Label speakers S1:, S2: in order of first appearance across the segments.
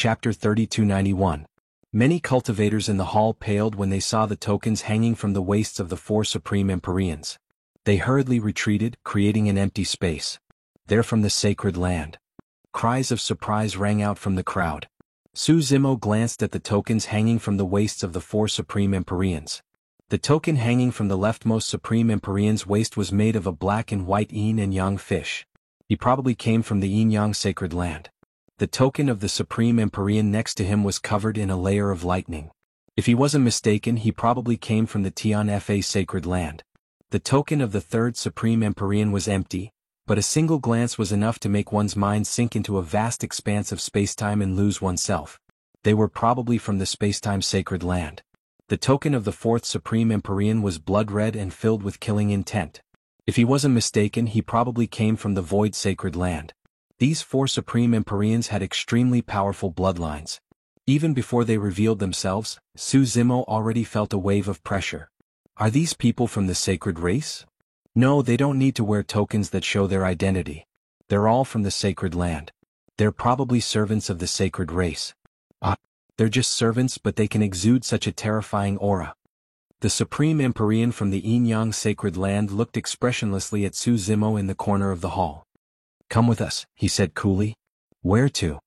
S1: Chapter 3291. Many cultivators in the hall paled when they saw the tokens hanging from the waists of the four supreme Empyreans. They hurriedly retreated, creating an empty space. "They're from the sacred land." Cries of surprise rang out from the crowd. Su Zimo glanced at the tokens hanging from the waists of the four supreme Empyreans. The token hanging from the leftmost supreme Empyrean's waist was made of a black and white yin and yang fish. He probably came from the yin-yang sacred land. The token of the supreme Empyrean next to him was covered in a layer of lightning. If he wasn't mistaken, he probably came from the Tian Fa sacred land. The token of the third supreme Empyrean was empty, but a single glance was enough to make one's mind sink into a vast expanse of spacetime and lose oneself. They were probably from the spacetime sacred land. The token of the fourth supreme Empyrean was blood-red and filled with killing intent. If he wasn't mistaken, he probably came from the void sacred land. These four supreme Empyreans had extremely powerful bloodlines. Even before they revealed themselves, Su Zimo already felt a wave of pressure. Are these people from the sacred race? No, they don't need to wear tokens that show their identity. They're all from the sacred land. They're probably servants of the sacred race. They're just servants, but they can exude such a terrifying aura. The supreme Empyrean from the yin-yang sacred land looked expressionlessly at Su Zimo in the corner of the hall. "Come with us," he said coolly. "Where to?"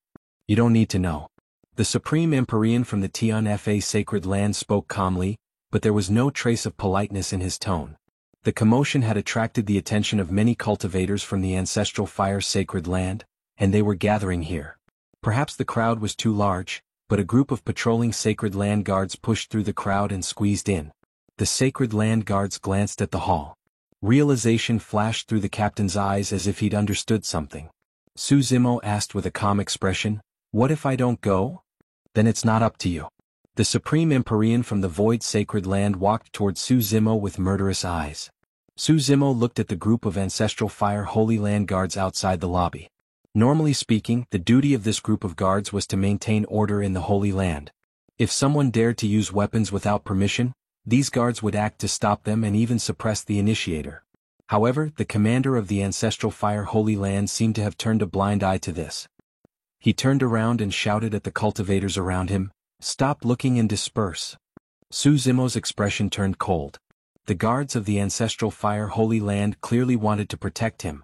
S1: "You don't need to know." The supreme Empyrean from the Tian Fa sacred land spoke calmly, but there was no trace of politeness in his tone. The commotion had attracted the attention of many cultivators from the ancestral fire sacred land, and they were gathering here. Perhaps the crowd was too large, but a group of patrolling sacred land guards pushed through the crowd and squeezed in. The sacred land guards glanced at the hall. Realization flashed through the captain's eyes as if he'd understood something. Su Zimo asked with a calm expression, "What if I don't go?" "Then it's not up to you." The supreme Empyrean from the void sacred land walked toward Su Zimo with murderous eyes. Su Zimo looked at the group of ancestral fire holy land guards outside the lobby. Normally speaking, the duty of this group of guards was to maintain order in the Holy Land. If someone dared to use weapons without permission, these guards would act to stop them and even suppress the initiator. However, the commander of the ancestral fire Holy Land seemed to have turned a blind eye to this. He turned around and shouted at the cultivators around him, "Stop looking and disperse." Su Zimo's expression turned cold. The guards of the ancestral fire Holy Land clearly wanted to protect him.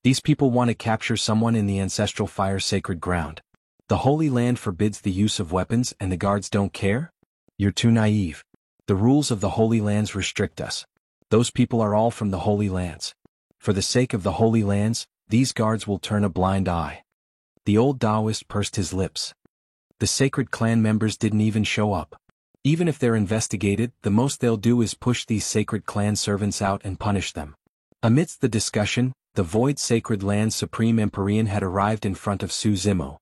S1: These people want to capture someone in the ancestral fire sacred ground. The Holy Land forbids the use of weapons and the guards don't care? You're too naive. The rules of the Holy Lands restrict us. Those people are all from the Holy Lands. For the sake of the Holy Lands, these guards will turn a blind eye. The old Taoist pursed his lips. The sacred clan members didn't even show up. Even if they're investigated, the most they'll do is push these sacred clan servants out and punish them. Amidst the discussion, the void sacred land supreme Empyrean had arrived in front of Su Zimo.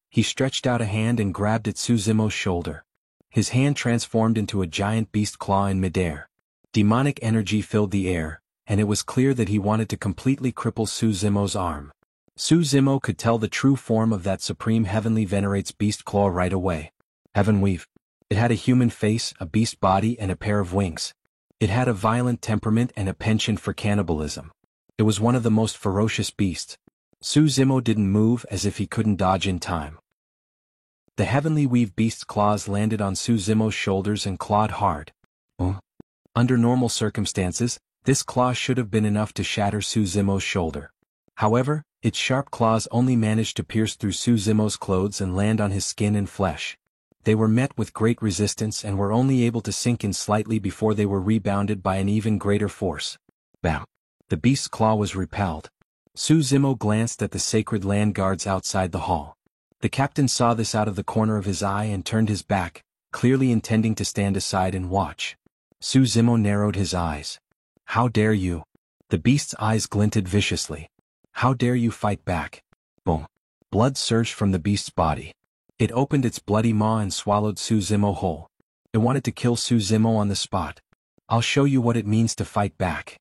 S1: He stretched out a hand and grabbed at Su Zimo's shoulder. His hand transformed into a giant beast claw in midair. Demonic energy filled the air, and it was clear that he wanted to completely cripple Su Zimo's arm. Su Zimo could tell the true form of that supreme heavenly venerate's beast claw right away. Heaven Weave. It had a human face, a beast body, and a pair of wings. It had a violent temperament and a penchant for cannibalism. It was one of the most ferocious beasts. Su Zimo didn't move as if he couldn't dodge in time. The heavenly weave beast's claws landed on Su Zimo's shoulders and clawed hard. Under normal circumstances, this claw should have been enough to shatter Su Zimo's shoulder. However, its sharp claws only managed to pierce through Su Zimo's clothes and land on his skin and flesh. They were met with great resistance and were only able to sink in slightly before they were rebounded by an even greater force. Bam! The beast's claw was repelled. Su Zimo glanced at the sacred land guards outside the hall. The captain saw this out of the corner of his eye and turned his back, clearly intending to stand aside and watch. Su Zimo narrowed his eyes. "How dare you?" The beast's eyes glinted viciously. "How dare you fight back?" Boom! Blood surged from the beast's body. It opened its bloody maw and swallowed Su Zimo whole. It wanted to kill Su Zimo on the spot. "I'll show you what it means to fight back."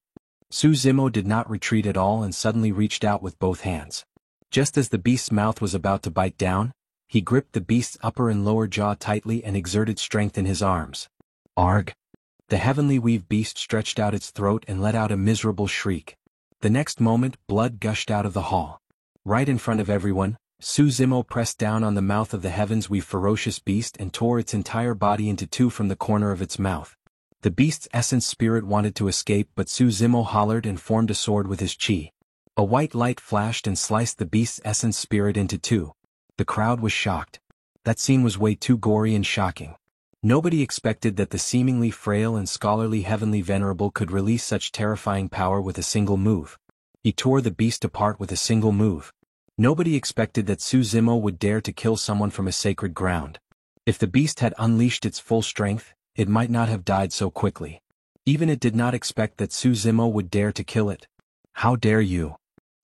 S1: Su Zimo did not retreat at all and suddenly reached out with both hands. Just as the beast's mouth was about to bite down, he gripped the beast's upper and lower jaw tightly and exerted strength in his arms. Arg! The heavenly weave beast stretched out its throat and let out a miserable shriek. The next moment, blood gushed out of the hall. Right in front of everyone, Su Zimo pressed down on the mouth of the heavens-weave ferocious beast and tore its entire body into two from the corner of its mouth. The beast's essence spirit wanted to escape, but Su Zimo hollered and formed a sword with his chi. A white light flashed and sliced the beast's essence spirit into two. The crowd was shocked. That scene was way too gory and shocking. Nobody expected that the seemingly frail and scholarly Heavenly Venerable could release such terrifying power with a single move. He tore the beast apart with a single move. Nobody expected that Su Zimo would dare to kill someone from a sacred ground. If the beast had unleashed its full strength, it might not have died so quickly. Even it did not expect that Su Zimo would dare to kill it. How dare you?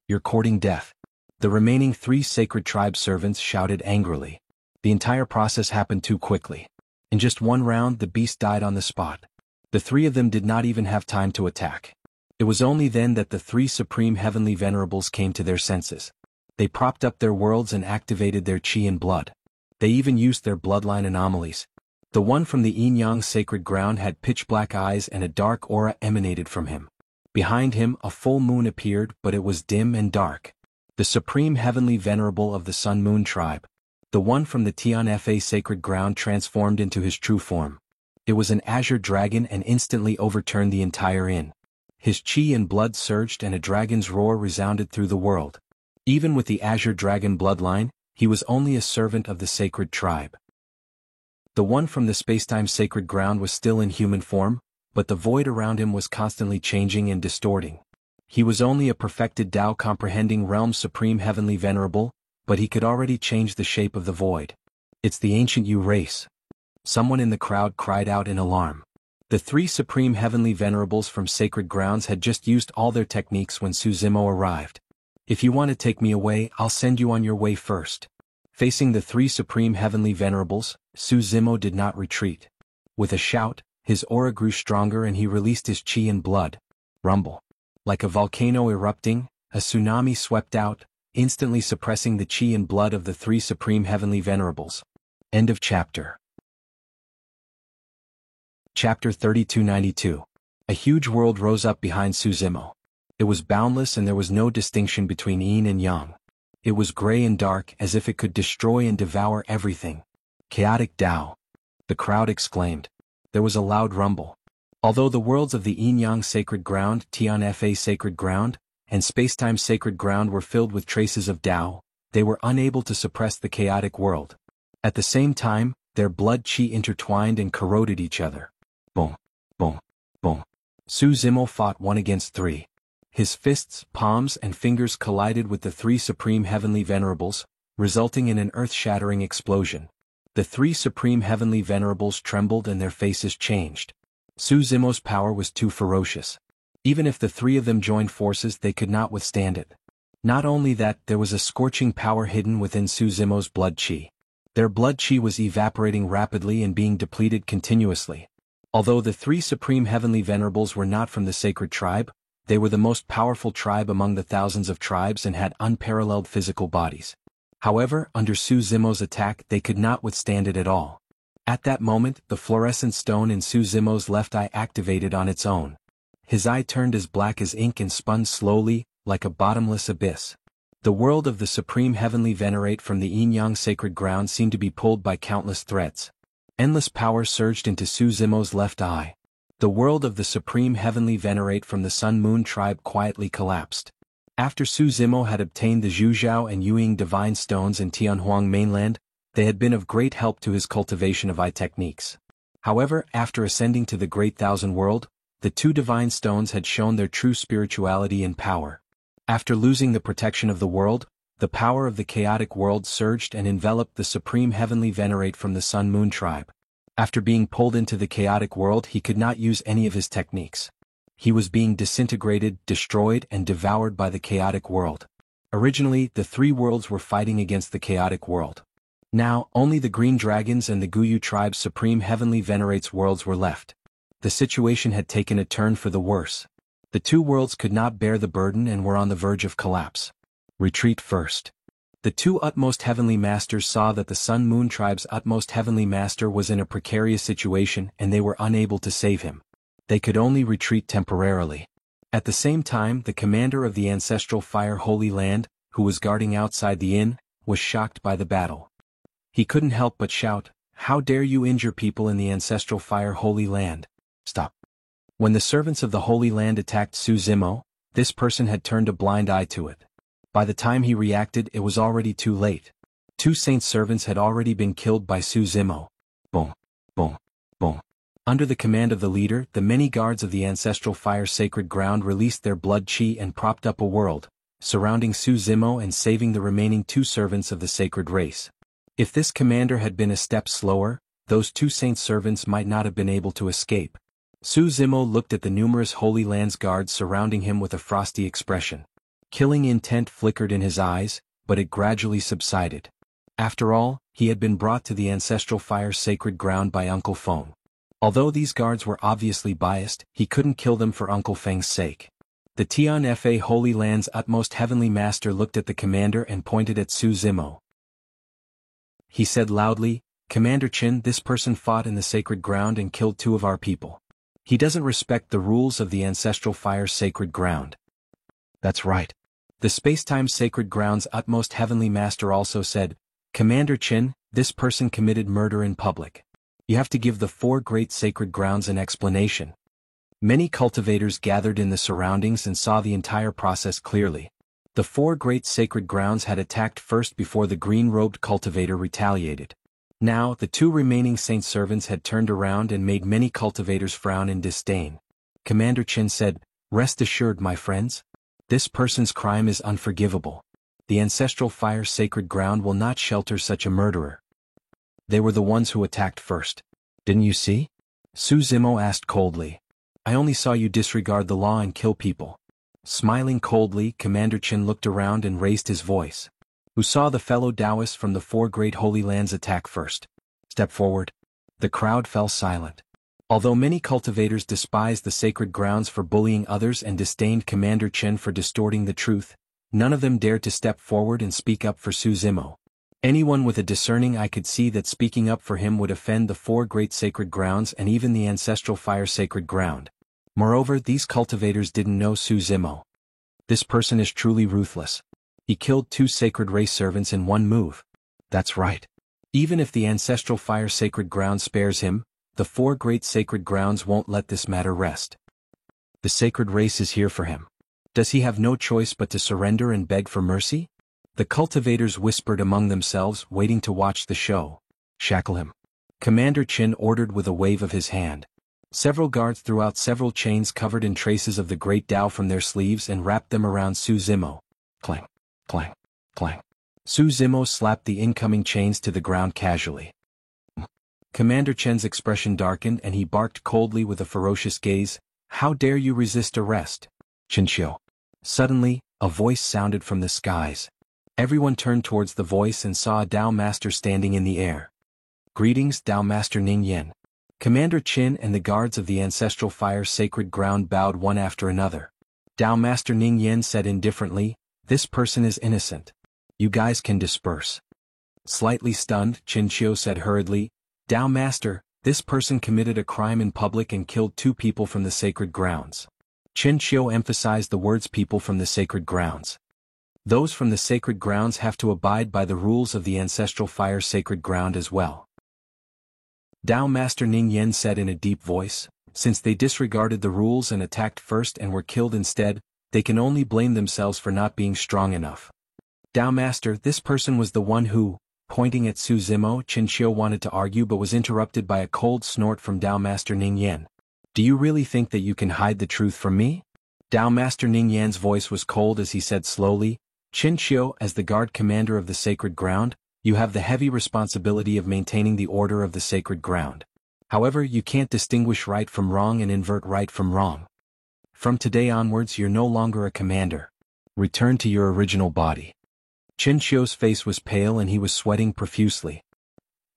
S1: You're courting death. The remaining 3 sacred tribe servants shouted angrily. The entire process happened too quickly. In just one round the beast died on the spot. The 3 of them did not even have time to attack. It was only then that the 3 supreme heavenly venerables came to their senses. They propped up their worlds and activated their chi and blood. They even used their bloodline anomalies. The one from the Yin-Yang sacred ground had pitch-black eyes and a dark aura emanated from him. Behind him a full moon appeared, but it was dim and dark. The supreme heavenly venerable of the Sun Moon tribe. The one from the Tian-Fa sacred ground transformed into his true form. It was an azure dragon and instantly overturned the entire inn. His chi and blood surged and a dragon's roar resounded through the world. Even with the azure dragon bloodline, he was only a servant of the sacred tribe. The one from the spacetime sacred ground was still in human form, but the void around him was constantly changing and distorting. He was only a perfected Tao comprehending realm's supreme heavenly venerable, but he could already change the shape of the void. It's the ancient Yu race. Someone in the crowd cried out in alarm. The 3 supreme heavenly venerables from sacred grounds had just used all their techniques when Su Zimo arrived. If you want to take me away, I'll send you on your way first. Facing the 3 supreme heavenly venerables, Su Zimo did not retreat. With a shout, his aura grew stronger and he released his chi and blood. Rumble. Like a volcano erupting, a tsunami swept out, instantly suppressing the chi and blood of the 3 supreme heavenly venerables. End of chapter. Chapter 3292. A huge world rose up behind Su Zimo. It was boundless and there was no distinction between yin and yang. It was gray and dark as if it could destroy and devour everything. Chaotic Tao. The crowd exclaimed. There was a loud rumble. Although the worlds of the Yin-Yang sacred ground, Tian-Fa sacred ground, and spacetime sacred ground were filled with traces of Tao, they were unable to suppress the chaotic world. At the same time, their blood chi intertwined and corroded each other. Boom, boom, boom. Su Zimo fought 1 against 3. His fists, palms and fingers collided with the 3 supreme heavenly venerables, resulting in an earth-shattering explosion. The 3 supreme heavenly venerables trembled and their faces changed. Su Zimo's power was too ferocious. Even if the 3 of them joined forces, they could not withstand it. Not only that, there was a scorching power hidden within Su Zimo's blood chi. Their blood chi was evaporating rapidly and being depleted continuously. Although the 3 supreme heavenly venerables were not from the sacred tribe, they were the most powerful tribe among the thousands of tribes and had unparalleled physical bodies. However, under Su Zimo's attack they could not withstand it at all. At that moment, the fluorescent stone in Su Zimo's left eye activated on its own. His eye turned as black as ink and spun slowly, like a bottomless abyss. The world of the supreme heavenly venerate from the Yin-Yang sacred ground seemed to be pulled by countless threads. Endless power surged into Su Zimo's left eye. The world of the supreme heavenly venerate from the Sun Moon tribe quietly collapsed. After Su Zimo had obtained the Zhujiao and Yuying divine stones in Tianhuang mainland, they had been of great help to his cultivation of eye techniques. However, after ascending to the Great Thousand World, the 2 divine stones had shown their true spirituality and power. After losing the protection of the world, the power of the chaotic world surged and enveloped the supreme heavenly venerate from the Sun Moon tribe. After being pulled into the chaotic world, he could not use any of his techniques. He was being disintegrated, destroyed, and devoured by the chaotic world. Originally, the 3 worlds were fighting against the chaotic world. Now, only the Green Dragons and the Guyu tribe's supreme heavenly venerates worlds were left. The situation had taken a turn for the worse. The 2 worlds could not bear the burden and were on the verge of collapse. Retreat first. The 2 utmost heavenly masters saw that the Sun Moon tribe's utmost heavenly master was in a precarious situation and they were unable to save him. They could only retreat temporarily. At the same time, the commander of the ancestral Fire Holy Land, who was guarding outside the inn, was shocked by the battle. He couldn't help but shout, "How dare you injure people in the ancestral fire holy land? Stop." When the servants of the Holy Land attacked Su Zimo, this person had turned a blind eye to it. By the time he reacted, it was already too late. 2 saint servants had already been killed by Su Zimo. Boom, boom, boom. Under the command of the leader, the many guards of the ancestral fire sacred ground released their blood chi and propped up a world, surrounding Su Zimo and saving the remaining 2 servants of the sacred race. If this commander had been a step slower, those 2 saint servants might not have been able to escape. Su Zimo looked at the numerous Holy Land's guards surrounding him with a frosty expression. Killing intent flickered in his eyes, but it gradually subsided. After all, he had been brought to the ancestral fire sacred ground by Uncle Feng. Although these guards were obviously biased, he couldn't kill them for Uncle Feng's sake. The Tian Fa Holy Land's utmost heavenly master looked at the commander and pointed at Su Zimo. He said loudly, "Commander Qin, this person fought in the sacred ground and killed 2 of our people. He doesn't respect the rules of the ancestral fire sacred ground." "That's right." The Spacetime Sacred Ground's utmost heavenly master also said, "Commander Qin, this person committed murder in public. You have to give the 4 great sacred grounds an explanation." Many cultivators gathered in the surroundings and saw the entire process clearly. The 4 great sacred grounds had attacked first before the green-robed cultivator retaliated. Now, the 2 remaining saint servants had turned around and made many cultivators frown in disdain. Commander Qin said, "Rest assured, my friends. This person's crime is unforgivable. The ancestral fire sacred ground will not shelter such a murderer." "They were the ones who attacked first. Didn't you see?" Su Zimo asked coldly. "I only saw you disregard the law and kill people." Smiling coldly, Commander Qin looked around and raised his voice. "Who saw the fellow Taoists from the 4 great holy lands attack first? Step forward." The crowd fell silent. Although many cultivators despised the sacred grounds for bullying others and disdained Commander Qin for distorting the truth, none of them dared to step forward and speak up for Su Zimo. Anyone with a discerning eye could see that speaking up for him would offend the 4 great sacred grounds and even the ancestral fire sacred ground. Moreover, these cultivators didn't know Su Zimo. This person is truly ruthless. He killed 2 sacred race servants in one move. That's right. Even if the ancestral fire sacred ground spares him, the 4 great sacred grounds won't let this matter rest. The sacred race is here for him. Does he have no choice but to surrender and beg for mercy? The cultivators whispered among themselves, waiting to watch the show. "Shackle him," Commander Qin ordered with a wave of his hand. Several guards threw out several chains covered in traces of the great Tao from their sleeves and wrapped them around Su Zimo. Clang, clang, clang. Su Zimo slapped the incoming chains to the ground casually. Commander Chen's expression darkened and he barked coldly with a ferocious gaze, "How dare you resist arrest? Qinxiu." Suddenly, a voice sounded from the skies. Everyone turned towards the voice and saw a Tao Master standing in the air. "Greetings, Tao Master Ning Yen." Commander Qin and the guards of the ancestral fire sacred ground bowed one after another. Tao Master Ning Yen said indifferently, "This person is innocent. You guys can disperse." Slightly stunned, Qinxiu said hurriedly, "Tao Master, this person committed a crime in public and killed 2 people from the sacred grounds." Qinxiu emphasized the words "people from the sacred grounds." Those from the sacred grounds have to abide by the rules of the ancestral fire sacred ground as well. Tao Master Ning Yen said in a deep voice, "Since they disregarded the rules and attacked first and were killed instead, they can only blame themselves for not being strong enough." "Tao Master, this person was the one who," pointing at Su Zimo, Qinxiu wanted to argue but was interrupted by a cold snort from Tao Master Ning Yen. "Do you really think that you can hide the truth from me?" Tao Master Ning Yan's voice was cold as he said slowly, "Qinxiu, as the guard commander of the sacred ground, you have the heavy responsibility of maintaining the order of the sacred ground. However, you can't distinguish right from wrong and invert right from wrong. From today onwards you're no longer a commander. Return to your original body." Qinxiu's face was pale and he was sweating profusely.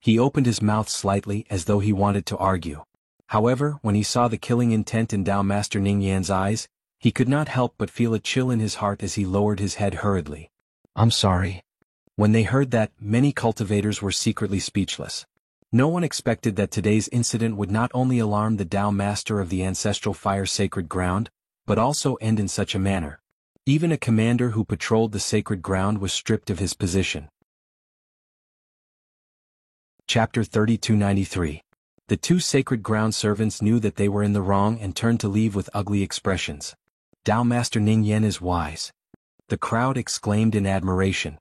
S1: He opened his mouth slightly as though he wanted to argue. However, when he saw the killing intent in Tao Master Ning Yan's eyes, he could not help but feel a chill in his heart as he lowered his head hurriedly. "I'm sorry." When they heard that, many cultivators were secretly speechless. No one expected that today's incident would not only alarm the Tao Master of the ancestral fire sacred ground, but also end in such a manner. Even a commander who patrolled the sacred ground was stripped of his position. Chapter 3293. The two sacred ground servants knew that they were in the wrong and turned to leave with ugly expressions. Dao Master Ning Yen is wise. The crowd exclaimed in admiration.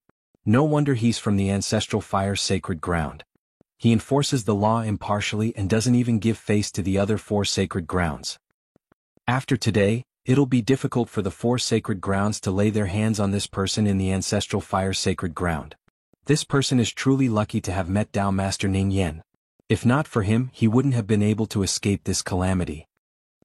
S1: No wonder he's from the ancestral fire sacred ground. He enforces the law impartially and doesn't even give face to the other four sacred grounds. After today, it'll be difficult for the four sacred grounds to lay their hands on this person in the ancestral fire sacred ground. This person is truly lucky to have met Dao Master Ning Yen. If not for him, he wouldn't have been able to escape this calamity.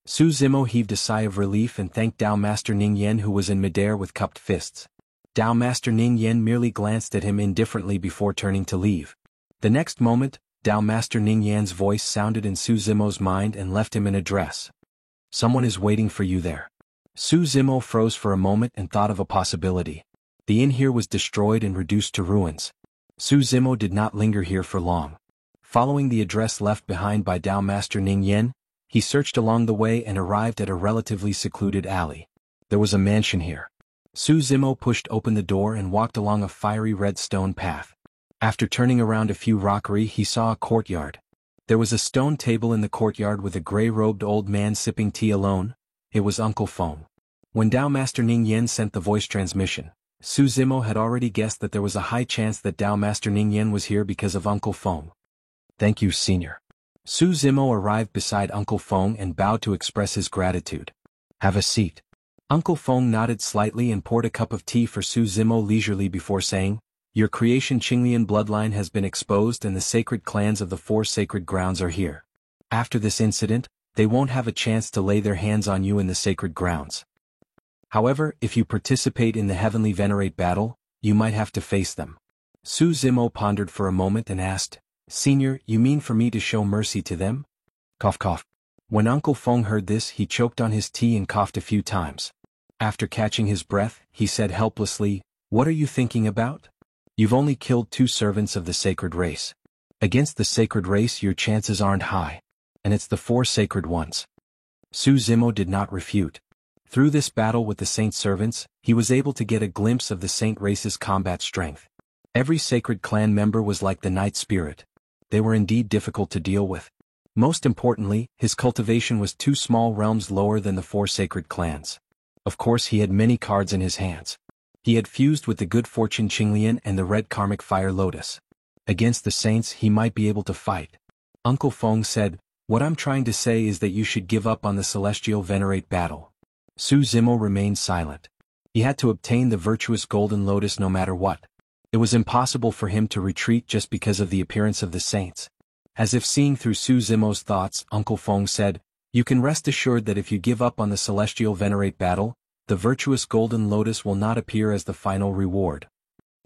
S1: Su Zimo heaved a sigh of relief and thanked Dao Master Ning Yen, who was in midair with cupped fists. Dao Master Ning Yen merely glanced at him indifferently before turning to leave. The next moment, Dao Master Ning Yan's voice sounded in Su Zimo's mind and left him an address. Someone is waiting for you there. Su Zimo froze for a moment and thought of a possibility. The inn here was destroyed and reduced to ruins. Su Zimo did not linger here for long. Following the address left behind by Dao Master Ning Yen, he searched along the way and arrived at a relatively secluded alley. There was a mansion here. Su Zimo pushed open the door and walked along a fiery red stone path. After turning around a few rockery, he saw a courtyard. There was a stone table in the courtyard with a gray-robed old man sipping tea alone. It was Uncle Feng. When Dao Master Ning Yen sent the voice transmission, Su Zimo had already guessed that there was a high chance that Dao Master Ning Yen was here because of Uncle Feng. Thank you, Senior. Su Zimo arrived beside Uncle Feng and bowed to express his gratitude. Have a seat. Uncle Feng nodded slightly and poured a cup of tea for Su Zimo leisurely before saying, Your creation Qinglian bloodline has been exposed and the sacred clans of the four sacred grounds are here. After this incident, they won't have a chance to lay their hands on you in the sacred grounds. However, if you participate in the Heavenly Venerate battle, you might have to face them. Su Zimo pondered for a moment and asked, Senior, you mean for me to show mercy to them? Cough cough. When Uncle Feng heard this, he choked on his tea and coughed a few times. After catching his breath, he said helplessly, What are you thinking about? You've only killed two servants of the sacred race. Against the sacred race your chances aren't high. And it's the four sacred ones. Su Zimo did not refute. Through this battle with the saint servants, he was able to get a glimpse of the saint race's combat strength. Every sacred clan member was like the night spirit. They were indeed difficult to deal with. Most importantly, his cultivation was two small realms lower than the four sacred clans. Of course, he had many cards in his hands. He had fused with the good fortune Qinglian and the red karmic fire lotus. Against the saints he might be able to fight. Uncle Feng said, What I'm trying to say is that you should give up on the celestial venerate battle. Su Zimo remained silent. He had to obtain the virtuous golden lotus no matter what. It was impossible for him to retreat just because of the appearance of the saints. As if seeing through Su Zimo's thoughts, Uncle Feng said, You can rest assured that if you give up on the celestial venerate battle, the virtuous golden lotus will not appear as the final reward.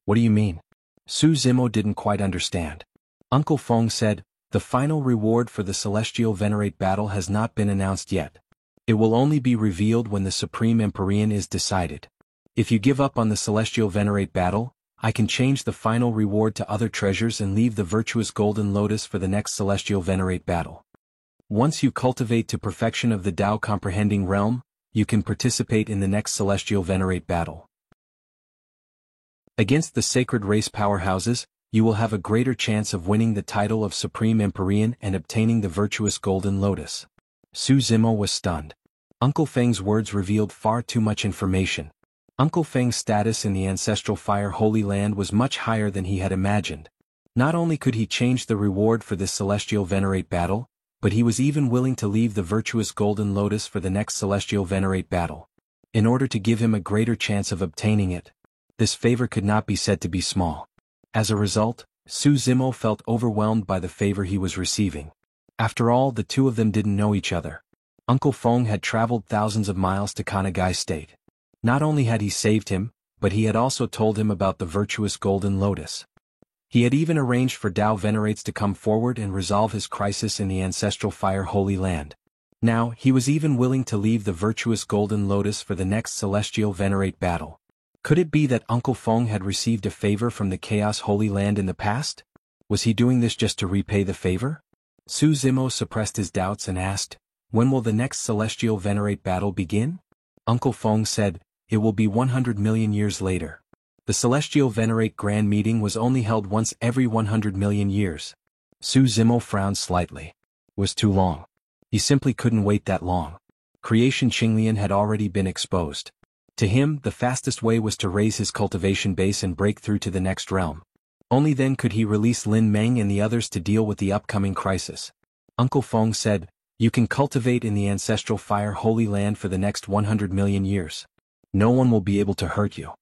S1: What do you mean? Su Zimo didn't quite understand. Uncle Feng said, The final reward for the celestial venerate battle has not been announced yet. It will only be revealed when the Supreme Empyrean is decided. If you give up on the celestial venerate battle, I can change the final reward to other treasures and leave the virtuous golden lotus for the next celestial venerate battle. Once you cultivate to perfection of the Tao comprehending realm, you can participate in the next celestial venerate battle. Against the sacred race powerhouses, you will have a greater chance of winning the title of Supreme Empyrean and obtaining the virtuous golden lotus. Su Zimo was stunned. Uncle Feng's words revealed far too much information. Uncle Feng's status in the ancestral fire holy land was much higher than he had imagined. Not only could he change the reward for this celestial venerate battle, but he was even willing to leave the virtuous golden lotus for the next celestial venerate battle. In order to give him a greater chance of obtaining it. This favor could not be said to be small. As a result, Su Zimo felt overwhelmed by the favor he was receiving. After all, the two of them didn't know each other. Uncle Feng had traveled thousands of miles to Kanagai State. Not only had he saved him, but he had also told him about the virtuous golden lotus. He had even arranged for Tao Venerates to come forward and resolve his crisis in the ancestral fire holy land. Now, he was even willing to leave the virtuous golden lotus for the next celestial venerate battle. Could it be that Uncle Feng had received a favor from the chaos holy land in the past? Was he doing this just to repay the favor? Su Zimo suppressed his doubts and asked, When will the next celestial venerate battle begin? Uncle Feng said, It will be 100 million years later. The celestial venerate grand meeting was only held once every 100 million years. Su Zimo frowned slightly. It was too long. He simply couldn't wait that long. Creation Qinglian had already been exposed. To him, the fastest way was to raise his cultivation base and break through to the next realm. Only then could he release Lin Meng and the others to deal with the upcoming crisis. Uncle Feng said, "You can cultivate in the ancestral fire holy land for the next 100 million years. No one will be able to hurt you."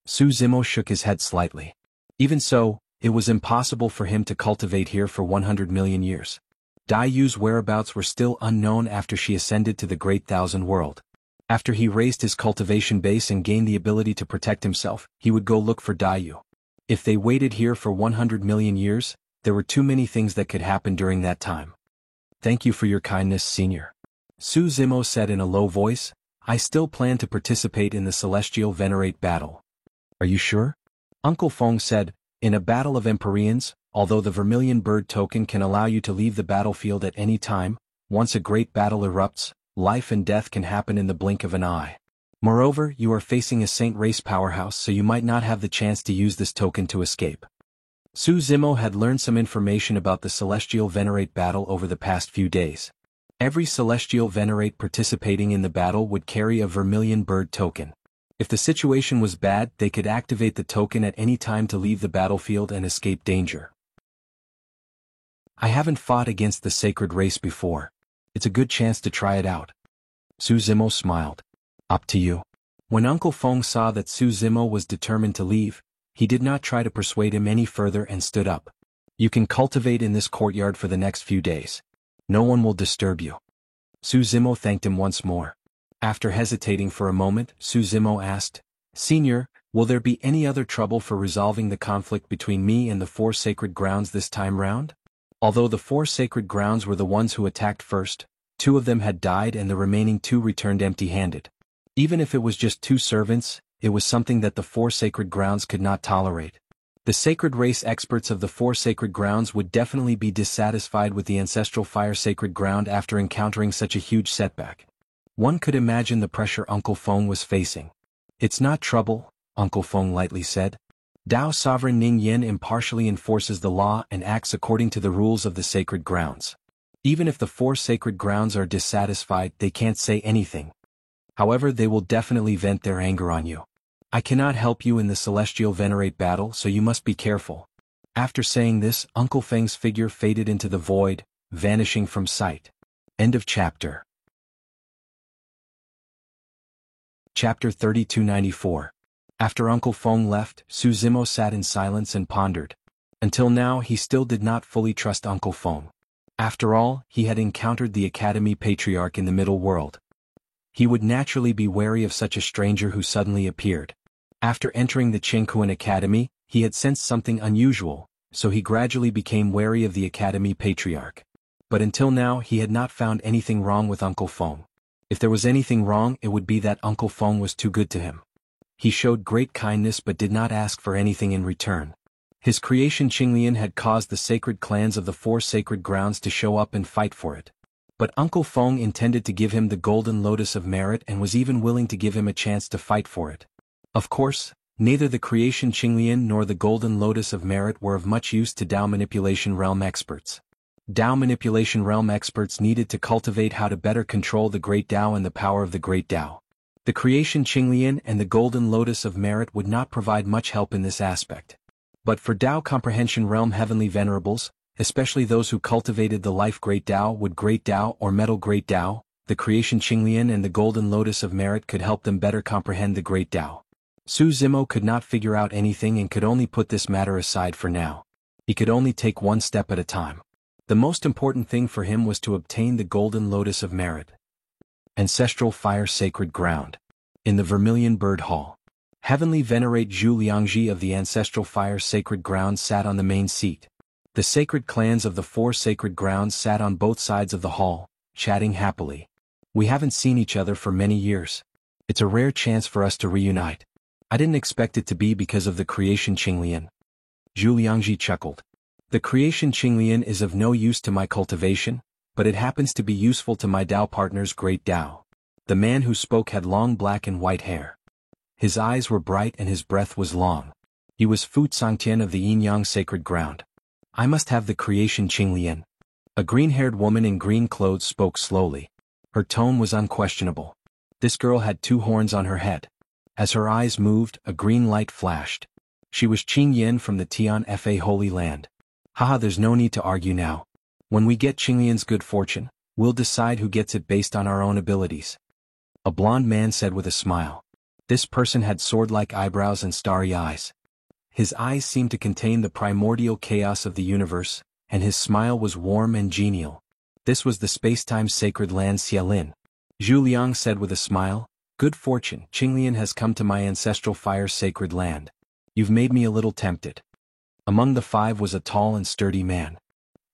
S1: Su Zimo shook his head slightly. Even so, it was impossible for him to cultivate here for 100 million years. Dai Yu's whereabouts were still unknown after she ascended to the Great Thousand World. After he raised his cultivation base and gained the ability to protect himself, he would go look for Dai Yu. If they waited here for 100 million years, there were too many things that could happen during that time. "Thank you for your kindness, Senior." Su Zimo said in a low voice, "I still plan to participate in the Celestial Venerate battle." "Are you sure?" Uncle Feng said, "In a battle of Empyreans, although the Vermilion Bird token can allow you to leave the battlefield at any time, once a great battle erupts, life and death can happen in the blink of an eye. Moreover, you are facing a Saint Race powerhouse, so you might not have the chance to use this token to escape." Su Zimo had learned some information about the Celestial Venerate battle over the past few days. Every Celestial Venerate participating in the battle would carry a Vermilion Bird token. If the situation was bad, they could activate the token at any time to leave the battlefield and escape danger. "I haven't fought against the Sacred Race before. It's a good chance to try it out." Su Zimo smiled. "Up to you." When Uncle Feng saw that Su Zimo was determined to leave, he did not try to persuade him any further and stood up. "You can cultivate in this courtyard for the next few days. No one will disturb you." Su Zimo thanked him once more. After hesitating for a moment, Su Zimo asked, "Senior, will there be any other trouble for resolving the conflict between me and the 4 sacred grounds this time round?" Although the 4 sacred grounds were the ones who attacked first, 2 of them had died and the remaining 2 returned empty-handed. Even if it was just 2 servants, it was something that the 4 sacred grounds could not tolerate. The Sacred Race experts of the 4 sacred grounds would definitely be dissatisfied with the Ancestral Fire Sacred Ground after encountering such a huge setback. One could imagine the pressure Uncle Feng was facing. "It's not trouble," Uncle Feng lightly said. "Dao Sovereign Ning Yen impartially enforces the law and acts according to the rules of the sacred grounds. Even if the 4 sacred grounds are dissatisfied, they can't say anything. However, they will definitely vent their anger on you. I cannot help you in the Celestial Venerate battle, so you must be careful." After saying this, Uncle Feng's figure faded into the void, vanishing from sight. End of chapter. Chapter 3294. After Uncle Feng left, Su Zimo sat in silence and pondered. Until now, he still did not fully trust Uncle Feng. After all, he had encountered the Academy Patriarch in the Middle World. He would naturally be wary of such a stranger who suddenly appeared. After entering the Qingquan Academy, he had sensed something unusual, so he gradually became wary of the Academy Patriarch. But until now, he had not found anything wrong with Uncle Feng. If there was anything wrong, it would be that Uncle Feng was too good to him. He showed great kindness but did not ask for anything in return. His creation Qinglian had caused the sacred clans of the 4 sacred grounds to show up and fight for it. But Uncle Feng intended to give him the Golden Lotus of Merit and was even willing to give him a chance to fight for it. Of course, neither the creation Qinglian nor the Golden Lotus of Merit were of much use to Dao Manipulation Realm experts. Dao Manipulation Realm experts needed to cultivate how to better control the Great Dao and the power of the Great Dao. The creation Qinglian and the Golden Lotus of Merit would not provide much help in this aspect. But for Dao Comprehension Realm Heavenly Venerables, especially those who cultivated the Life Great Dao, Wood Great Dao or Metal Great Dao, the creation Qinglian and the Golden Lotus of Merit could help them better comprehend the Great Dao. Su Zimo could not figure out anything and could only put this matter aside for now. He could only take one step at a time. The most important thing for him was to obtain the Golden Lotus of Merit. Ancestral Fire Sacred Ground. In the Vermilion Bird Hall. Heavenly Venerate Zhu Liangji of the Ancestral Fire Sacred Ground sat on the main seat. The sacred clans of the 4 sacred grounds sat on both sides of the hall, chatting happily. "We haven't seen each other for many years. It's a rare chance for us to reunite. I didn't expect it to be because of the creation Qinglian." Zhu Liangji chuckled. "The creation Qinglian is of no use to my cultivation, but it happens to be useful to my Dao partner's Great Dao." The man who spoke had long black and white hair. His eyes were bright and his breath was long. He was Fu Tsangtian of the Yin Yang Sacred Ground. I must have the creation Qinglian. A green-haired woman in green clothes spoke slowly. Her tone was unquestionable. This girl had 2 horns on her head. As her eyes moved, a green light flashed. She was Qingyan from the Tian Fa Holy Land. Haha, there's no need to argue now. When we get Qinglian's good fortune, we'll decide who gets it based on our own abilities. A blond man said with a smile. This person had sword-like eyebrows and starry eyes. His eyes seemed to contain the primordial chaos of the universe, and his smile was warm and genial. This was the space-time sacred land Xialin. Zhu Liang said with a smile, "Good fortune, Qinglian has come to my ancestral fire sacred land. You've made me a little tempted." Among the 5 was a tall and sturdy man.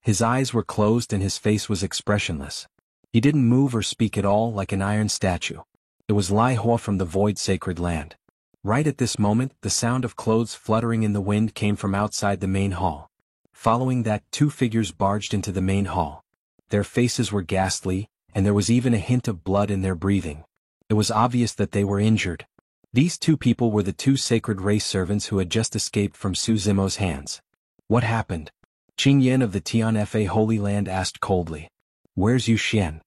S1: His eyes were closed and his face was expressionless. He didn't move or speak at all, like an iron statue. It was Lai Hua from the void sacred land. Right at this moment, the sound of clothes fluttering in the wind came from outside the main hall. Following that, 2 figures barged into the main hall. Their faces were ghastly, and there was even a hint of blood in their breathing. It was obvious that they were injured. These 2 people were the 2 sacred race servants who had just escaped from Su Zimo's hands. What happened? Qingyan of the Tian Fa Holy Land asked coldly. Where's Yu Xian?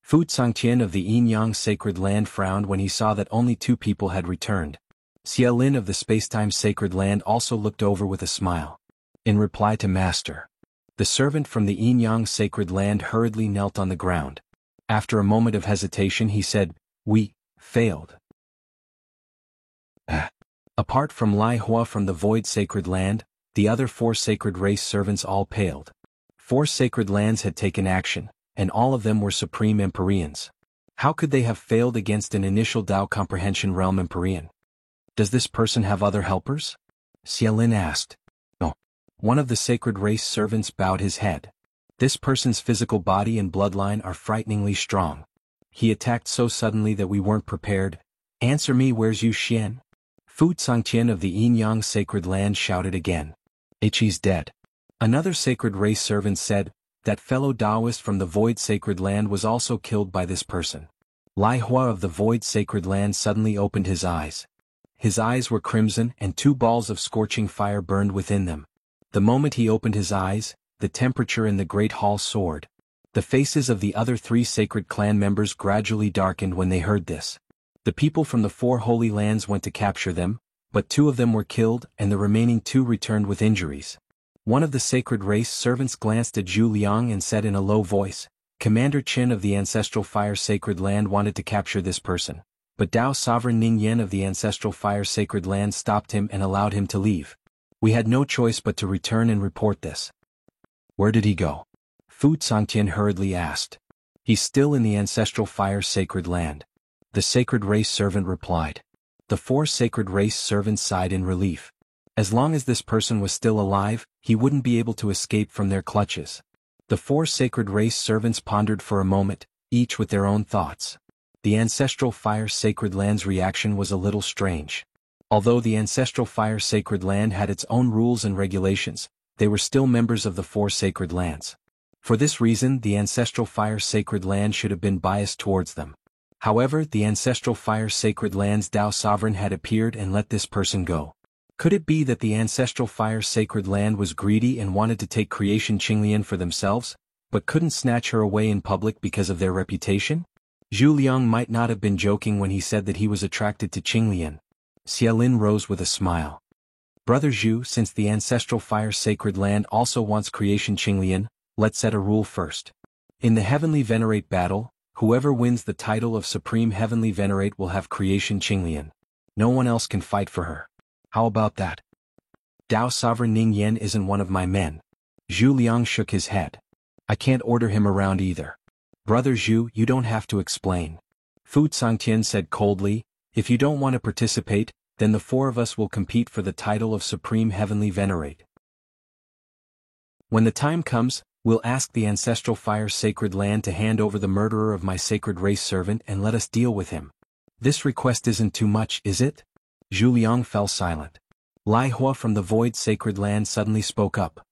S1: Fu Tsangtian of the Yinyang Sacred Land frowned when he saw that only 2 people had returned. Xialin of the Spacetime Sacred Land also looked over with a smile. In reply to Master, the servant from the Yinyang Sacred Land hurriedly knelt on the ground. After a moment of hesitation he said, "We failed." Apart from Lai Hua from the Void Sacred Land, the other 4 sacred race servants all paled. 4 sacred lands had taken action, and all of them were supreme Empyreans. How could they have failed against an initial Dao Comprehension Realm Empyrean? Does this person have other helpers? Xialin asked. No. One of the sacred race servants bowed his head. This person's physical body and bloodline are frighteningly strong. He attacked so suddenly that we weren't prepared. Answer me, where's Yu Xian? Fu Tsangtian of the Yinyang Sacred Land shouted again. He's dead. Another sacred race servant said, that fellow Taoist from the Void Sacred Land was also killed by this person. Lai Hua of the Void Sacred Land suddenly opened his eyes. His eyes were crimson and 2 balls of scorching fire burned within them. The moment he opened his eyes, the temperature in the great hall soared. The faces of the other 3 sacred clan members gradually darkened when they heard this. The people from the 4 holy lands went to capture them, but 2 of them were killed and the remaining 2 returned with injuries. One of the sacred race servants glanced at Zhu Liang and said in a low voice, Commander Qin of the ancestral fire sacred land wanted to capture this person, but Dao Sovereign Ning Yen of the ancestral fire sacred land stopped him and allowed him to leave. We had no choice but to return and report this. Where did he go? Fu Tsangtian hurriedly asked. He's still in the ancestral fire sacred land. The sacred race servant replied. The 4 sacred race servants sighed in relief. As long as this person was still alive, he wouldn't be able to escape from their clutches. The 4 sacred race servants pondered for a moment, each with their own thoughts. The ancestral fire sacred land's reaction was a little strange. Although the ancestral fire sacred land had its own rules and regulations, they were still members of the 4 sacred lands. For this reason, the ancestral fire sacred land should have been biased towards them. However, the ancestral fire sacred land's Dao sovereign had appeared and let this person go. Could it be that the ancestral fire sacred land was greedy and wanted to take creation Qinglian for themselves, but couldn't snatch her away in public because of their reputation? Zhu Liang might not have been joking when he said that he was attracted to Qinglian. Xialin rose with a smile. Brother Zhu, since the ancestral fire sacred land also wants creation Qinglian, let's set a rule first. In the Heavenly Venerate battle, whoever wins the title of Supreme Heavenly Venerate will have creation Qinglian. No one else can fight for her. How about that? Dao Sovereign Ning Yen isn't one of my men. Zhu Liang shook his head. I can't order him around either. Brother Zhu, you don't have to explain. Fu Tsangtian said coldly, if you don't want to participate, then the 4 of us will compete for the title of Supreme Heavenly Venerate. When the time comes, we'll ask the ancestral fire sacred land to hand over the murderer of my sacred race servant and let us deal with him. This request isn't too much, is it? Zhu Liang fell silent. Lai Hua from the void sacred land suddenly spoke up.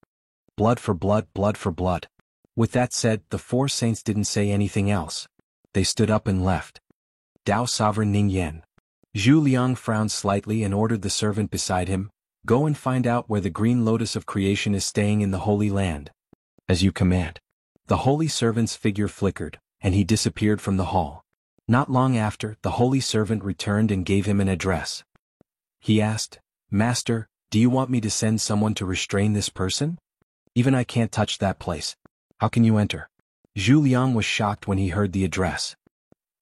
S1: Blood for blood, blood for blood. With that said, the 4 saints didn't say anything else. They stood up and left. Dao Sovereign Ning Yen. Zhu Liang frowned slightly and ordered the servant beside him, Go and find out where the green lotus of creation is staying in the Holy Land. As you command. The holy servant's figure flickered, and he disappeared from the hall. Not long after, the holy servant returned and gave him an address. He asked, "Master, do you want me to send someone to restrain this person? Even I can't touch that place. How can you enter?" Zhu Liang was shocked when he heard the address.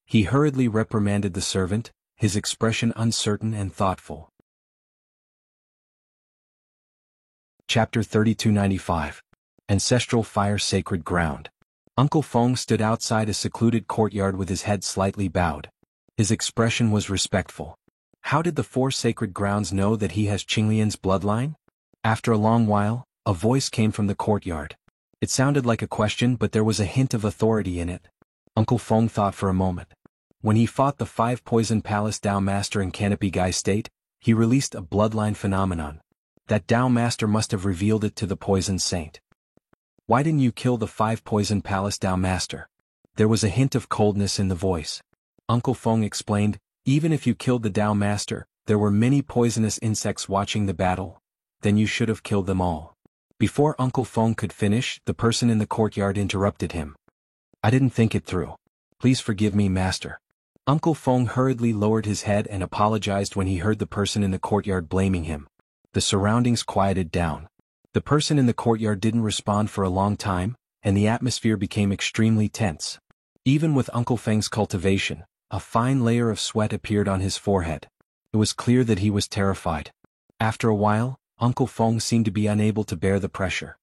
S1: He hurriedly reprimanded the servant, his expression uncertain and thoughtful. Chapter 3295. Ancestral Fire Sacred Ground. Uncle Feng stood outside a secluded courtyard with his head slightly bowed. His expression was respectful. How did the four sacred grounds know that he has Qinglian's bloodline? After a long while, a voice came from the courtyard. It sounded like a question, but there was a hint of authority in it. Uncle Feng thought for a moment. When he fought the 5 Poison Palace Dao Master in Canopy Guy State, he released a bloodline phenomenon. That Dao Master must have revealed it to the Poison Saint. Why didn't you kill the 5 Poison Palace Dao Master? There was a hint of coldness in the voice. Uncle Feng explained, even if you killed the Dao Master, there were many poisonous insects watching the battle. Then you should have killed them all. Before Uncle Feng could finish, the person in the courtyard interrupted him. I didn't think it through. Please forgive me, Master. Uncle Feng hurriedly lowered his head and apologized when he heard the person in the courtyard blaming him. The surroundings quieted down. The person in the courtyard didn't respond for a long time, and the atmosphere became extremely tense. Even with Uncle Feng's cultivation, a fine layer of sweat appeared on his forehead. It was clear that he was terrified. After a while, Uncle Feng seemed to be unable to bear the pressure.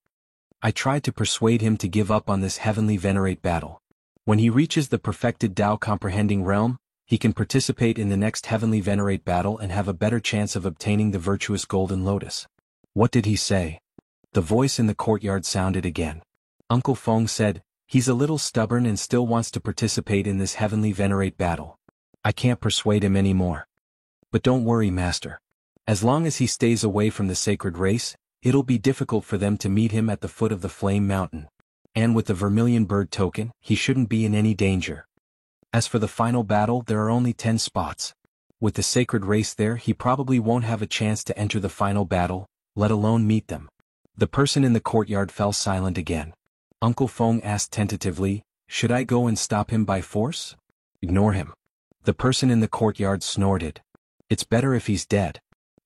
S1: I tried to persuade him to give up on this heavenly venerate battle. When he reaches the perfected Tao comprehending realm, he can participate in the next heavenly venerate battle and have a better chance of obtaining the virtuous golden lotus. What did he say? The voice in the courtyard sounded again. Uncle Feng said, he's a little stubborn and still wants to participate in this heavenly venerate battle. I can't persuade him anymore. But don't worry, Master. As long as he stays away from the sacred race, it'll be difficult for them to meet him at the foot of the Flame Mountain. And with the Vermilion Bird token, he shouldn't be in any danger. As for the final battle, there are only 10 spots. With the sacred race there, he probably won't have a chance to enter the final battle, let alone meet them. The person in the courtyard fell silent again. Uncle Feng asked tentatively, should I go and stop him by force? Ignore him. The person in the courtyard snorted. It's better if he's dead.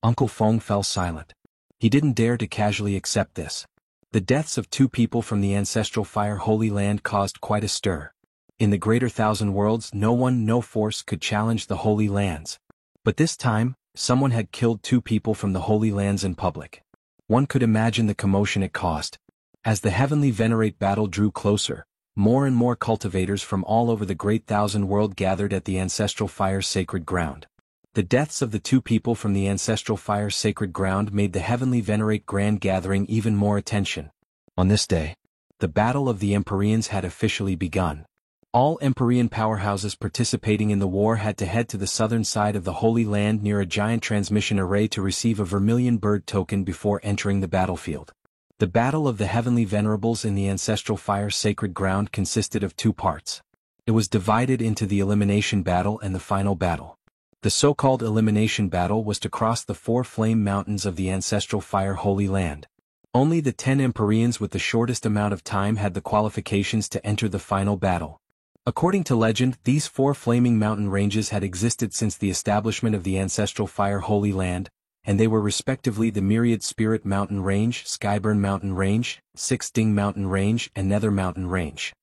S1: Uncle Feng fell silent. He didn't dare to casually accept this. The deaths of 2 people from the ancestral Fire Holy Land caused quite a stir. In the greater Thousand Worlds, no force could challenge the Holy Lands. But this time, someone had killed 2 people from the Holy Lands in public. One could imagine the commotion it caused. As the heavenly venerate battle drew closer, more and more cultivators from all over the great Thousand World gathered at the ancestral Fire Sacred Ground. The deaths of the 2 people from the ancestral Fire Sacred Ground made the heavenly venerate grand gathering even more attention. On this day, the Battle of the Empyreans had officially begun. All Empyrean powerhouses participating in the war had to head to the southern side of the Holy Land near a giant transmission array to receive a Vermilion Bird token before entering the battlefield. The Battle of the Heavenly Venerables in the Ancestral Fire Sacred Ground consisted of 2 parts. It was divided into the Elimination Battle and the Final Battle. The so-called Elimination Battle was to cross the 4 flame mountains of the Ancestral Fire Holy Land. Only the 10 Empyreans with the shortest amount of time had the qualifications to enter the final battle. According to legend, these 4 flaming mountain ranges had existed since the establishment of the Ancestral Fire Holy Land, and they were respectively the Myriad Spirit Mountain Range, Skyburn Mountain Range, Six Ding Mountain Range, and Nether Mountain Range.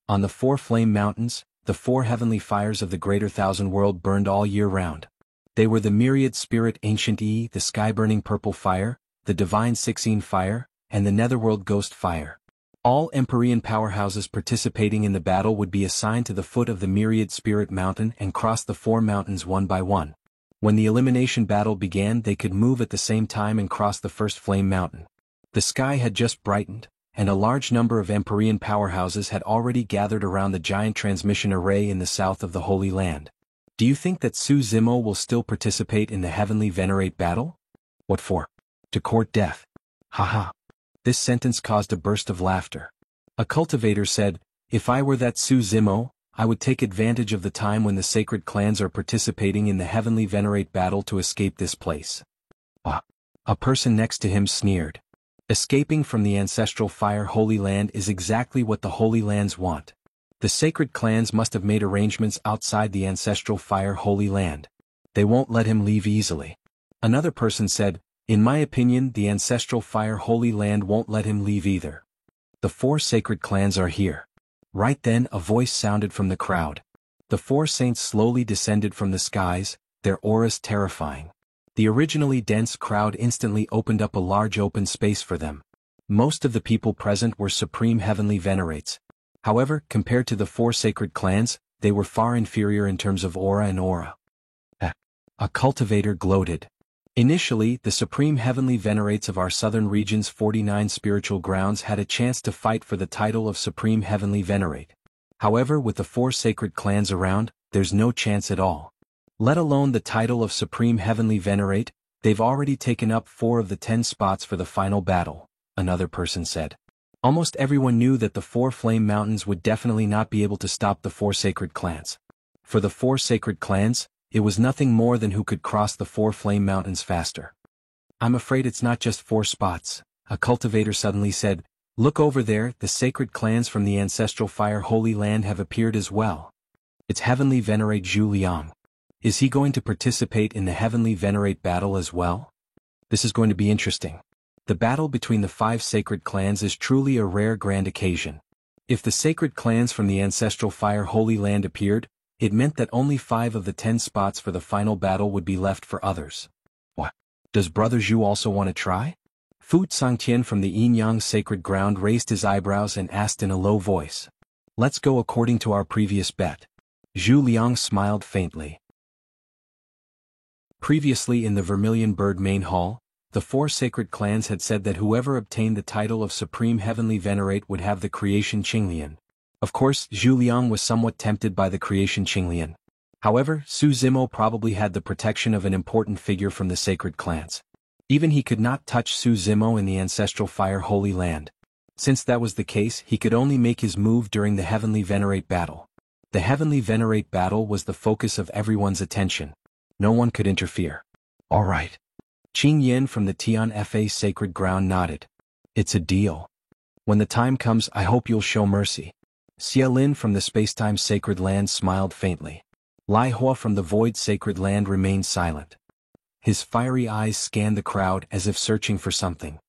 S1: On the 4 flame mountains, the 4 heavenly fires of the Greater Thousand World burned all year round. They were the Myriad Spirit Ancient E, the Sky-Burning Purple Fire, the Divine Sixteen Fire, and the Netherworld Ghost Fire. All Empyrean powerhouses participating in the battle would be assigned to the foot of the Myriad Spirit Mountain and cross the 4 mountains one by one. When the elimination battle began, they could move at the same time and cross the first flame mountain. The sky had just brightened, and a large number of Empyrean powerhouses had already gathered around the giant transmission array in the south of the Holy Land. Do you think that Su Zimo will still participate in the heavenly venerate battle? What for? To court death. Haha. This sentence caused a burst of laughter. A cultivator said, if I were that Su Zimo, I would take advantage of the time when the sacred clans are participating in the heavenly venerate battle to escape this place. Ah. A person next to him sneered. Escaping from the ancestral fire Holy Land is exactly what the Holy Lands want. The sacred clans must have made arrangements outside the ancestral fire Holy Land. They won't let him leave easily. Another person said, in my opinion, the ancestral fire Holy Land won't let him leave either. The 4 sacred clans are here. Right then a voice sounded from the crowd. The 4 saints slowly descended from the skies, their auras terrifying. The originally dense crowd instantly opened up a large open space for them. Most of the people present were supreme heavenly venerates. However, compared to the 4 sacred clans, they were far inferior in terms of aura and aura. A cultivator gloated. Initially, the supreme heavenly venerates of our southern region's 49 spiritual grounds had a chance to fight for the title of supreme heavenly venerate. However, with the 4 sacred clans around, there's no chance at all. Let alone the title of Supreme Heavenly Venerate, they've already taken up 4 of the 10 spots for the final battle, another person said. Almost everyone knew that the 4 flame mountains would definitely not be able to stop the 4 sacred clans. For the 4 sacred clans, it was nothing more than who could cross the 4 flame mountains faster. I'm afraid it's not just 4 spots, a cultivator suddenly said. Look over there, the sacred clans from the ancestral fire Holy Land have appeared as well. It's Heavenly Venerate Zhu Liang. Is he going to participate in the Heavenly Venerate battle as well? This is going to be interesting. The battle between the 5 sacred clans is truly a rare grand occasion. If the sacred clans from the ancestral fire Holy Land appeared, it meant that only 5 of the 10 spots for the final battle would be left for others. What? Does Brother Zhu also want to try? Fu Tsangtian from the Yin-Yang sacred ground raised his eyebrows and asked in a low voice. Let's go according to our previous bet. Zhu Liang smiled faintly. Previously in the Vermilion Bird main hall, the 4 sacred clans had said that whoever obtained the title of Supreme Heavenly Venerate would have the Creation Qinglian. Of course, Zhu Liang was somewhat tempted by the Creation Qinglian. However, Su Zimo probably had the protection of an important figure from the sacred clans. Even he could not touch Su Zimo in the ancestral fire Holy Land. Since that was the case, he could only make his move during the Heavenly Venerate battle. The Heavenly Venerate battle was the focus of everyone's attention. No one could interfere. All right. Qing Yin from the Tian Fa sacred ground nodded. It's a deal. When the time comes, I hope you'll show mercy. Xia Lin from the Spacetime sacred land smiled faintly. Lai Hua from the Void sacred land remained silent. His fiery eyes scanned the crowd as if searching for something.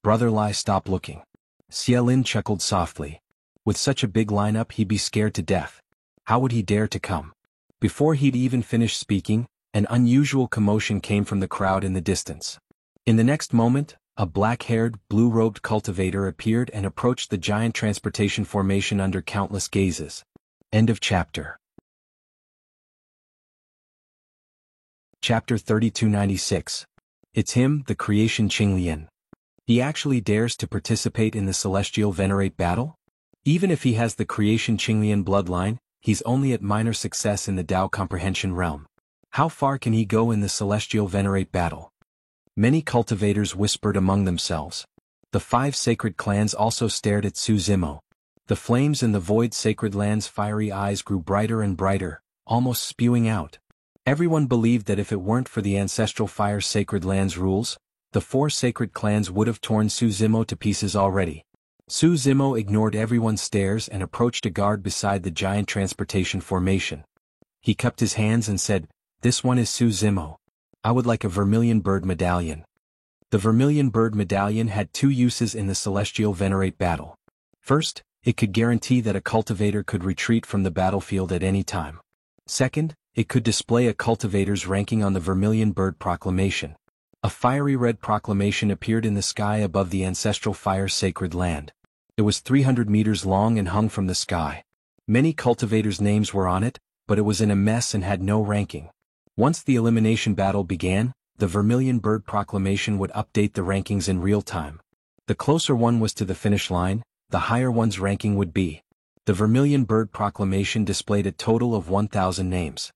S1: Brother Lai, stop looking. Xia Lin chuckled softly. With such a big lineup, he'd be scared to death. How would he dare to come? Before he'd even finished speaking, an unusual commotion came from the crowd in the distance. In the next moment, a black-haired, blue-robed cultivator appeared and approached the giant transportation formation under countless gazes. End of chapter. Chapter 3296. It's him, the Creation Qinglian. He actually dares to participate in the Celestial Venerate battle? Even if he has the Creation Qinglian bloodline, he's only at minor success in the Tao Comprehension realm. How far can he go in the Celestial Venerate battle? Many cultivators whispered among themselves. The 5 sacred clans also stared at Su Zimo. The flames in the Void sacred land's fiery eyes grew brighter and brighter, almost spewing out. Everyone believed that if it weren't for the ancestral fire sacred land's rules, the 4 sacred clans would have torn Su Zimo to pieces already. Su Zimo ignored everyone's stares and approached a guard beside the giant transportation formation. He cupped his hands and said, "This one is Su Zimo. I would like a Vermilion Bird Medallion." The Vermilion Bird Medallion had 2 uses in the Celestial Venerate battle. First, it could guarantee that a cultivator could retreat from the battlefield at any time. Second, it could display a cultivator's ranking on the Vermilion Bird Proclamation. A fiery red proclamation appeared in the sky above the ancestral fire sacred land. It was 300 meters long and hung from the sky. Many cultivators' names were on it, but it was in a mess and had no ranking. Once the elimination battle began, the Vermilion Bird Proclamation would update the rankings in real time. The closer one was to the finish line, the higher one's ranking would be. The Vermilion Bird Proclamation displayed a total of 1,000 names.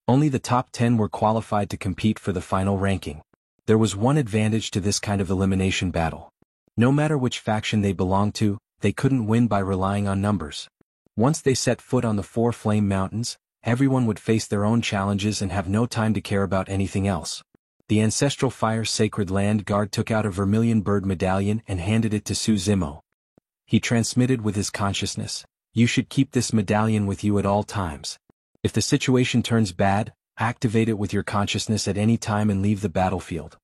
S1: Only the top 10 were qualified to compete for the final ranking. There was one advantage to this kind of elimination battle. No matter which faction they belonged to, they couldn't win by relying on numbers. Once they set foot on the 4 flame mountains, everyone would face their own challenges and have no time to care about anything else. The ancestral fire sacred land guard took out a vermilion bird medallion and handed it to Su Zimo. He transmitted with his consciousness, "You should keep this medallion with you at all times. If the situation turns bad, activate it with your consciousness at any time and leave the battlefield."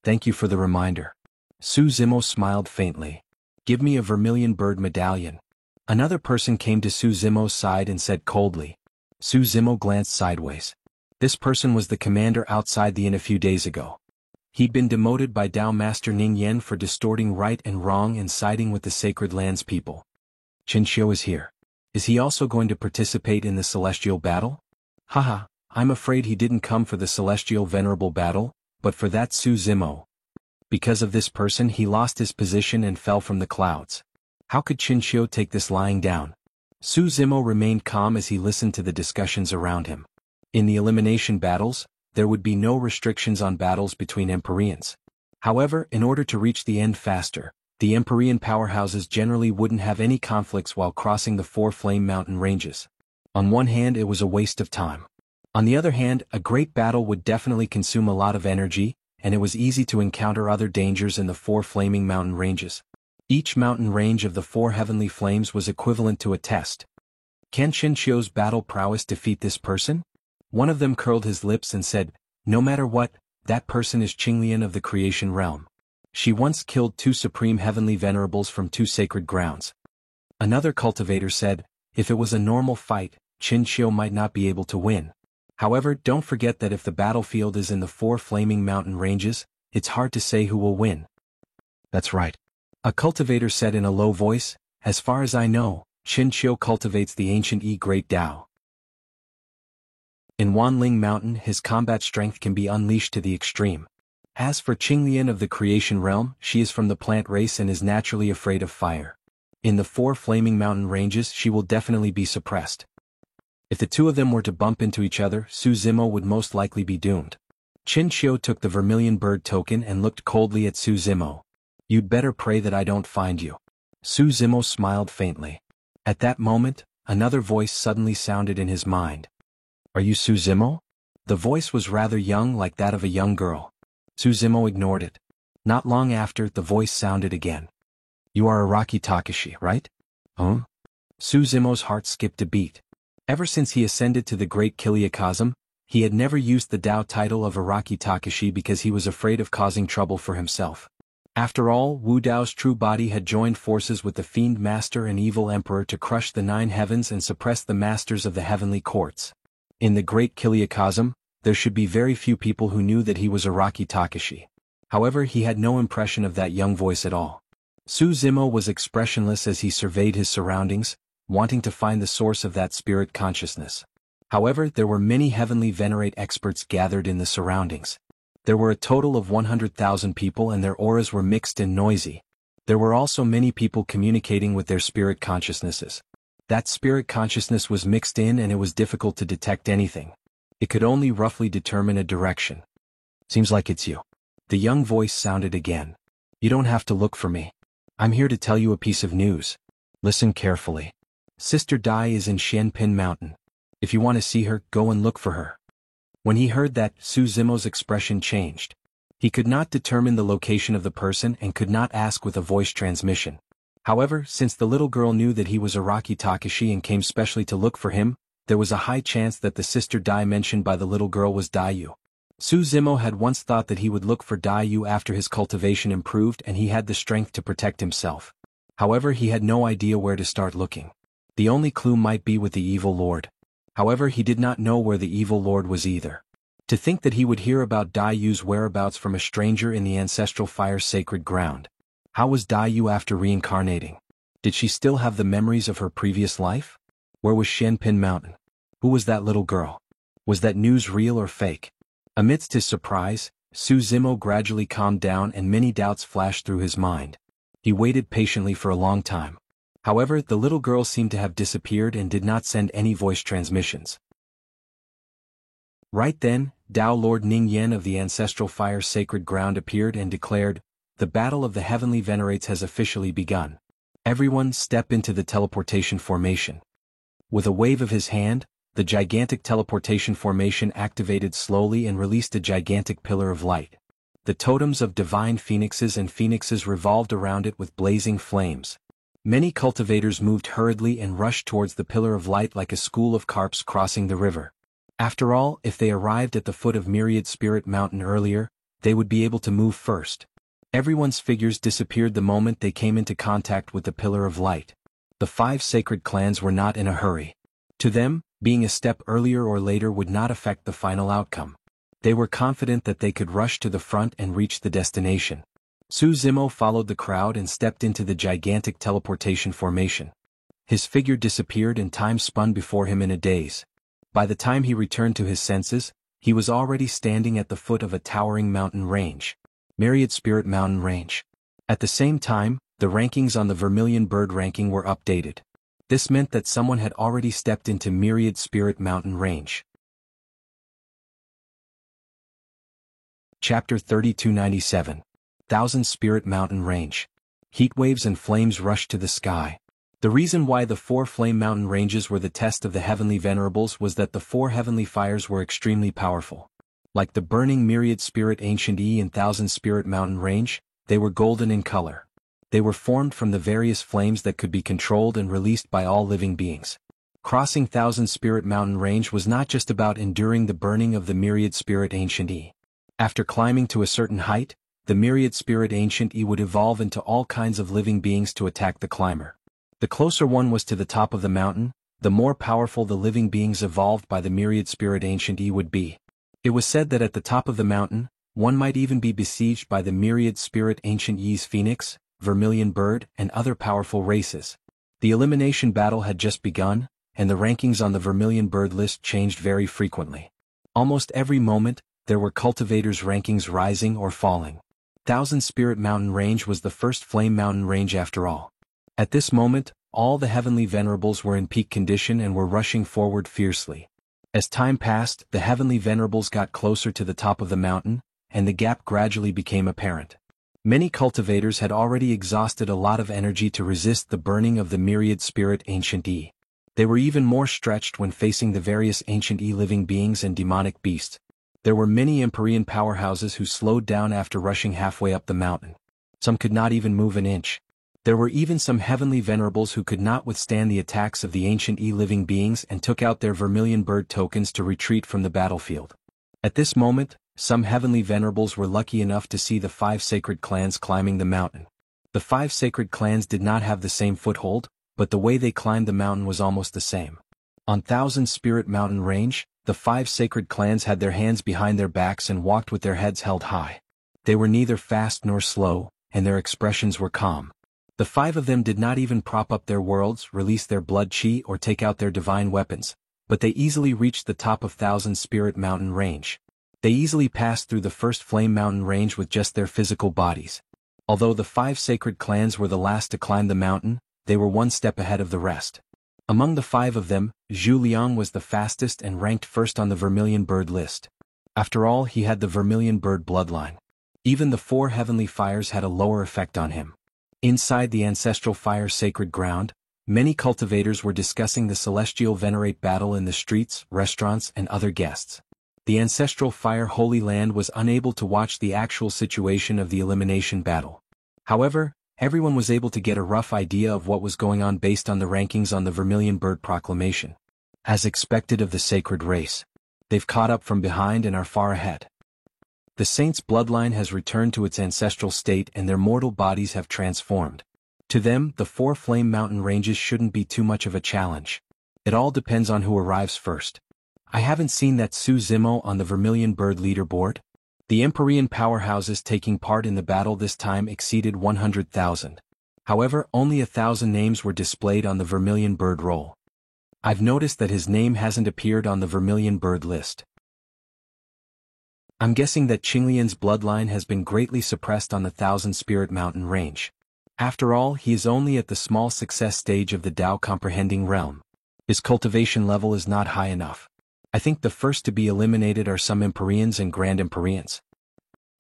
S1: "Thank you for the reminder." Su Zimo smiled faintly. "Give me a vermilion bird medallion." Another person came to Su Zimo's side and said coldly. Su Zimo glanced sideways. This person was the commander outside the inn a few days ago. He'd been demoted by Dao Master Ning Yen for distorting right and wrong and siding with the Sacred Lands people. Qin Xiu is here. Is he also going to participate in the celestial battle? Haha, I'm afraid he didn't come for the celestial venerable battle, but for that Su Zimo. Because of this person he lost his position and fell from the clouds. How could Qin Xiu take this lying down? Su Zimo remained calm as he listened to the discussions around him. In the elimination battles, there would be no restrictions on battles between Empyreans. However, in order to reach the end faster, the Empyrean powerhouses generally wouldn't have any conflicts while crossing the four flame mountain ranges. On one hand, it was a waste of time. On the other hand, a great battle would definitely consume a lot of energy, and it was easy to encounter other dangers in the four flaming mountain ranges. Each mountain range of the four heavenly flames was equivalent to a test. Can Qin Xiu's battle prowess defeat this person? One of them curled his lips and said, "No matter what, that person is Qinglian of the creation realm. She once killed 2 supreme heavenly venerables from 2 sacred grounds." Another cultivator said, "If it was a normal fight, Qin Xiu might not be able to win. However, don't forget that if the battlefield is in the 4 flaming mountain ranges, it's hard to say who will win." "That's right." A cultivator said in a low voice, "As far as I know, Qin Xiu cultivates the ancient Great Tao. In Wanling Mountain his combat strength can be unleashed to the extreme. As for Qinglian of the creation realm, she is from the plant race and is naturally afraid of fire. In the 4 flaming mountain ranges she will definitely be suppressed. If the two of them were to bump into each other, Su Zimo would most likely be doomed." Qin Xiu took the vermilion bird token and looked coldly at Su Zimo. "You'd better pray that I don't find you." Su Zimo smiled faintly. At that moment, another voice suddenly sounded in his mind. "Are you Su Zimo?" The voice was rather young, like that of a young girl. Su Zimo ignored it. Not long after, the voice sounded again. "You are Araki Takashi, right?" "Huh?" Su Zimo's heart skipped a beat. Ever since he ascended to the Great Kiliakazam, he had never used the Dao title of Araki Takashi because he was afraid of causing trouble for himself. After all, Wu Dao's true body had joined forces with the Fiend Master and Evil Emperor to crush the 9 heavens and suppress the masters of the heavenly courts. In the Great Kiliakazam, there should be very few people who knew that he was Araki Takashi. However, he had no impression of that young voice at all. Su Zimo was expressionless as he surveyed his surroundings, wanting to find the source of that spirit consciousness. However, there were many heavenly venerate experts gathered in the surroundings. There were a total of 100,000 people and their auras were mixed and noisy. There were also many people communicating with their spirit consciousnesses. That spirit consciousness was mixed in and it was difficult to detect anything. It could only roughly determine a direction. "Seems like it's you." The young voice sounded again. "You don't have to look for me. I'm here to tell you a piece of news. Listen carefully. Sister Dai is in Xianpin Mountain. If you want to see her, go and look for her." When he heard that, Su Zimo's expression changed. He could not determine the location of the person and could not ask with a voice transmission. However, since the little girl knew that he was Araki Takashi and came specially to look for him, there was a high chance that the sister Dai mentioned by the little girl was Dai Yu. Su Zimo had once thought that he would look for Dai Yu after his cultivation improved and he had the strength to protect himself. However, he had no idea where to start looking. The only clue might be with the Evil Lord. However, he did not know where the Evil Lord was either. To think that he would hear about Dai Yu's whereabouts from a stranger in the ancestral fire sacred ground. How was Dai Yu after reincarnating? Did she still have the memories of her previous life? Where was Xianpin Mountain? Who was that little girl? Was that news real or fake? Amidst his surprise, Su Zimo gradually calmed down and many doubts flashed through his mind. He waited patiently for a long time. However, the little girl seemed to have disappeared and did not send any voice transmissions. Right then, Dao Lord Ning Yen of the ancestral fire sacred ground appeared and declared, "The battle of the heavenly venerates has officially begun. Everyone step into the teleportation formation." With a wave of his hand, the gigantic teleportation formation activated slowly and released a gigantic pillar of light. The totems of divine phoenixes and phoenixes revolved around it with blazing flames. Many cultivators moved hurriedly and rushed towards the pillar of light like a school of carps crossing the river. After all, if they arrived at the foot of Myriad Spirit Mountain earlier, they would be able to move first. Everyone's figures disappeared the moment they came into contact with the pillar of light. The 5 sacred clans were not in a hurry. To them, being a step earlier or later would not affect the final outcome. They were confident that they could rush to the front and reach the destination. Su Zimo followed the crowd and stepped into the gigantic teleportation formation. His figure disappeared and time spun before him in a daze. By the time he returned to his senses, he was already standing at the foot of a towering mountain range. Myriad Spirit Mountain Range. At the same time, the rankings on the Vermilion Bird ranking were updated. This meant that someone had already stepped into Myriad Spirit Mountain Range. Chapter 3297. Thousand Spirit Mountain Range. Heat waves and flames rushed to the sky. The reason why the 4 flame mountain ranges were the test of the heavenly venerables was that the 4 heavenly fires were extremely powerful. Like the burning Myriad Spirit Ancient E and Thousand Spirit Mountain Range, they were golden in color. They were formed from the various flames that could be controlled and released by all living beings. Crossing Thousand Spirit Mountain Range was not just about enduring the burning of the Myriad Spirit Ancient E. After climbing to a certain height, the Myriad Spirit Ancient E would evolve into all kinds of living beings to attack the climber. The closer one was to the top of the mountain, the more powerful the living beings evolved by the Myriad Spirit Ancient E would be. It was said that at the top of the mountain, one might even be besieged by the Myriad Spirit Ancient E's Phoenix, Vermilion Bird, and other powerful races. The elimination battle had just begun, and the rankings on the Vermilion Bird list changed very frequently. Almost every moment, there were cultivators' rankings rising or falling. Thousand Spirit Mountain Range was the first flame mountain range after all. At this moment, all the heavenly venerables were in peak condition and were rushing forward fiercely. As time passed, the heavenly venerables got closer to the top of the mountain, and the gap gradually became apparent. Many cultivators had already exhausted a lot of energy to resist the burning of the Myriad Spirit Ancient E. They were even more stretched when facing the various Ancient E living beings and demonic beasts. There were many Empyrean powerhouses who slowed down after rushing halfway up the mountain. Some could not even move an inch. There were even some heavenly venerables who could not withstand the attacks of the Ancient E living beings and took out their Vermilion Bird tokens to retreat from the battlefield. At this moment, some heavenly venerables were lucky enough to see the 5 sacred clans climbing the mountain. The 5 sacred clans did not have the same foothold, but the way they climbed the mountain was almost the same. On Thousand Spirit Mountain Range, the 5 sacred clans had their hands behind their backs and walked with their heads held high. They were neither fast nor slow, and their expressions were calm. The 5 of them did not even prop up their worlds, release their blood chi, or take out their divine weapons, but they easily reached the top of Thousand Spirit Mountain Range. They easily passed through the first Flame Mountain Range with just their physical bodies. Although the 5 sacred clans were the last to climb the mountain, they were one step ahead of the rest. Among the 5 of them, Zhu Liang was the fastest and ranked first on the Vermilion Bird list. After all, he had the Vermilion Bird bloodline. Even the 4 heavenly fires had a lower effect on him. Inside the ancestral fire sacred ground, many cultivators were discussing the celestial venerate battle in the streets, restaurants, and other guests. The ancestral fire holy land was unable to watch the actual situation of the elimination battle. However, everyone was able to get a rough idea of what was going on based on the rankings on the Vermilion Bird proclamation. As expected of the sacred race, they've caught up from behind and are far ahead. The saints' bloodline has returned to its ancestral state and their mortal bodies have transformed. To them, the 4 flame mountain ranges shouldn't be too much of a challenge. It all depends on who arrives first. I haven't seen that Su Zimo on the Vermilion Bird leaderboard. The Empyrean powerhouses taking part in the battle this time exceeded 100,000. However, only 1,000 names were displayed on the Vermilion Bird roll. I've noticed that his name hasn't appeared on the Vermilion Bird list. I'm guessing that Qinglian's bloodline has been greatly suppressed on the Thousand Spirit Mountain Range. After all, he is only at the small success stage of the Tao comprehending realm. His cultivation level is not high enough. I think the first to be eliminated are some Empyreans and Grand Empyreans.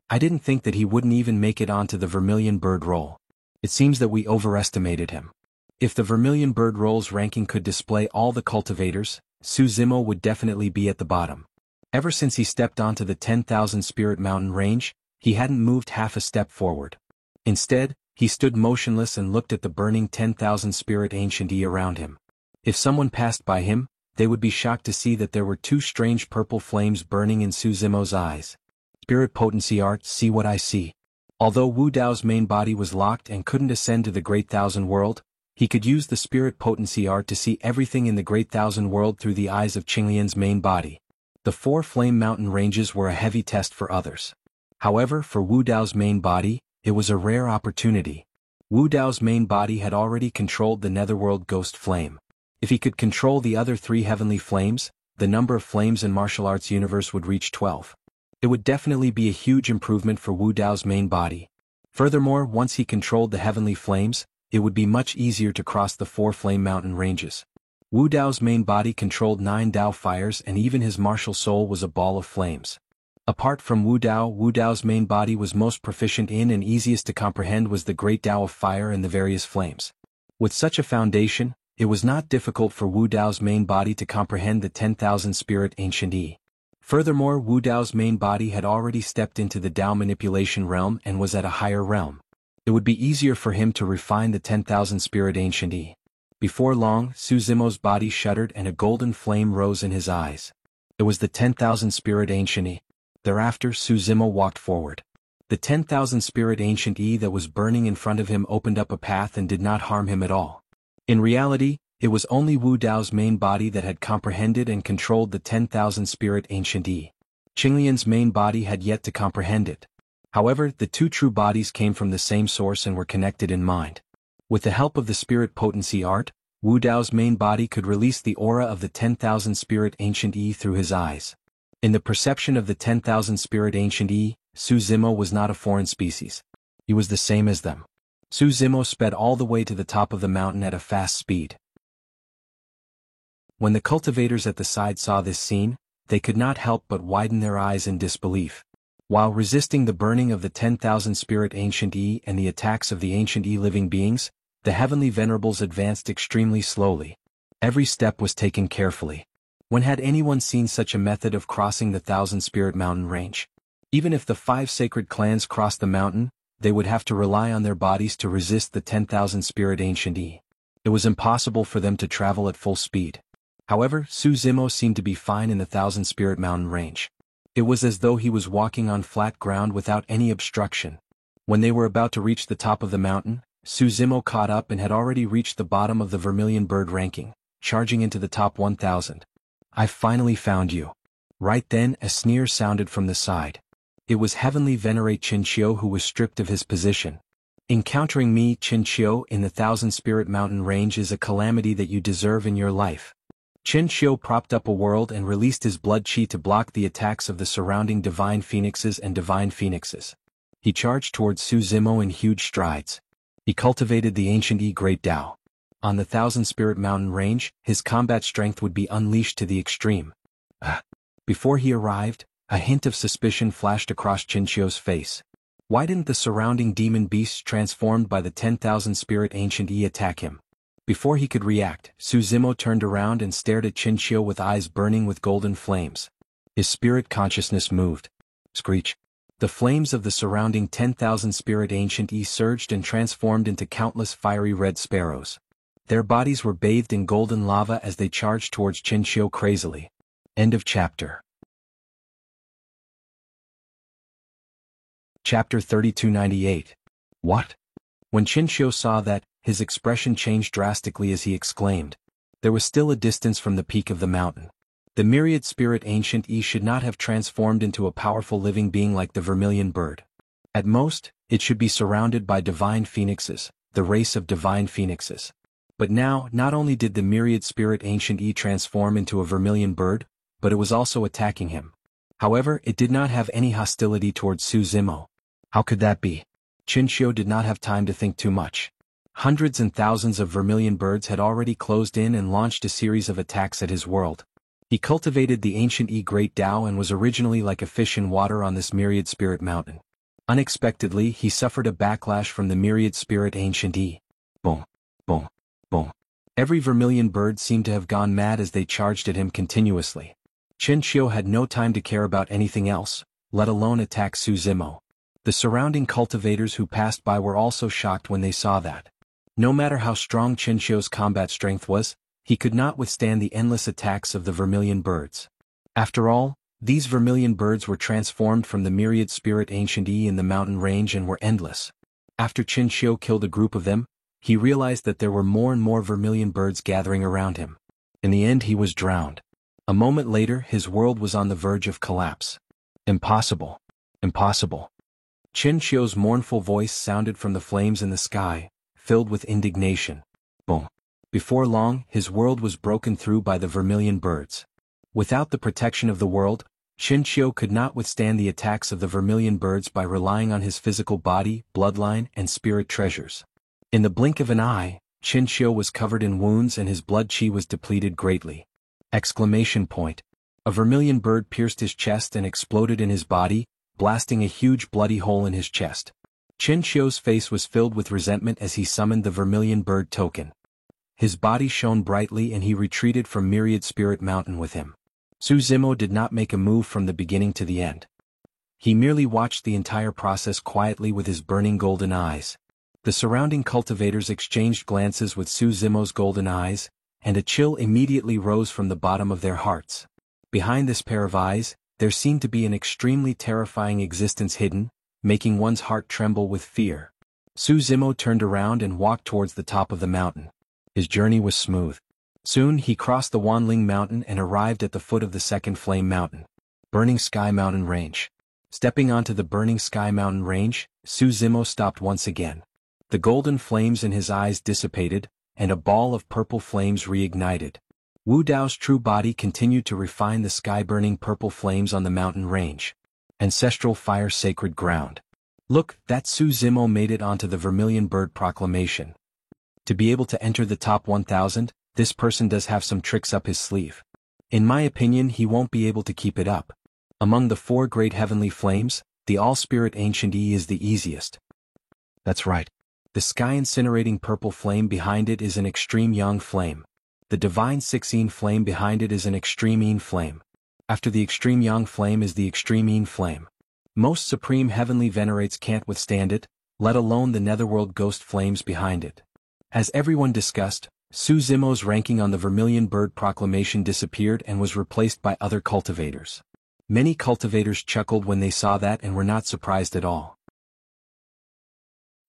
S1: I didn't think that he wouldn't even make it onto the Vermilion Bird roll. It seems that we overestimated him. If the Vermilion Bird roll's ranking could display all the cultivators, Su Zimo would definitely be at the bottom. Ever since he stepped onto the 10,000 Spirit Mountain range, he hadn't moved half a step forward. Instead, he stood motionless and looked at the burning 10,000 Spirit Ancient E around him. If someone passed by him, they would be shocked to see that there were two strange purple flames burning in Su Zimo's eyes. Spirit Potency Art, see what I see. Although Wu Dao's main body was locked and couldn't ascend to the Great Thousand World, he could use the Spirit Potency Art to see everything in the Great Thousand World through the eyes of Qinglian's main body. The 4 flame mountain ranges were a heavy test for others. However, for Wu Dao's main body, it was a rare opportunity. Wu Dao's main body had already controlled the Netherworld Ghost Flame. If he could control the other 3 heavenly flames, the number of flames in martial arts universe would reach 12. It would definitely be a huge improvement for Wu Dao's main body. Furthermore, once he controlled the heavenly flames, it would be much easier to cross the 4 flame mountain ranges. Wu Dao's main body controlled 9 Dao fires, and even his martial soul was a ball of flames. Apart from Wu Dao's main body was most proficient in and easiest to comprehend was the Great Dao of Fire and the various flames. With such a foundation, it was not difficult for Wu Dao's main body to comprehend the 10,000 Spirit Ancient E. Furthermore, Wu Dao's main body had already stepped into the Dao manipulation realm and was at a higher realm. It would be easier for him to refine the 10,000 Spirit Ancient E. Before long, Su Zimo's body shuddered and a golden flame rose in his eyes. It was the 10,000 Spirit Ancient E. Thereafter, Su Zimo walked forward. The 10,000 Spirit Ancient E that was burning in front of him opened up a path and did not harm him at all. In reality, it was only Wu Dao's main body that had comprehended and controlled the 10,000 Spirit Ancient E. Qinglian's main body had yet to comprehend it. However, the 2 true bodies came from the same source and were connected in mind. With the help of the Spirit Potency Art, Wu Dao's main body could release the aura of the 10,000 Spirit Ancient E through his eyes. In the perception of the 10,000 Spirit Ancient E, Su Zimo was not a foreign species. He was the same as them. Su Zimo sped all the way to the top of the mountain at a fast speed. When the cultivators at the side saw this scene, they could not help but widen their eyes in disbelief. While resisting the burning of the 10,000 Spirit Ancient E and the attacks of the Ancient E living beings, the Heavenly Venerables advanced extremely slowly. Every step was taken carefully. When had anyone seen such a method of crossing the 1,000 Spirit Mountain range? Even if the 5 sacred clans crossed the mountain, they would have to rely on their bodies to resist the 10,000 Spirit Ancient E. It was impossible for them to travel at full speed. However, Su Zimo seemed to be fine in the 1,000 Spirit Mountain range. It was as though he was walking on flat ground without any obstruction. When they were about to reach the top of the mountain, Su Zimo caught up and had already reached the bottom of the Vermilion Bird ranking, charging into the top 1,000. "I've finally found you." Right then, a sneer sounded from the side. It was Heavenly Venerate Qinqiu who was stripped of his position. "Encountering me, Qinqiu, in the 1,000 Spirit Mountain range is a calamity that you deserve in your life." Qinqiu propped up a world and released his blood chi to block the attacks of the surrounding Divine Phoenixes and Divine Phoenixes. He charged towards Su Zimo in huge strides. He cultivated the Ancient E Great Dao. On the 1,000 Spirit Mountain range, his combat strength would be unleashed to the extreme. Before he arrived, a hint of suspicion flashed across Qinqiu's face. Why didn't the surrounding demon beasts transformed by the 10,000 Spirit Ancient E attack him? Before he could react, Su Zimo turned around and stared at Qinqiu with eyes burning with golden flames. His spirit consciousness moved. Screech. The flames of the surrounding 10,000 Spirit Ancient E surged and transformed into countless fiery red sparrows. Their bodies were bathed in golden lava as they charged towards Qinqiu crazily. End of chapter. Chapter 3298. What? When Qinqiu saw that, his expression changed drastically as he exclaimed. There was still a distance from the peak of the mountain. The myriad Spirit Ancient E should not have transformed into a powerful living being like the Vermilion Bird. At most, it should be surrounded by Divine Phoenixes, the race of Divine Phoenixes. But now, not only did the myriad Spirit Ancient E transform into a Vermilion Bird, but it was also attacking him. However, it did not have any hostility towards Su Zimo. How could that be? Qinqiu did not have time to think too much. Hundreds and thousands of Vermilion Birds had already closed in and launched a series of attacks at his world. He cultivated the Ancient E Great Dao and was originally like a fish in water on this myriad Spirit Mountain. Unexpectedly, he suffered a backlash from the myriad Spirit Ancient E. Boom, boom, boom. Every vermilion bird seemed to have gone mad as they charged at him continuously. Chen Qiu had no time to care about anything else, let alone attack Su Zimo. The surrounding cultivators who passed by were also shocked when they saw that. No matter how strong Chen Qiu's combat strength was, he could not withstand the endless attacks of the vermilion birds. After all, these vermilion birds were transformed from the myriad spirit ancient in the mountain range and were endless. After Chen Qiu killed a group of them, he realized that there were more and more vermilion birds gathering around him. In the end he was drowned. A moment later his world was on the verge of collapse. Impossible. Impossible. Chen Qiu's mournful voice sounded from the flames in the sky, filled with indignation. Boom. Before long, his world was broken through by the vermilion birds. Without the protection of the world, Chen Qiu could not withstand the attacks of the vermilion birds by relying on his physical body, bloodline, and spirit treasures. In the blink of an eye, Chen Qiu was covered in wounds and his blood qi was depleted greatly. Exclamation point. A vermilion bird pierced his chest and exploded in his body, blasting a huge bloody hole in his chest. Chen Qiu's face was filled with resentment as he summoned the vermilion bird token. His body shone brightly and he retreated from Myriad Spirit Mountain with him. Su Zimo did not make a move from the beginning to the end. He merely watched the entire process quietly with his burning golden eyes. The surrounding cultivators exchanged glances with Su Zimo's golden eyes, and a chill immediately rose from the bottom of their hearts. Behind this pair of eyes, there seemed to be an extremely terrifying existence hidden, making one's heart tremble with fear. Su Zimo turned around and walked towards the top of the mountain. His journey was smooth. Soon he crossed the Wanling Mountain and arrived at the foot of the second Flame Mountain. Burning Sky Mountain Range. Stepping onto the Burning Sky Mountain Range, Su Zimo stopped once again. The golden flames in his eyes dissipated, and a ball of purple flames reignited. Wu Dao's true body continued to refine the sky-burning purple flames on the mountain range. Ancestral Fire Sacred Ground. Look, that Su Zimo made it onto the Vermilion Bird Proclamation. To be able to enter the top 1000, this person does have some tricks up his sleeve. In my opinion, he won't be able to keep it up. Among the 4 great heavenly flames, the All-Spirit Ancient is the easiest. That's right. The sky-incinerating purple flame behind it is an extreme yang flame. The divine 16 flame behind it is an extreme yin flame. After the extreme yang flame is the extreme yin flame. Most supreme heavenly venerates can't withstand it, let alone the netherworld ghost flames behind it. As everyone discussed, Su Zimo's ranking on the Vermilion Bird Proclamation disappeared and was replaced by other cultivators. Many cultivators chuckled when they saw that and were not surprised at all.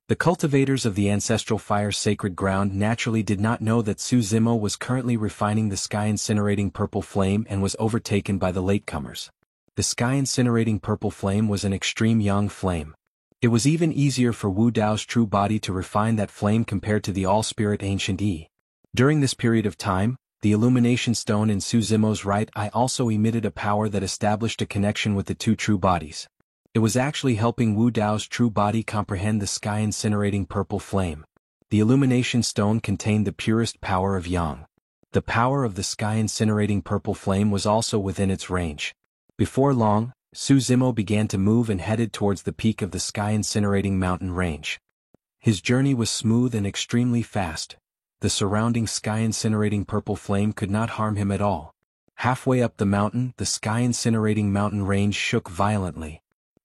S1: The cultivators of the Ancestral Fire Sacred Ground naturally did not know that Su Zimo was currently refining the sky-incinerating purple flame and was overtaken by the latecomers. The sky-incinerating purple flame was an extreme yang flame. It was even easier for Wu Dao's true body to refine that flame compared to the All-Spirit Ancient Yi. During this period of time, the illumination stone in Su Zimo's right eye also emitted a power that established a connection with the 2 true bodies. It was actually helping Wu Dao's true body comprehend the sky-incinerating purple flame. The illumination stone contained the purest power of yang. The power of the sky-incinerating purple flame was also within its range. Before long, Su Zimo began to move and headed towards the peak of the sky-incinerating mountain range. His journey was smooth and extremely fast. The surrounding sky-incinerating purple flame could not harm him at all. Halfway up the mountain, the sky-incinerating mountain range shook violently.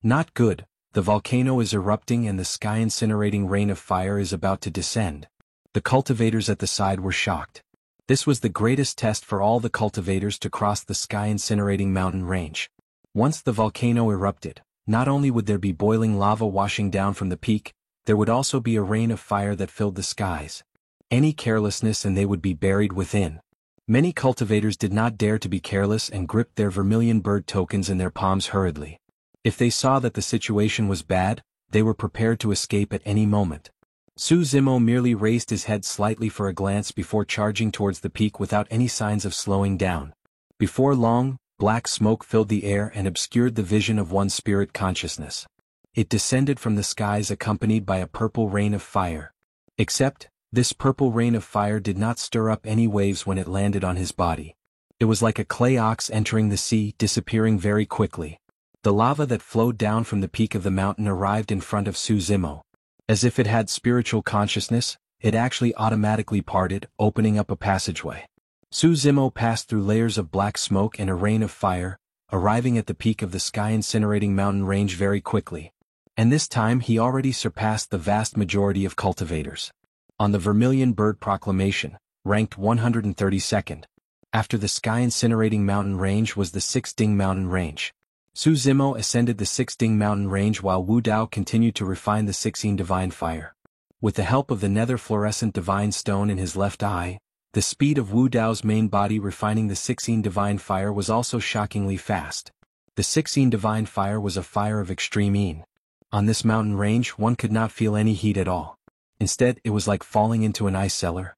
S1: Not good, the volcano is erupting and the sky-incinerating rain of fire is about to descend. The cultivators at the side were shocked. This was the greatest test for all the cultivators to cross the sky-incinerating mountain range. Once the volcano erupted, not only would there be boiling lava washing down from the peak, there would also be a rain of fire that filled the skies. Any carelessness and they would be buried within. Many cultivators did not dare to be careless and gripped their Vermilion Bird tokens in their palms hurriedly. If they saw that the situation was bad, they were prepared to escape at any moment. Su Zimo merely raised his head slightly for a glance before charging towards the peak without any signs of slowing down. Before long, black smoke filled the air and obscured the vision of one's spirit consciousness. It descended from the skies accompanied by a purple rain of fire. Except, this purple rain of fire did not stir up any waves when it landed on his body. It was like a clay ox entering the sea, disappearing very quickly. The lava that flowed down from the peak of the mountain arrived in front of Su Zimo. As if it had spiritual consciousness, it actually automatically parted, opening up a passageway. Su Zimo passed through layers of black smoke and a rain of fire, arriving at the peak of the sky-incinerating mountain range very quickly. And this time he already surpassed the vast majority of cultivators. On the Vermilion Bird Proclamation, ranked 132nd. After the sky-incinerating mountain range was the Six-Ding Mountain Range. Su Zimo ascended the Six-Ding Mountain Range while Wu Dao continued to refine the Sixteen Divine Fire. With the help of the nether fluorescent divine stone in his left eye, the speed of Wu Dao's main body refining the Sixteen Divine Fire was also shockingly fast. The Sixteen Divine Fire was a fire of extreme yin. On this mountain range one could not feel any heat at all. Instead, it was like falling into an ice cellar.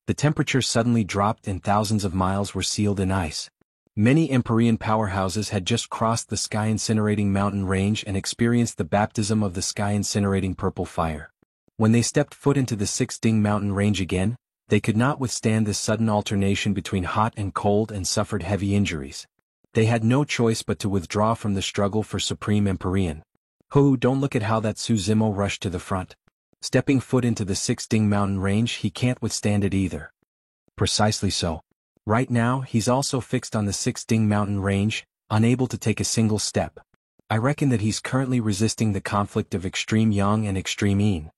S1: The temperature suddenly dropped and thousands of miles were sealed in ice. Many Empyrean powerhouses had just crossed the sky-incinerating mountain range and experienced the baptism of the sky-incinerating purple fire. When they stepped foot into the Six-Ding Mountain Range again, they could not withstand this sudden alternation between hot and cold and suffered heavy injuries. They had no choice but to withdraw from the struggle for Supreme Empyrean. Don't look at how that Su Zimo rushed to the front. Stepping foot into the Six-Ding Mountain Range, he can't withstand it either. Precisely so. Right now, he's also fixed on the Six-Ding Mountain Range, unable to take a single step. I reckon that he's currently resisting the conflict of extreme yang and extreme yin.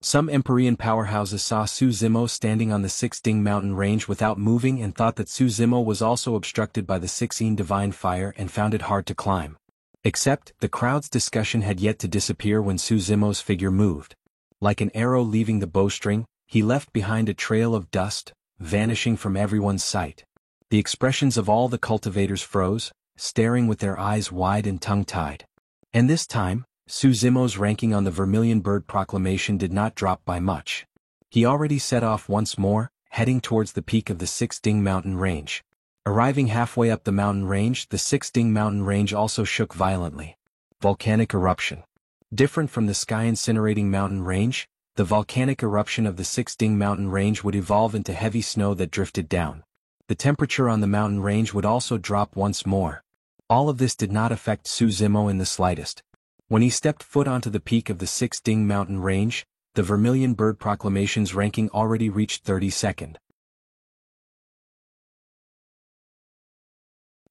S1: Some Empyrean powerhouses saw Su Zimo standing on the Six-Ding Mountain Range without moving and thought that Su Zimo was also obstructed by the Sixteen Divine Fire and found it hard to climb. Except, the crowd's discussion had yet to disappear when Su Zimo's figure moved. Like an arrow leaving the bowstring, he left behind a trail of dust, vanishing from everyone's sight. The expressions of all the cultivators froze, staring with their eyes wide and tongue-tied. And this time, Su Zimo's ranking on the Vermilion Bird Proclamation did not drop by much. He already set off once more, heading towards the peak of the Six-Ding Mountain Range. Arriving halfway up the mountain range, the Six-Ding Mountain Range also shook violently. Volcanic eruption. Different from the sky-incinerating mountain range, the volcanic eruption of the Six-Ding Mountain Range would evolve into heavy snow that drifted down. The temperature on the mountain range would also drop once more. All of this did not affect Su Zimo in the slightest. When he stepped foot onto the peak of the Six-Ding Mountain Range, the Vermilion Bird Proclamation's ranking already reached 32nd.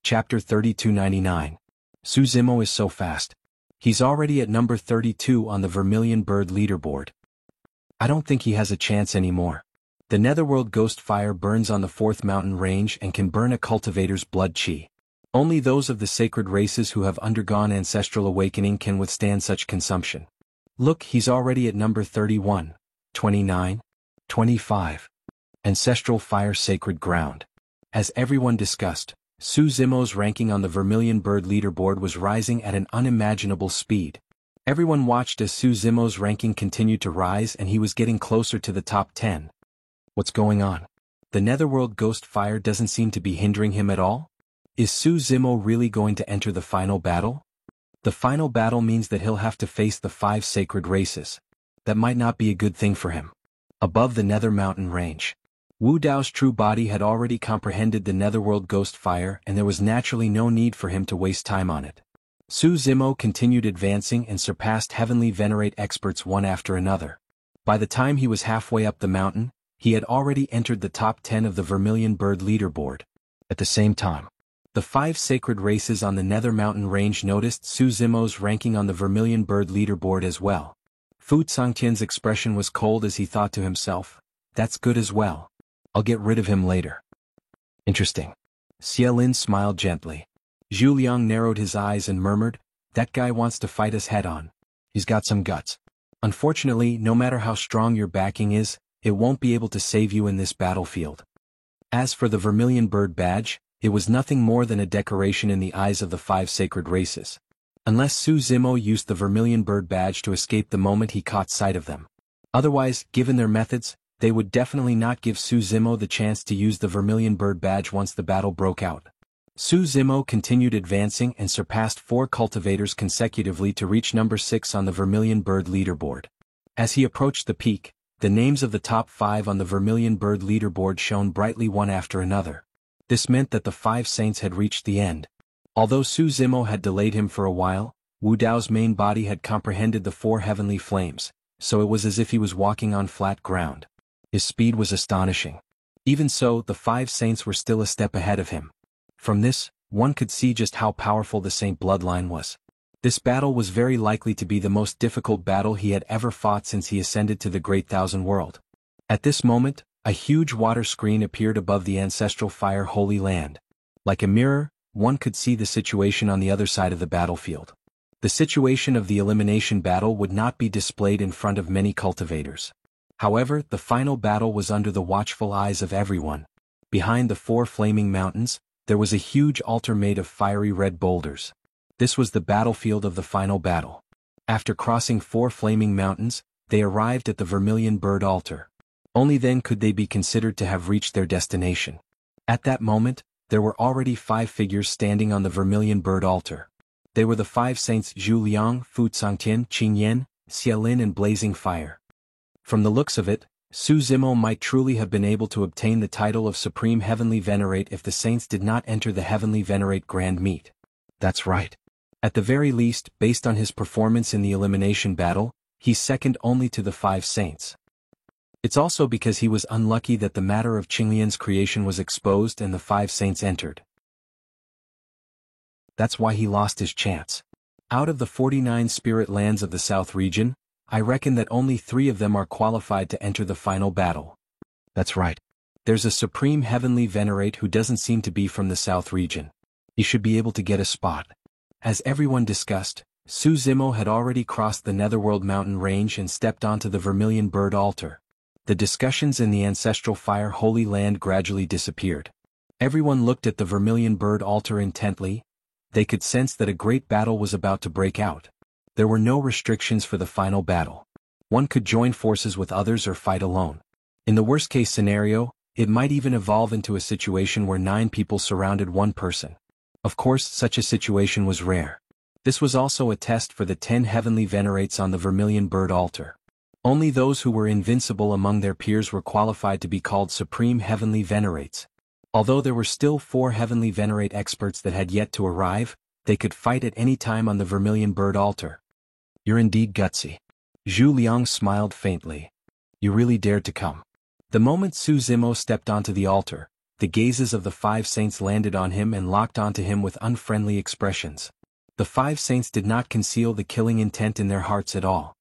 S1: Chapter 3299. Su Zimo is so fast. He's already at number 32 on the Vermilion Bird leaderboard. I don't think he has a chance anymore. The Netherworld Ghost Fire burns on the 4th mountain range and can burn a cultivator's blood chi. Only those of the sacred races who have undergone ancestral awakening can withstand such consumption. Look, he's already at number 31, 29, 25. Ancestral Fire Sacred Ground. As everyone discussed, Su Zimo's ranking on the Vermilion Bird leaderboard was rising at an unimaginable speed. Everyone watched as Su Zimo's ranking continued to rise and he was getting closer to the top 10. What's going on? The Netherworld Ghost Fire doesn't seem to be hindering him at all? Is Su Zimo really going to enter the final battle? The final battle means that he'll have to face the 5 sacred races. That might not be a good thing for him. Above the Nether Mountain Range, Wu Dao's true body had already comprehended the Netherworld Ghost Fire and there was naturally no need for him to waste time on it. Su Zimo continued advancing and surpassed Heavenly Venerate experts one after another. By the time he was halfway up the mountain, he had already entered the top 10 of the Vermilion Bird leaderboard. At the same time, the 5 sacred races on the Nether Mountain Range noticed Su Zimo's ranking on the Vermilion Bird leaderboard as well. Fu Tsangtian's expression was cold as he thought to himself, "That's good as well. I'll get rid of him later." Interesting. Xie Lin smiled gently. Zhu Liang narrowed his eyes and murmured, "That guy wants to fight us head-on. He's got some guts. Unfortunately, no matter how strong your backing is, it won't be able to save you in this battlefield." As for the Vermilion Bird badge, it was nothing more than a decoration in the eyes of the 5 sacred races. Unless Su Zimo used the Vermilion Bird badge to escape the moment he caught sight of them. Otherwise, given their methods, they would definitely not give Su Zimo the chance to use the Vermilion Bird badge once the battle broke out. Su Zimo continued advancing and surpassed 4 cultivators consecutively to reach number 6 on the Vermilion Bird leaderboard. As he approached the peak, the names of the top 5 on the Vermilion Bird leaderboard shone brightly one after another. This meant that the 5 saints had reached the end. Although Su Zimo had delayed him for a while, Wu Dao's main body had comprehended the 4 heavenly flames, so it was as if he was walking on flat ground. His speed was astonishing. Even so, the five saints were still a step ahead of him. From this, one could see just how powerful the saint bloodline was. This battle was very likely to be the most difficult battle he had ever fought since he ascended to the Great Thousand World. At this moment, a huge water screen appeared above the ancestral fire Holy Land. Like a mirror, one could see the situation on the other side of the battlefield. The situation of the elimination battle would not be displayed in front of many cultivators. However, the final battle was under the watchful eyes of everyone. Behind the four flaming mountains, there was a huge altar made of fiery red boulders. This was the battlefield of the final battle. After crossing four flaming mountains, they arrived at the Vermilion Bird altar. Only then could they be considered to have reached their destination. At that moment, there were already 5 figures standing on the Vermilion Bird altar. They were the 5 saints Zhu Liang, Fu Cangtian, Qing Yan, Xia Lin and Blazing Fire. From the looks of it, Su Zimo might truly have been able to obtain the title of Supreme Heavenly Venerate if the saints did not enter the Heavenly Venerate Grand Meet. That's right. At the very least, based on his performance in the elimination battle, he's second only to the 5 saints. It's also because he was unlucky that the matter of Qinglian's creation was exposed and the 5 saints entered. That's why he lost his chance. Out of the 49 spirit lands of the South region, I reckon that only 3 of them are qualified to enter the final battle. That's right. There's a Supreme Heavenly Venerate who doesn't seem to be from the South region. He should be able to get a spot. As everyone discussed, Su Zimo had already crossed the Netherworld mountain range and stepped onto the Vermilion Bird altar. The discussions in the ancestral fire Holy Land gradually disappeared. Everyone looked at the Vermilion Bird altar intently. They could sense that a great battle was about to break out. There were no restrictions for the final battle. One could join forces with others or fight alone. In the worst-case scenario, it might even evolve into a situation where 9 people surrounded one person. Of course, such a situation was rare. This was also a test for the 10 heavenly venerates on the Vermilion Bird altar. Only those who were invincible among their peers were qualified to be called Supreme Heavenly Venerates. Although there were still 4 Heavenly Venerate experts that had yet to arrive, they could fight at any time on the Vermilion Bird altar. You're indeed gutsy. Zhu Liang smiled faintly. You really dared to come. The moment Su Zimo stepped onto the altar, the gazes of the 5 saints landed on him and locked onto him with unfriendly expressions. The 5 saints did not conceal the killing intent in their hearts at all.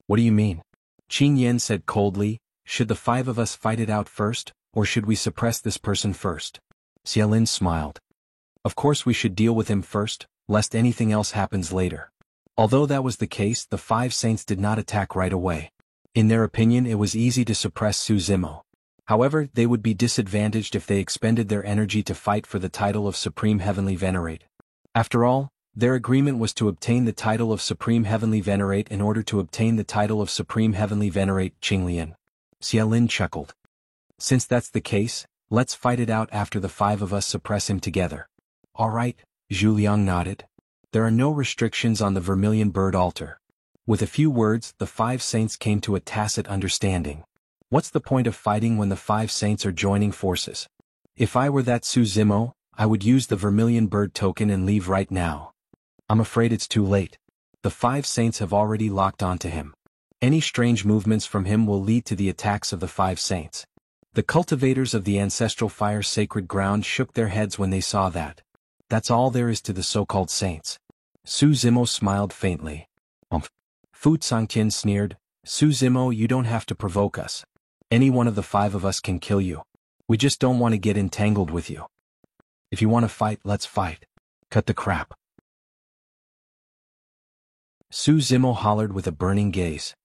S1: What do you mean? Qing Yan said coldly, should the 5 of us fight it out first, or should we suppress this person first? Xia Lin smiled. Of course we should deal with him first, lest anything else happens later. Although that was the case, the 5 saints did not attack right away. In their opinion, it was easy to suppress Su Zimo. However, they would be disadvantaged if they expended their energy to fight for the title of Supreme Heavenly Venerate. After all, their agreement was to obtain the title of Supreme Heavenly Venerate in order to obtain the title of Supreme Heavenly Venerate Qinglian. Xia Lin chuckled. Since that's the case, let's fight it out after the 5 of us suppress him together. All right, Zhu Liang nodded. There are no restrictions on the Vermilion Bird altar. With a few words, the 5 saints came to a tacit understanding. What's the point of fighting when the 5 saints are joining forces? If I were that Su Zimo, I would use the Vermilion Bird token and leave right now. I'm afraid it's too late. The 5 saints have already locked onto him. Any strange movements from him will lead to the attacks of the 5 saints. The cultivators of the ancestral fire sacred ground shook their heads when they saw that. That's all there is to the so-called saints. Su Zimo smiled faintly. Fu Cangtian sneered, Su Zimo, you don't have to provoke us. Any one of the 5 of us can kill you. We just don't want to get entangled with you. If you want to fight, let's fight. Cut the crap. Su Zimo hollered with a burning gaze.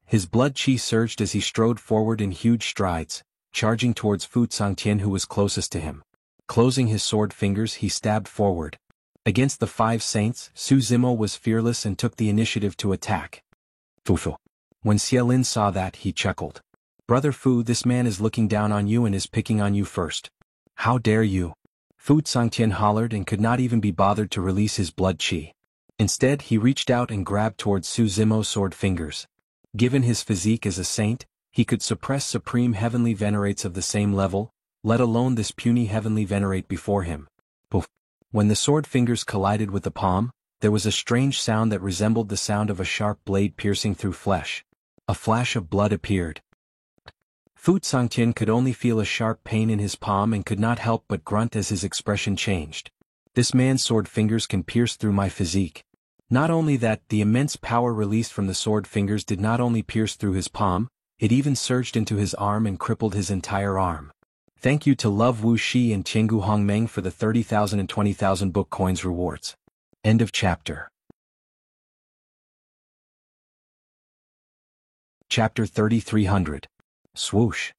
S1: His blood chi surged as he strode forward in huge strides, charging towards Fu Cangtian who was closest to him. Closing his sword fingers, he stabbed forward. Against the 5 saints, Su Zimo was fearless and took the initiative to attack. Fu. When Xia Lin saw that, he chuckled. Brother Fu, this man is looking down on you and is picking on you first. How dare you? Fu Cangtian hollered and could not even be bothered to release his blood chi. Instead, he reached out and grabbed towards Su Zimo's sword fingers. Given his physique as a saint, he could suppress supreme heavenly venerates of the same level, let alone this puny heavenly venerate before him. Poof. When the sword fingers collided with the palm, there was a strange sound that resembled the sound of a sharp blade piercing through flesh. A flash of blood appeared. Fu Sangtian could only feel a sharp pain in his palm and could not help but grunt as his expression changed. This man's sword fingers can pierce through my physique. Not only that, the immense power released from the sword fingers did not only pierce through his palm, it even surged into his arm and crippled his entire arm. Thank you to Love Wu Shi and Tiangu Hongmeng for the 30,000 and 20,000 book coins rewards. End of chapter. Chapter 3300. Swoosh.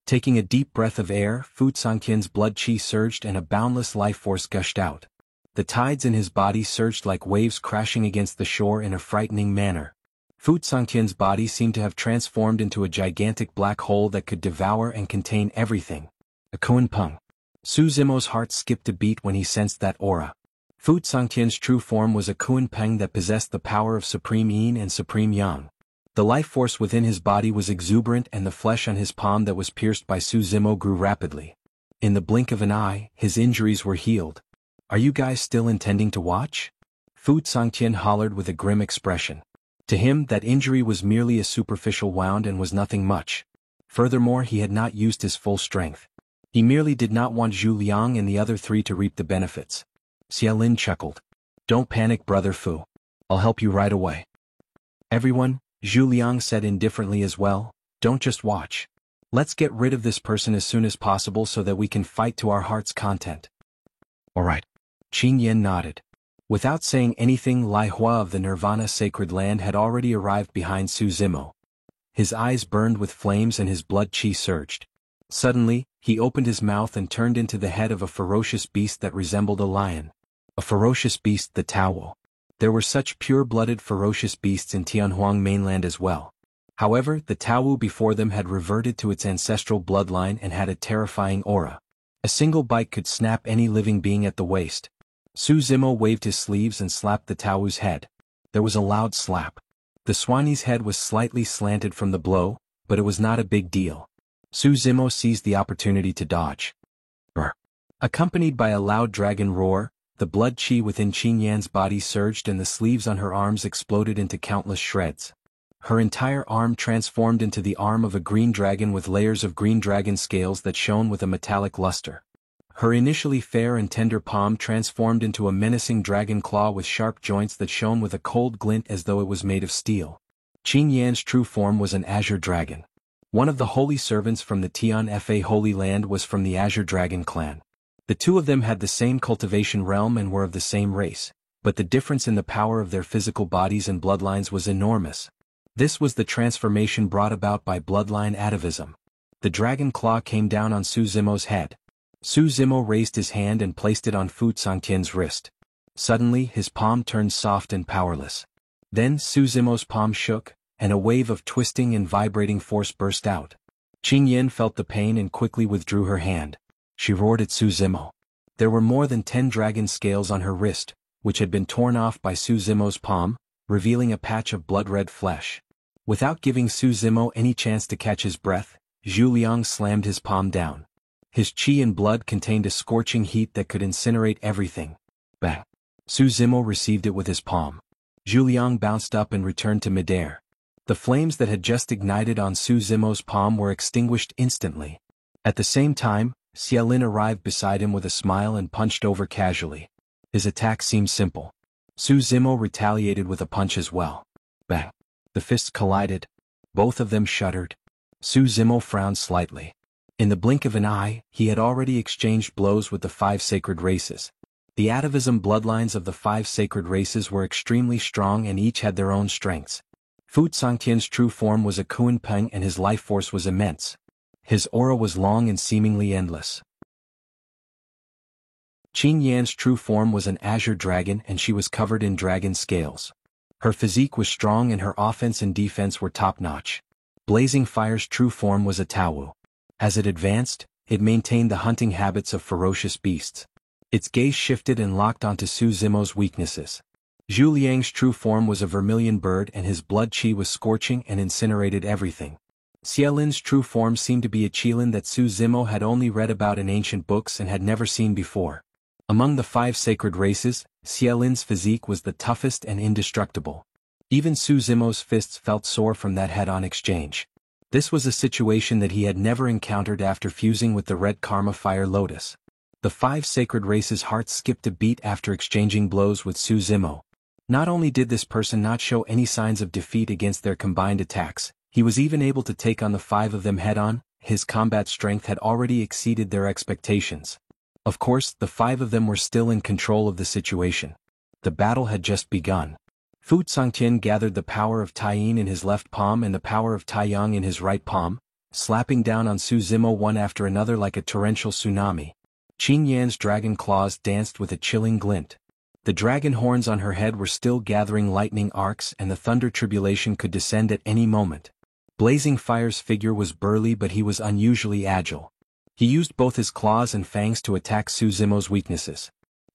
S1: Taking a deep breath of air, Fu Sangtian's blood chi surged and a boundless life force gushed out. The tides in his body surged like waves crashing against the shore in a frightening manner. Fu Sangtian's body seemed to have transformed into a gigantic black hole that could devour and contain everything. A Kunpeng. Su Zimo's heart skipped a beat when he sensed that aura. Fu Sangtian's true form was a Kunpeng that possessed the power of Supreme Yin and Supreme Yang. The life force within his body was exuberant and the flesh on his palm that was pierced by Su Zimo grew rapidly. In the blink of an eye, his injuries were healed. Are you guys still intending to watch? Fu Sangtian hollered with a grim expression. To him, that injury was merely a superficial wound and was nothing much. Furthermore, he had not used his full strength. He merely did not want Zhu Liang and the other three to reap the benefits. Xia Lin chuckled. Don't panic, brother Fu. I'll help you right away. Everyone, Zhu Liang said indifferently as well, don't just watch. Let's get rid of this person as soon as possible so that we can fight to our heart's content. Alright. Qin Yan nodded. Without saying anything, Lai Hua of the Nirvana Sacred Land had already arrived behind Su Zimo. His eyes burned with flames and his blood chi surged. Suddenly, he opened his mouth and turned into the head of a ferocious beast that resembled a lion. A ferocious beast, the Tao. There were such pure-blooded ferocious beasts in Tianhuang mainland as well. However, the Tao before them had reverted to its ancestral bloodline and had a terrifying aura. A single bite could snap any living being at the waist. Su Zimo waved his sleeves and slapped the Tao's head. There was a loud slap. The Swanee's head was slightly slanted from the blow, but it was not a big deal. Su Zimo seized the opportunity to dodge. Brr. Accompanied by a loud dragon roar, the blood chi within Qin Yan's body surged and the sleeves on her arms exploded into countless shreds. Her entire arm transformed into the arm of a green dragon with layers of green dragon scales that shone with a metallic luster. Her initially fair and tender palm transformed into a menacing dragon claw with sharp joints that shone with a cold glint as though it was made of steel. Qin Yan's true form was an azure dragon. One of the holy servants from the Tian Fa Holy Land was from the Azure Dragon clan. The two of them had the same cultivation realm and were of the same race, but the difference in the power of their physical bodies and bloodlines was enormous. This was the transformation brought about by bloodline atavism. The dragon claw came down on Su Zimo's head. Su Zimo raised his hand and placed it on Fu Sangtian's wrist. Suddenly, his palm turned soft and powerless. Then Su Zimo's palm shook, and a wave of twisting and vibrating force burst out. Qin Yan felt the pain and quickly withdrew her hand. She roared at Su Zimo. There were more than 10 dragon scales on her wrist, which had been torn off by Su Zimo's palm, revealing a patch of blood-red flesh. Without giving Su Zimo any chance to catch his breath, Zhu Liang slammed his palm down. His chi and blood contained a scorching heat that could incinerate everything. Bang! Su Zimo received it with his palm. Zhu Liang bounced up and returned to midair. The flames that had just ignited on Su Zimo's palm were extinguished instantly. At the same time, Xia Lin arrived beside him with a smile and punched over casually. His attack seemed simple. Su Zimo retaliated with a punch as well. Bang! The fists collided. Both of them shuddered. Su Zimo frowned slightly. In the blink of an eye, he had already exchanged blows with the 5 sacred races. The atavism bloodlines of the 5 sacred races were extremely strong and each had their own strengths. Fu Sangtian's true form was a Kunpeng and his life force was immense. His aura was long and seemingly endless. Qin Yan's true form was an azure dragon and she was covered in dragon scales. Her physique was strong and her offense and defense were top-notch. Blazing Fire's true form was a Tao. As it advanced, it maintained the hunting habits of ferocious beasts. Its gaze shifted and locked onto Su Zimo's weaknesses. Zhu Liang's true form was a vermilion bird and his blood chi was scorching and incinerated everything. Xia Lin's true form seemed to be a Qilin that Su Zimo had only read about in ancient books and had never seen before. Among the 5 sacred races, Xia Lin's physique was the toughest and indestructible. Even Su Zimo's fists felt sore from that head-on exchange. This was a situation that he had never encountered after fusing with the Red Karma Fire Lotus. The 5 sacred races' hearts skipped a beat after exchanging blows with Su Zimo. Not only did this person not show any signs of defeat against their combined attacks, he was even able to take on the 5 of them head-on. His combat strength had already exceeded their expectations. Of course, the 5 of them were still in control of the situation. The battle had just begun. Fu Zongtian gathered the power of Taiyin in his left palm and the power of Taiyang in his right palm, slapping down on Su Zimo one after another like a torrential tsunami. Qing Yan's dragon claws danced with a chilling glint. The dragon horns on her head were still gathering lightning arcs and the thunder tribulation could descend at any moment. Blazing Fire's figure was burly but he was unusually agile. He used both his claws and fangs to attack Su Zimo's weaknesses.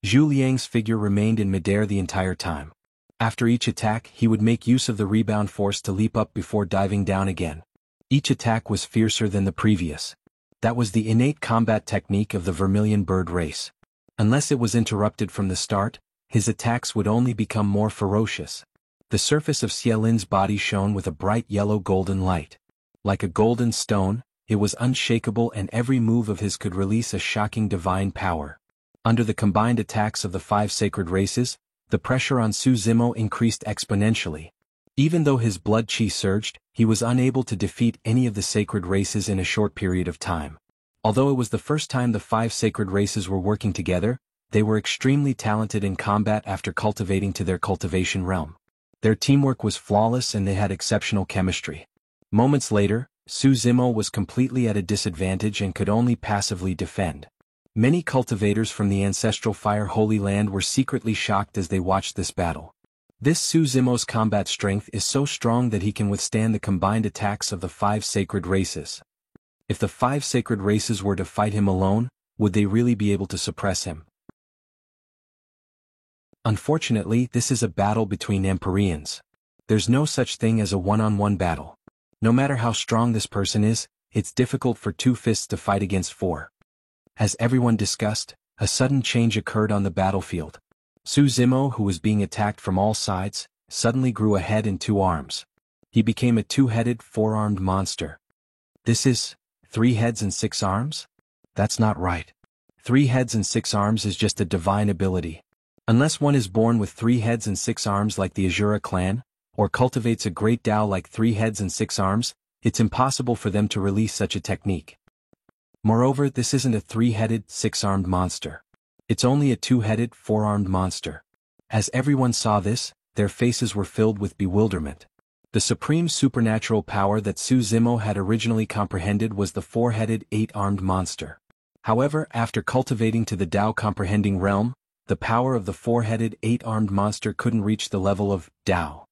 S1: Zhu Liang's figure remained in midair the entire time. After each attack he would make use of the rebound force to leap up before diving down again. Each attack was fiercer than the previous. That was the innate combat technique of the Vermilion Bird race. Unless it was interrupted from the start, his attacks would only become more ferocious. The surface of Xielin's body shone with a bright yellow-golden light. Like a golden stone, it was unshakable and every move of his could release a shocking divine power. Under the combined attacks of the 5 sacred races, the pressure on Su Zimo increased exponentially. Even though his blood qi surged, he was unable to defeat any of the sacred races in a short period of time. Although it was the first time the 5 sacred races were working together, they were extremely talented in combat after cultivating to their cultivation realm. Their teamwork was flawless and they had exceptional chemistry. Moments later, Su Zimo was completely at a disadvantage and could only passively defend. Many cultivators from the ancestral Fire Holy Land were secretly shocked as they watched this battle. This Su Zimo's combat strength is so strong that he can withstand the combined attacks of the 5 sacred races. If the 5 sacred races were to fight him alone, would they really be able to suppress him? Unfortunately, this is a battle between Empyreans. There's no such thing as a one-on-one battle. No matter how strong this person is, it's difficult for 2 fists to fight against 4. As everyone discussed, a sudden change occurred on the battlefield. Su Zimo, who was being attacked from all sides, suddenly grew a head and 2 arms. He became a 2-headed, 4-armed monster. This is 3 heads and 6 arms? That's not right. 3 heads and 6 arms is just a divine ability. Unless one is born with 3 heads and 6 arms like the Azura clan, or cultivates a great Tao like 3 heads and 6 arms, it's impossible for them to release such a technique. Moreover, this isn't a 3-headed, 6-armed monster. It's only a 2-headed, 4-armed monster. As everyone saw this, their faces were filled with bewilderment. The supreme supernatural power that Su Zimo had originally comprehended was the 4-headed, 8-armed monster. However, after cultivating to the Tao comprehending realm, the power of the 4-headed, 8-armed monster couldn't reach the level of Tao.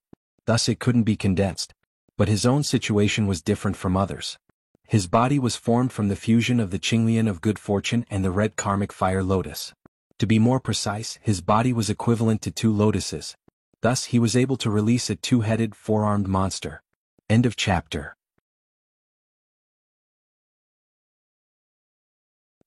S1: Thus it couldn't be condensed. But his own situation was different from others. His body was formed from the fusion of the Qinglian of Good Fortune and the Red Karmic Fire Lotus. To be more precise, his body was equivalent to 2 lotuses. Thus he was able to release a 2-headed, 4-armed monster. End of chapter.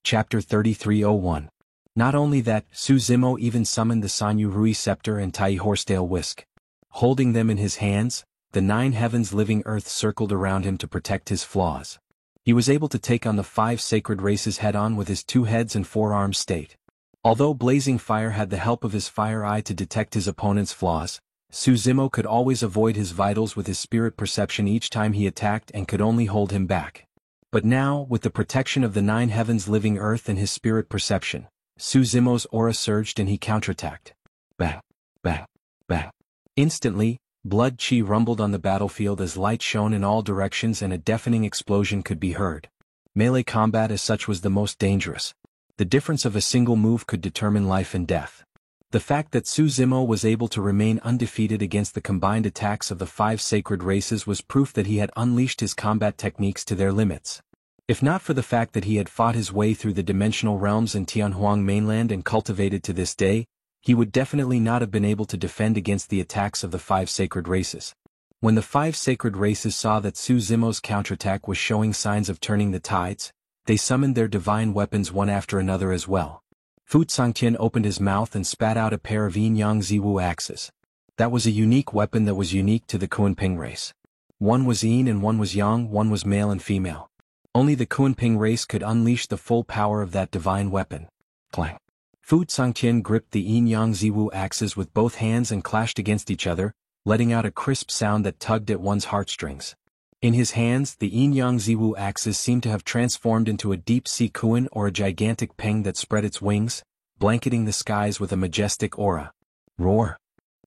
S1: Chapter 3301. Not only that, Su Zimo even summoned the Sanyu Rui Scepter and Tai Horsetail Whisk. Holding them in his hands, the 9 heavens living earth circled around him to protect his flaws. He was able to take on the 5 sacred races head-on with his 2 heads and 4 arms state. Although Blazing Fire had the help of his fire eye to detect his opponent's flaws, Su Zimo could always avoid his vitals with his spirit perception each time he attacked and could only hold him back. But now, with the protection of the 9 heavens living earth and his spirit perception, Su Zimo's aura surged and he counterattacked. Bang! Bang! Bang! Instantly, blood qi rumbled on the battlefield as light shone in all directions and a deafening explosion could be heard. Melee combat as such was the most dangerous. The difference of a single move could determine life and death. The fact that Su Zimo was able to remain undefeated against the combined attacks of the 5 sacred races was proof that he had unleashed his combat techniques to their limits. If not for the fact that he had fought his way through the dimensional realms in Tianhuang mainland and cultivated to this day, he would definitely not have been able to defend against the attacks of the 5 sacred races. When the 5 sacred races saw that Su Zimo's counterattack was showing signs of turning the tides, they summoned their divine weapons one after another as well. Fu Zongtian opened his mouth and spat out a pair of Yin Yang Ziwu axes. That was a unique weapon that was unique to the Kunping race. One was yin and one was yang, one was male and female. Only the Kunping race could unleash the full power of that divine weapon. Clang. Fu Zhangqian gripped the yin-yang Ziwu axes with both hands and clashed against each other, letting out a crisp sound that tugged at one's heartstrings. In his hands, the yin-yang Ziwu axes seemed to have transformed into a deep-sea Kuan or a gigantic peng that spread its wings, blanketing the skies with a majestic aura. Roar!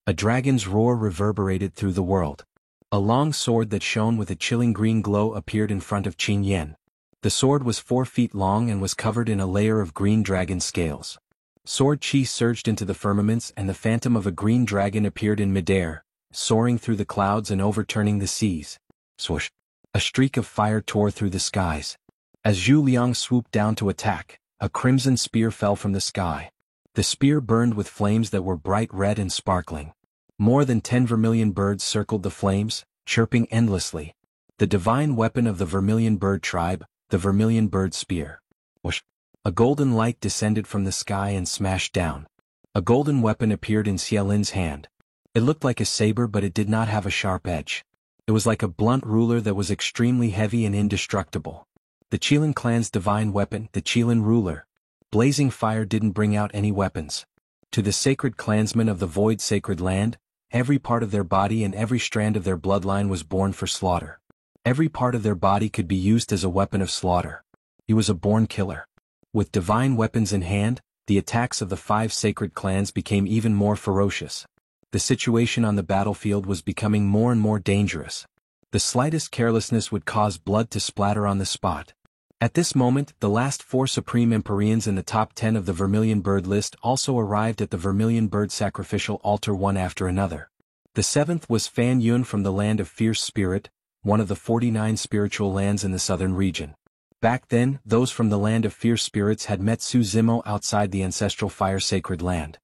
S1: A dragon's roar reverberated through the world. A long sword that shone with a chilling green glow appeared in front of Qin Yan. The sword was 4 feet long and was covered in a layer of green dragon scales. Sword chi surged into the firmaments and the phantom of a green dragon appeared in midair, soaring through the clouds and overturning the seas. Swoosh! A streak of fire tore through the skies. As Zhu Liang swooped down to attack, a crimson spear fell from the sky. The spear burned with flames that were bright red and sparkling. More than 10 vermilion birds circled the flames, chirping endlessly. The divine weapon of the vermilion bird tribe, the vermilion bird spear. Whoosh! A golden light descended from the sky and smashed down. A golden weapon appeared in Xiaolin's hand. It looked like a saber, but it did not have a sharp edge. It was like a blunt ruler that was extremely heavy and indestructible. The Qilin clan's divine weapon, the Qilin ruler. Blazing fire didn't bring out any weapons. To the sacred clansmen of the void sacred land, every part of their body and every strand of their bloodline was born for slaughter. Every part of their body could be used as a weapon of slaughter. He was a born killer. With divine weapons in hand, the attacks of the 5 sacred clans became even more ferocious. The situation on the battlefield was becoming more and more dangerous. The slightest carelessness would cause blood to splatter on the spot. At this moment, the last 4 Supreme Empyreans in the top 10 of the Vermilion Bird list also arrived at the Vermilion Bird sacrificial altar one after another. The 7th was Fan Yun from the Land of Fierce Spirit, one of the 49 spiritual lands in the southern region. Back then, those from the Land of Fierce Spirits had met Su Zimo outside the ancestral fire sacred land.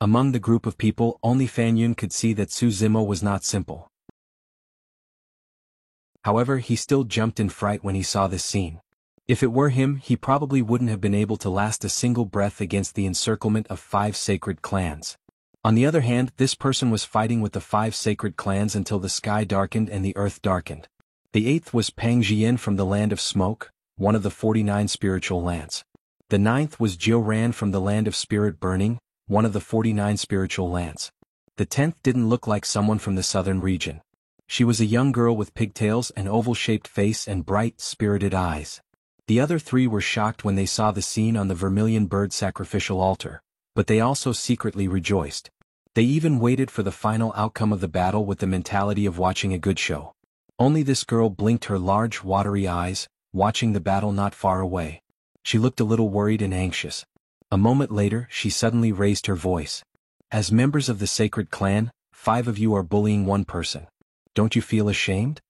S1: Among the group of people, only Fan Yun could see that Su Zimo was not simple. However, he still jumped in fright when he saw this scene. If it were him, he probably wouldn't have been able to last a single breath against the encirclement of 5 sacred clans. On the other hand, this person was fighting with the 5 sacred clans until the sky darkened and the earth darkened. The 8th was Pang Jian from the Land of Smoke, one of the 49 spiritual lands. The 9th was Jiu Ran from the Land of Spirit Burning, one of the 49 spiritual lands. The 10th didn't look like someone from the southern region. She was a young girl with pigtails, an oval-shaped face and bright, spirited eyes. The other 3 were shocked when they saw the scene on the Vermilion Bird sacrificial altar, but they also secretly rejoiced. They even waited for the final outcome of the battle with the mentality of watching a good show. Only this girl blinked her large, watery eyes, watching the battle not far away. She looked a little worried and anxious. A moment later, she suddenly raised her voice. As members of the sacred clan, 5 of you are bullying one person. Don't you feel ashamed?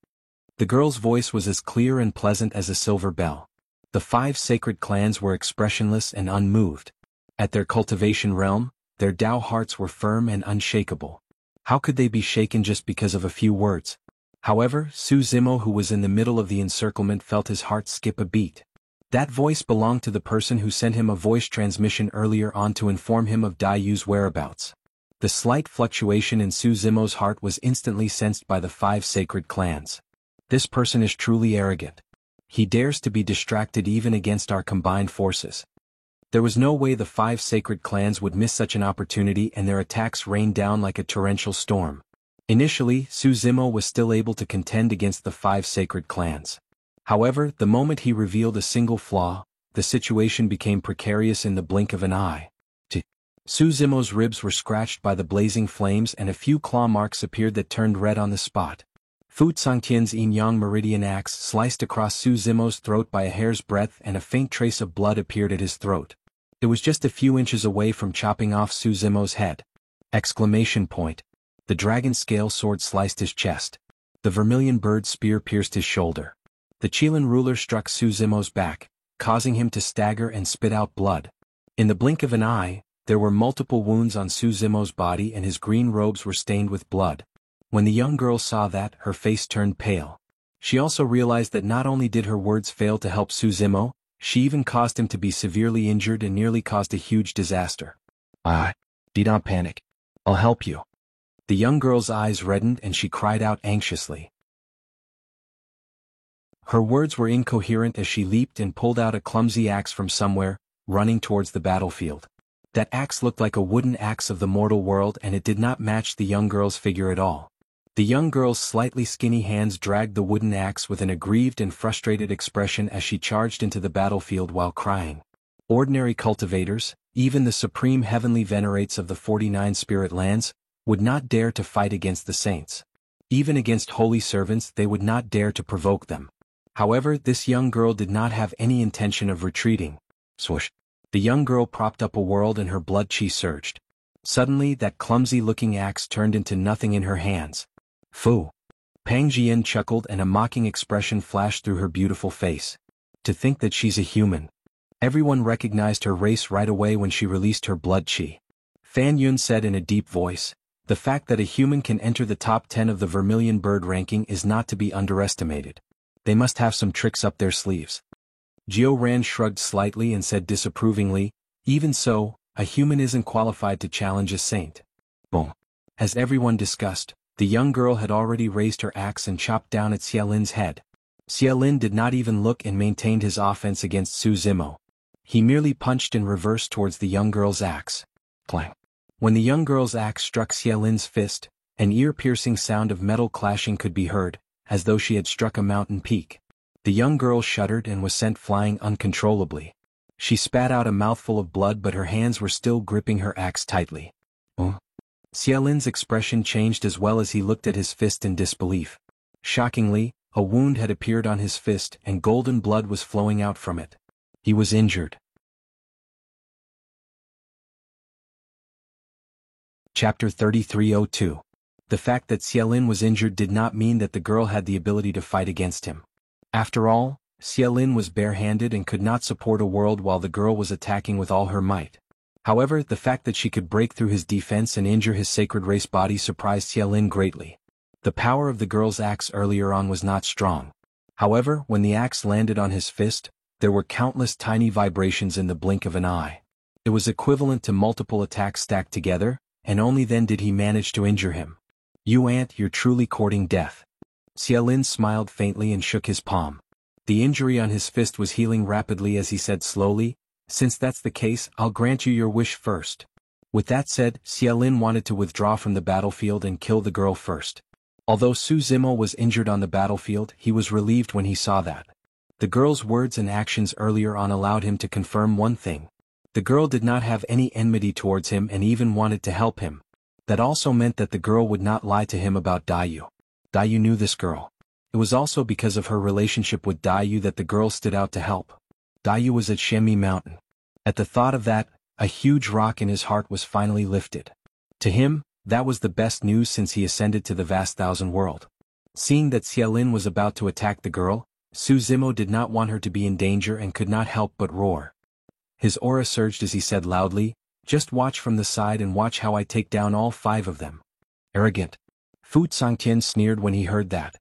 S1: The girl's voice was as clear and pleasant as a silver bell. The 5 sacred clans were expressionless and unmoved. At their cultivation realm, their Tao hearts were firm and unshakable. How could they be shaken just because of a few words? However, Su Zimo, who was in the middle of the encirclement, felt his heart skip a beat. That voice belonged to the person who sent him a voice transmission earlier on to inform him of Dai Yu's whereabouts. The slight fluctuation in Su Zimo's heart was instantly sensed by the 5 sacred clans. This person is truly arrogant. He dares to be distracted even against our combined forces. There was no way the 5 sacred clans would miss such an opportunity, and their attacks rained down like a torrential storm. Initially, Su Zimo was still able to contend against the 5 sacred clans. However, the moment he revealed a single flaw, the situation became precarious in the blink of an eye. Su Zimo's ribs were scratched by the blazing flames and a few claw marks appeared that turned red on the spot. Fu Zhangqian's yin-yang meridian axe sliced across Su Zimo's throat by a hair's breadth and a faint trace of blood appeared at his throat. It was just a few inches away from chopping off Su Zimo's head. Exclamation point. The dragon scale sword sliced his chest. The vermilion bird spear pierced his shoulder. The Qilin ruler struck Su Zimo's back, causing him to stagger and spit out blood. In the blink of an eye, there were multiple wounds on Su Zimo's body and his green robes were stained with blood. When the young girl saw that, her face turned pale. She also realized that not only did her words fail to help Su Zimo, she even caused him to be severely injured and nearly caused a huge disaster. Do not panic. I'll help you. The young girl's eyes reddened and she cried out anxiously. Her words were incoherent as she leaped and pulled out a clumsy axe from somewhere, running towards the battlefield. That axe looked like a wooden axe of the mortal world and it did not match the young girl's figure at all. The young girl's slightly skinny hands dragged the wooden axe with an aggrieved and frustrated expression as she charged into the battlefield while crying. Ordinary cultivators, even the supreme heavenly venerates of the 49 spirit lands, would not dare to fight against the saints. Even against holy servants they would not dare to provoke them. However, this young girl did not have any intention of retreating. Swoosh! The young girl propped up a world and her blood chi surged. Suddenly that clumsy-looking axe turned into nothing in her hands. Fu! Pang Jian chuckled and a mocking expression flashed through her beautiful face. To think that she's a human. Everyone recognized her race right away when she released her blood chi. Fan Yun said in a deep voice, "The fact that a human can enter the top 10 of the Vermilion Bird ranking is not to be underestimated. They must have some tricks up their sleeves." Jiao Ran shrugged slightly and said disapprovingly, "Even so, a human isn't qualified to challenge a saint." Boom. As everyone discussed, the young girl had already raised her axe and chopped down at Xie Lin's head. Xie Lin did not even look and maintained his offense against Su Zimo. He merely punched in reverse towards the young girl's axe. Clang. When the young girl's axe struck Xie Lin's fist, an ear-piercing sound of metal clashing could be heard, as though she had struck a mountain peak. The young girl shuddered and was sent flying uncontrollably. She spat out a mouthful of blood but her hands were still gripping her axe tightly. Xie Lin's expression changed as well as he looked at his fist in disbelief. Shockingly, a wound had appeared on his fist and golden blood was flowing out from it. He was injured. Chapter 3302. The fact that Xie Lin was injured did not mean that the girl had the ability to fight against him. After all, Xie Lin was barehanded and could not support a world while the girl was attacking with all her might. However, the fact that she could break through his defense and injure his sacred race body surprised Xie Lin greatly. The power of the girl's axe earlier on was not strong. However, when the axe landed on his fist, there were countless tiny vibrations in the blink of an eye. It was equivalent to multiple attacks stacked together, and only then did he manage to injure him. "You aunt, you're truly courting death." Xie Lin smiled faintly and shook his palm. The injury on his fist was healing rapidly as he said slowly, "Since that's the case, I'll grant you your wish first." With that said, Xie Lin wanted to withdraw from the battlefield and kill the girl first. Although Su Zimo was injured on the battlefield, he was relieved when he saw that. The girl's words and actions earlier on allowed him to confirm one thing. The girl did not have any enmity towards him and even wanted to help him. That also meant that the girl would not lie to him about Daiyu. Daiyu knew this girl. It was also because of her relationship with Daiyu that the girl stood out to help. Daiyu was at Shenmi Mountain. At the thought of that, a huge rock in his heart was finally lifted. To him, that was the best news since he ascended to the vast thousand world. Seeing that Xie Lin was about to attack the girl, Su Zimo did not want her to be in danger and could not help but roar. His aura surged as he said loudly, "Just watch from the side and watch how I take down all 5 of them." Arrogant. Fu Sangtian sneered when he heard that.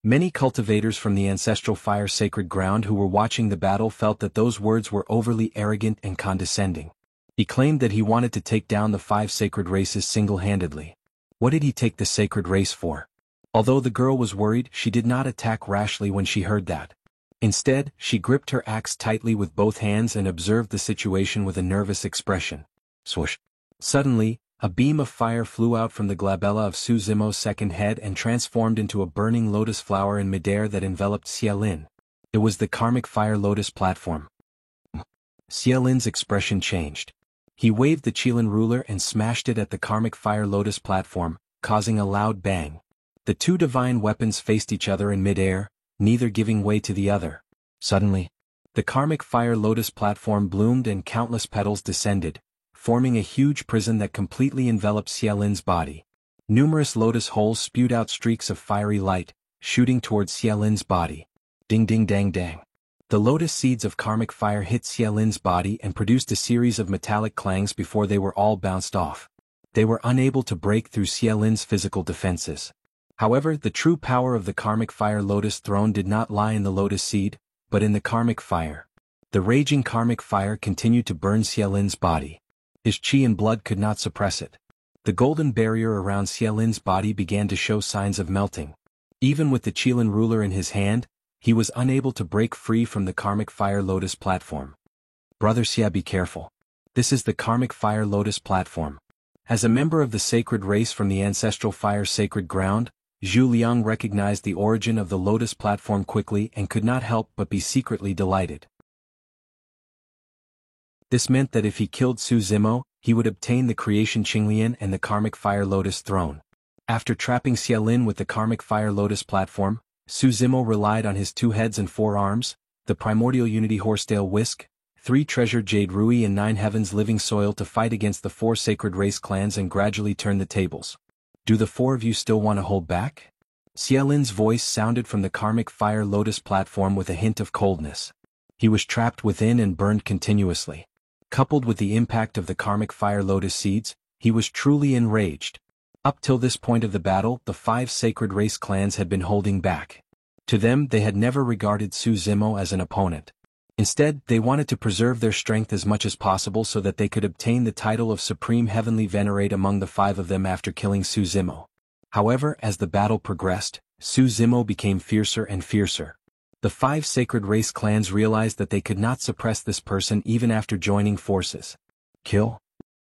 S1: Many cultivators from the ancestral fire sacred ground who were watching the battle felt that those words were overly arrogant and condescending. He claimed that he wanted to take down the 5 sacred races single-handedly. What did he take the sacred race for? Although the girl was worried, she did not attack rashly when she heard that. Instead, she gripped her axe tightly with both hands and observed the situation with a nervous expression. Swoosh. Suddenly, a beam of fire flew out from the glabella of Su Zimo's second head and transformed into a burning lotus flower in midair that enveloped Xie Lin. It was the karmic fire lotus platform. Xie Lin's expression changed. He waved the Qilin ruler and smashed it at the karmic fire lotus platform, causing a loud bang. The 2 divine weapons faced each other in midair, neither giving way to the other. Suddenly, the karmic fire lotus platform bloomed and countless petals descended, forming a huge prison that completely enveloped Xie Lin's body. Numerous lotus holes spewed out streaks of fiery light, shooting towards Xie Lin's body. Ding ding dang dang. The lotus seeds of karmic fire hit Xie Lin's body and produced a series of metallic clangs before they were all bounced off. They were unable to break through Xie Lin's physical defenses. However, the true power of the karmic fire lotus throne did not lie in the lotus seed, but in the karmic fire. The raging karmic fire continued to burn Xie Lin's body. His chi and blood could not suppress it. The golden barrier around Xiaolin's body began to show signs of melting. Even with the Qilin ruler in his hand, he was unable to break free from the karmic fire lotus platform. Brother Xia, be careful. This is the karmic fire lotus platform. As a member of the sacred race from the ancestral fire sacred ground, Zhu Liang recognized the origin of the lotus platform quickly and could not help but be secretly delighted. This meant that if he killed Su Zimo, he would obtain the creation Qinglian and the karmic fire lotus throne. After trapping Xiaolin with the karmic fire lotus platform, Su Zimo relied on his 2 heads and 4 arms, the primordial unity horsetail whisk, 3 treasured jade rui and 9 heavens living soil to fight against the 4 sacred race clans and gradually turn the tables. Do the 4 of you still want to hold back? Xiaolin's voice sounded from the karmic fire lotus platform with a hint of coldness. He was trapped within and burned continuously. Coupled with the impact of the karmic fire lotus seeds, he was truly enraged. Up till this point of the battle, the 5 sacred race clans had been holding back. To them, they had never regarded Su Zimo as an opponent. Instead, they wanted to preserve their strength as much as possible so that they could obtain the title of Supreme Heavenly Venerate among the 5 of them after killing Su Zimo. However, as the battle progressed, Su Zimo became fiercer and fiercer. The 5 sacred race clans realized that they could not suppress this person even after joining forces. Kill?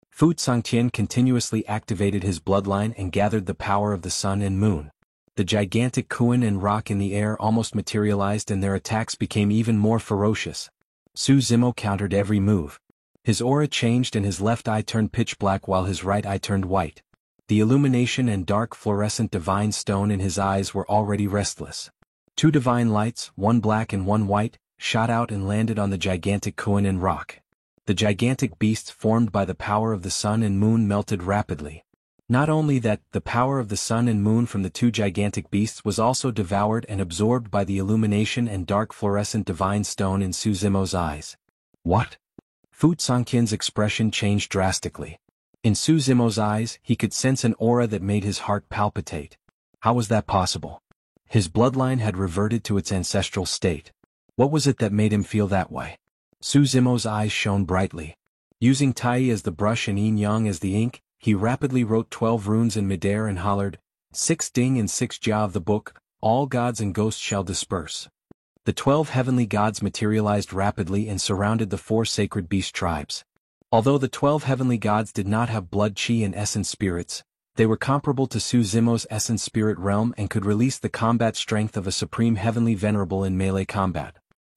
S1: Fu Sangtian continuously activated his bloodline and gathered the power of the sun and moon. The gigantic Kuan and rock in the air almost materialized and their attacks became even more ferocious. Su Zimo countered every move. His aura changed and his left eye turned pitch black while his right eye turned white. The illumination and dark fluorescent divine stone in his eyes were already restless. 2 divine lights, 1 black and 1 white, shot out and landed on the gigantic Kuan and rock. The gigantic beasts formed by the power of the sun and moon melted rapidly. Not only that, the power of the sun and moon from the 2 gigantic beasts was also devoured and absorbed by the illumination and dark fluorescent divine stone in Su Zimo's eyes. What? Fu Sangtian's expression changed drastically. In Su Zimo's eyes, he could sense an aura that made his heart palpitate. How was that possible? His bloodline had reverted to its ancestral state. What was it that made him feel that way? Su Zimo's eyes shone brightly. Using Tai as the brush and Yin Yang as the ink, he rapidly wrote 12 runes in midair and hollered, 6 Ding and 6 Jia of the book, all gods and ghosts shall disperse. The 12 heavenly gods materialized rapidly and surrounded the 4 sacred beast tribes. Although the 12 heavenly gods did not have blood chi and essence spirits, they were comparable to Su Zimo's essence spirit realm and could release the combat strength of a supreme heavenly venerable in melee combat.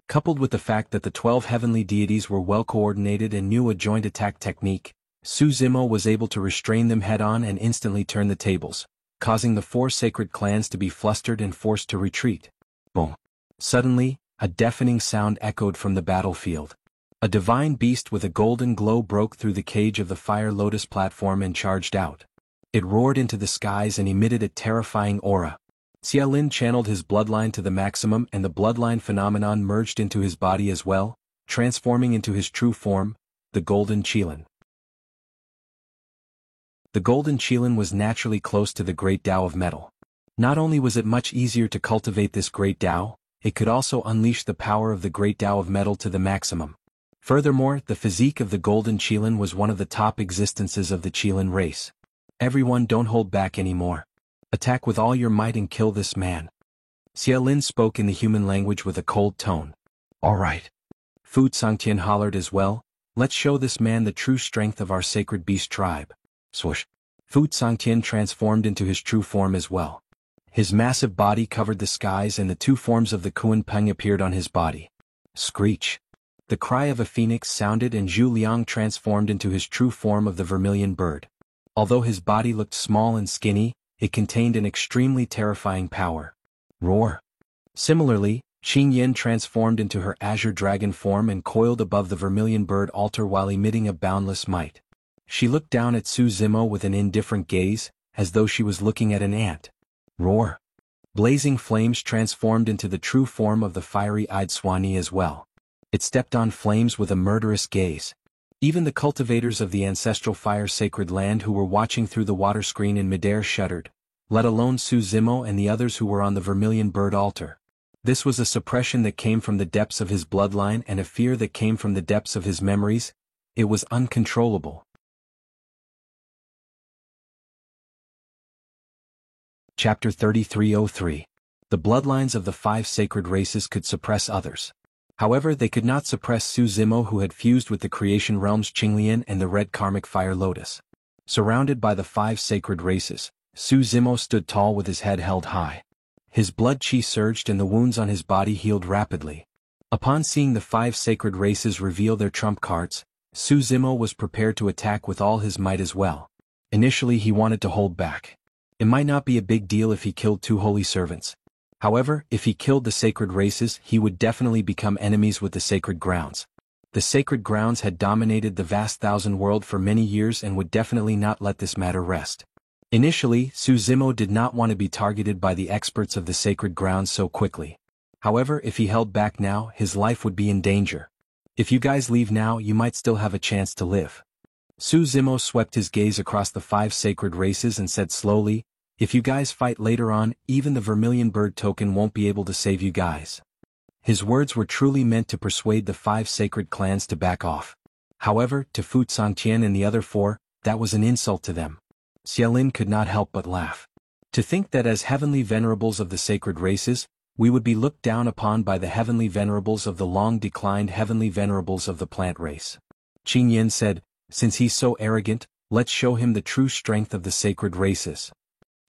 S1: Coupled with the fact that the 12 heavenly deities were well coordinated and knew a joint attack technique, Su Zimo was able to restrain them head-on and instantly turn the tables, causing the 4 sacred clans to be flustered and forced to retreat. Boom! Suddenly, a deafening sound echoed from the battlefield. A divine beast with a golden glow broke through the cage of the fire lotus platform and charged out. It roared into the skies and emitted a terrifying aura. Xiaolin channeled his bloodline to the maximum and the bloodline phenomenon merged into his body as well, transforming into his true form, the Golden Qilin. The Golden Qilin was naturally close to the Great Tao of Metal. Not only was it much easier to cultivate this Great Tao, it could also unleash the power of the Great Tao of Metal to the maximum. Furthermore, the physique of the Golden Qilin was one of the top existences of the Qilin race. Everyone, don't hold back anymore. Attack with all your might and kill this man. Xiaolin spoke in the human language with a cold tone. All right. Fu Sangtian hollered as well, let's show this man the true strength of our sacred beast tribe. Swoosh. Fu Sangtian transformed into his true form as well. His massive body covered the skies and the 2 forms of the Kuan Peng appeared on his body. Screech. The cry of a phoenix sounded and Zhu Liang transformed into his true form of the vermilion bird. Although his body looked small and skinny, it contained an extremely terrifying power. Roar. Similarly, Qing Yin transformed into her azure dragon form and coiled above the vermilion bird altar while emitting a boundless might. She looked down at Su Zimo with an indifferent gaze, as though she was looking at an ant. Roar. Blazing flames transformed into the true form of the fiery-eyed Swanee as well. It stepped on flames with a murderous gaze. Even the cultivators of the ancestral fire sacred land who were watching through the water screen in midair shuddered, let alone Su Zimo and the others who were on the vermilion bird altar. This was a suppression that came from the depths of his bloodline and a fear that came from the depths of his memories. It was uncontrollable. Chapter 3303. The bloodlines of the 5 sacred races could suppress others. However, they could not suppress Su Zimo, who had fused with the creation realms Qinglian and the red karmic fire lotus. Surrounded by the 5 sacred races, Su Zimo stood tall with his head held high. His blood chi surged and the wounds on his body healed rapidly. Upon seeing the 5 sacred races reveal their trump cards, Su Zimo was prepared to attack with all his might as well. Initially he wanted to hold back. It might not be a big deal if he killed 2 holy servants. However, if he killed the sacred races, he would definitely become enemies with the sacred grounds. The sacred grounds had dominated the vast thousand world for many years and would definitely not let this matter rest. Initially, Su Zimo did not want to be targeted by the experts of the sacred grounds so quickly. However, if he held back now, his life would be in danger. If you guys leave now, you might still have a chance to live. Su Zimo swept his gaze across the 5 sacred races and said slowly, "If you guys fight later on, even the Vermilion Bird token won't be able to save you guys." His words were truly meant to persuade the 5 sacred clans to back off. However, to Fu Sangtian and the other 4, that was an insult to them. Xiaolin could not help but laugh. To think that as heavenly venerables of the sacred races, we would be looked down upon by the heavenly venerables of the long-declined heavenly venerables of the plant race. Qing Yin said, "Since he's so arrogant, let's show him the true strength of the sacred races."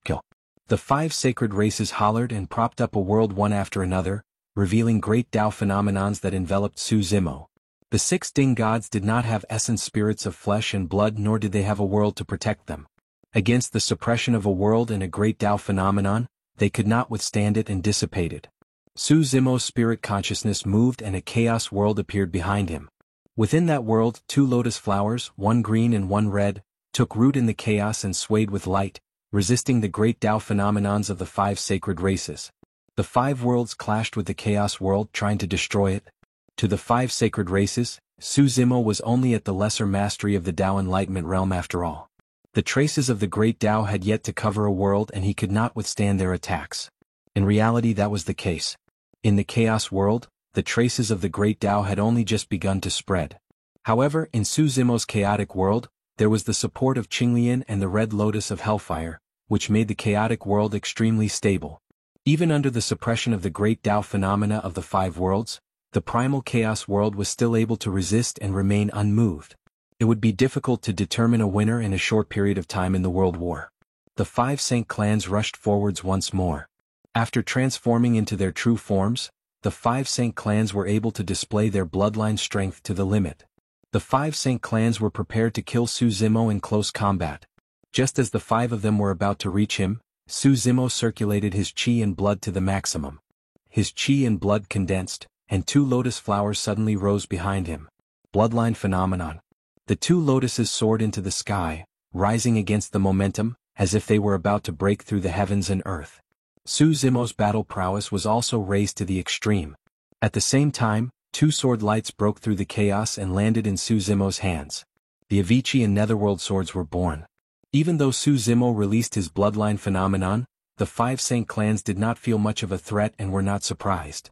S1: Kill. The 5 sacred races hollered and propped up a world one after another, revealing great Tao phenomenons that enveloped Su Zimo. The 6 Ding gods did not have essence spirits of flesh and blood, nor did they have a world to protect them. Against the suppression of a world and a great Tao phenomenon, they could not withstand it and dissipated. Su Zimo's spirit consciousness moved and a chaos world appeared behind him. Within that world, 2 lotus flowers, one green and one red, took root in the chaos and swayed with light, resisting the great Tao phenomenons of the 5 sacred races. The 5 worlds clashed with the chaos world, trying to destroy it. To the 5 sacred races, Su Zimo was only at the lesser mastery of the Tao enlightenment realm after all. The traces of the great Tao had yet to cover a world and he could not withstand their attacks. In reality, that was the case. In the chaos world, the traces of the great Tao had only just begun to spread. However, in Su Zimo's chaotic world, there was the support of Qinglian and the red lotus of hellfire, which made the chaotic world extremely stable. Even under the suppression of the great Tao phenomena of the 5 worlds, the primal chaos world was still able to resist and remain unmoved. It would be difficult to determine a winner in a short period of time in the world war. The 5 Saint clans rushed forwards once more. After transforming into their true forms, the 5 Saint clans were able to display their bloodline strength to the limit. The 5 Saint clans were prepared to kill Su Zimo in close combat. Just as the 5 of them were about to reach him, Su Zimo circulated his qi and blood to the maximum. His qi and blood condensed, and 2 lotus flowers suddenly rose behind him. Bloodline phenomenon. The 2 lotuses soared into the sky, rising against the momentum, as if they were about to break through the heavens and earth. Su Zimo's battle prowess was also raised to the extreme. At the same time, 2 sword lights broke through the chaos and landed in Su Zimo's hands. The Avici and Netherworld swords were born. Even though Su Zimo released his bloodline phenomenon, the 5 Saint clans did not feel much of a threat and were not surprised.